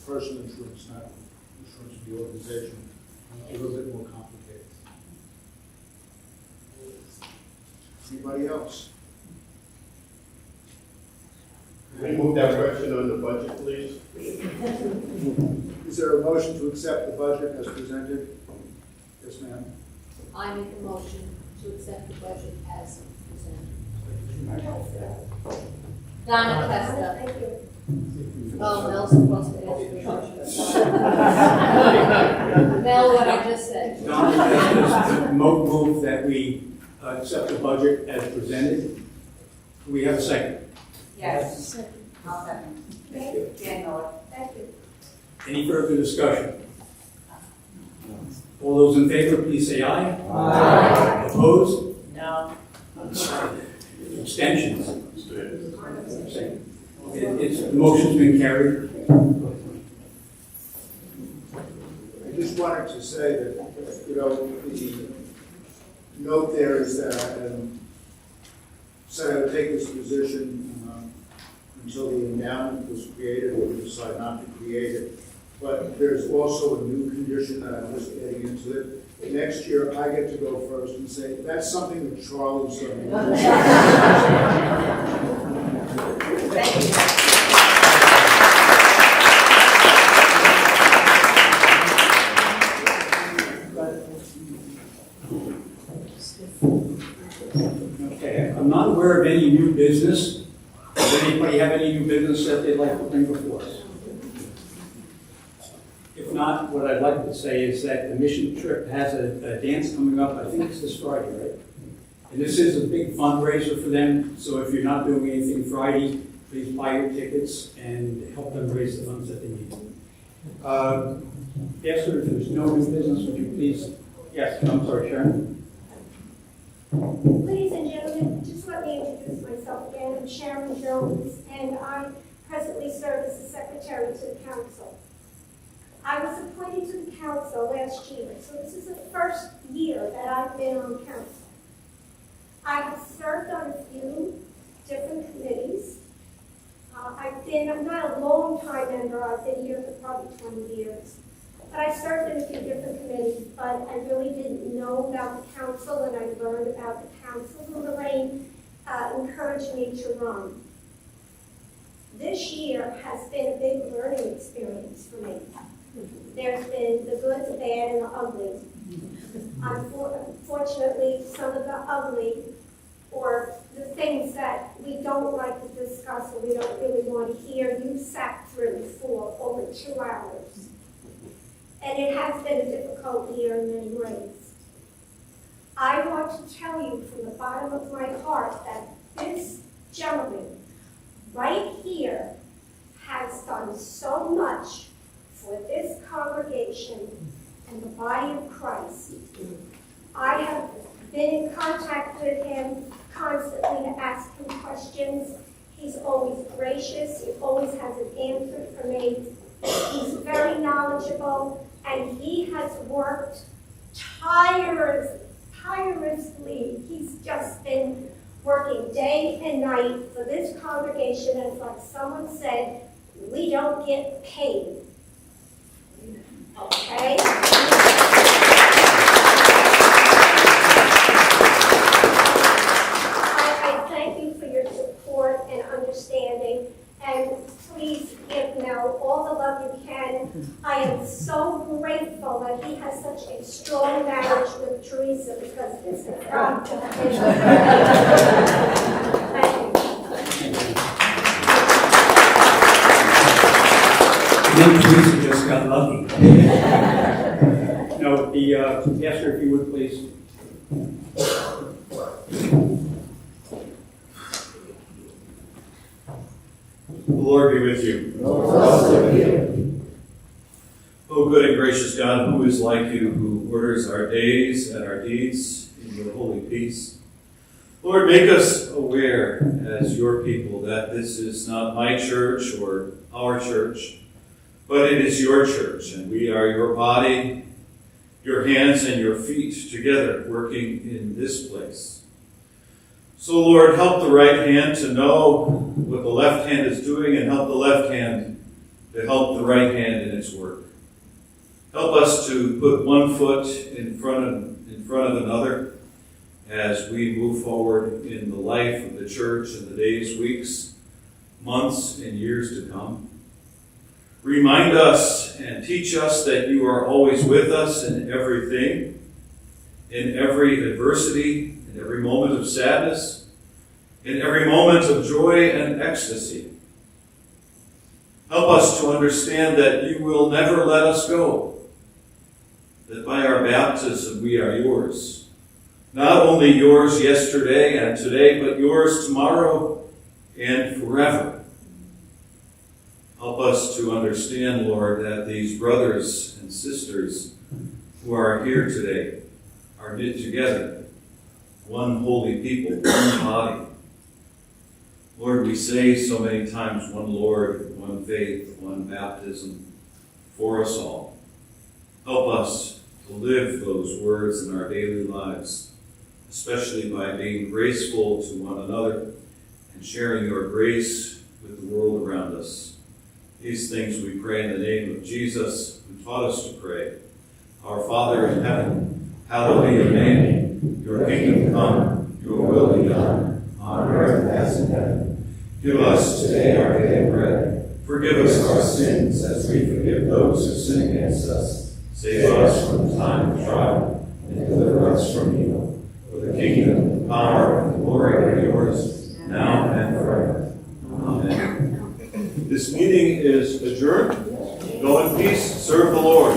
personal insurance, not insurance of the organization, a little bit more complicated. Anybody else? Can we move that question on the budget, please? Is there a motion to accept the budget as presented? Yes, ma'am. I make a motion to accept the budget as presented. Donna Testa. Thank you. Oh, Mel's supposed to answer the question. Mel, what I just said. Don, move that we accept the budget as presented. Do we have a second? Yes. I'll second. Thank you. Dan Miller. Thank you. Any further discussion? All those in favor, please say aye. Aye. Opposed? No. Abstentions? The motion's been carried. I just wanted to say that, the note there is that I said I would take this position until the endowment was created, or we decide not to create it. But there's also a new condition that I'm just adding into it. Next year, I get to go first and say, that's something that Charlie's going to do. Thank you. Okay, I'm not aware of any new business. Does anybody have any new business that they'd like to bring before us? If not, what I'd like to say is that the mission trip has a dance coming up, I think it's this Friday, right? And this is a big fundraiser for them, so if you're not doing anything Friday, please buy your tickets and help them raise the funds that they need. Esther, if there's no new business, would you please? Yes, I'm sorry, Sharon. Ladies and gentlemen, just let me introduce myself again. I'm Sharon Jones, and I presently serve as the secretary to the council. I was appointed to the council last year, so this is the first year that I've been on council. I have served on a few different committees. I'm not a long time member, I've been here for probably 20 years. But I served in a few different committees, but I really didn't know about the council, and I learned about the council, and Lorraine encouraged me to run. This year has been a big learning experience for me. There's been the good, the bad, and the ugly. Unfortunately, some of the ugly, or the things that we don't like to discuss or we don't really want to hear, you sat through for over 2 hours. And it has been a difficult year in many ways. I want to tell you from the bottom of my heart that this gentleman right here has done so much for this congregation and the body of Christ. I have been in contact with him constantly to ask him questions. He's always gracious. He always has an answer for me. He's very knowledgeable, and he has worked tirelessly. He's just been working day and night for this congregation, and like someone said, we don't get paid. Okay? I thank you for your support and understanding, and please give Mel all the love you can. I am so grateful that he has such a strong marriage with Teresa, because this has got to be. Thank you. Then Teresa just got lucky. No, Esther, if you would please. The Lord be with you. O good and gracious God, who is like you, who orders our days and our deeds in your holy peace. Lord, make us aware as your people that this is not my church or our church, but it is your church, and we are your body, your hands and your feet together working in this place. So, Lord, help the right hand to know what the left hand is doing, and help the left hand to help the right hand in its work. Help us to put one foot in front of another as we move forward in the life of the church in the days, weeks, months, and years to come. Remind us and teach us that you are always with us in everything, in every adversity, in every moment of sadness, in every moment of joy and ecstasy. Help us to understand that you will never let us go, that by our baptism we are yours. Not only yours yesterday and today, but yours tomorrow and forever. Help us to understand, Lord, that these brothers and sisters who are here today are knit together, one holy people, one body. Lord, we say so many times, one Lord, one faith, one baptism for us all. Help us to live those words in our daily lives, especially by being graceful to one another and sharing your grace with the world around us. These things we pray in the name of Jesus, who taught us to pray. Our Father in heaven, hallowed be your name. Your kingdom come, your will be done, on earth as in heaven. Give us today our daily bread. Forgive us our sins as we forgive those who sin against us. Save us from the time of trial, and deliver us from evil. For the kingdom, the power, and the glory are yours, now and forever. Amen. This meeting is adjourned. Go in peace, serve the Lord.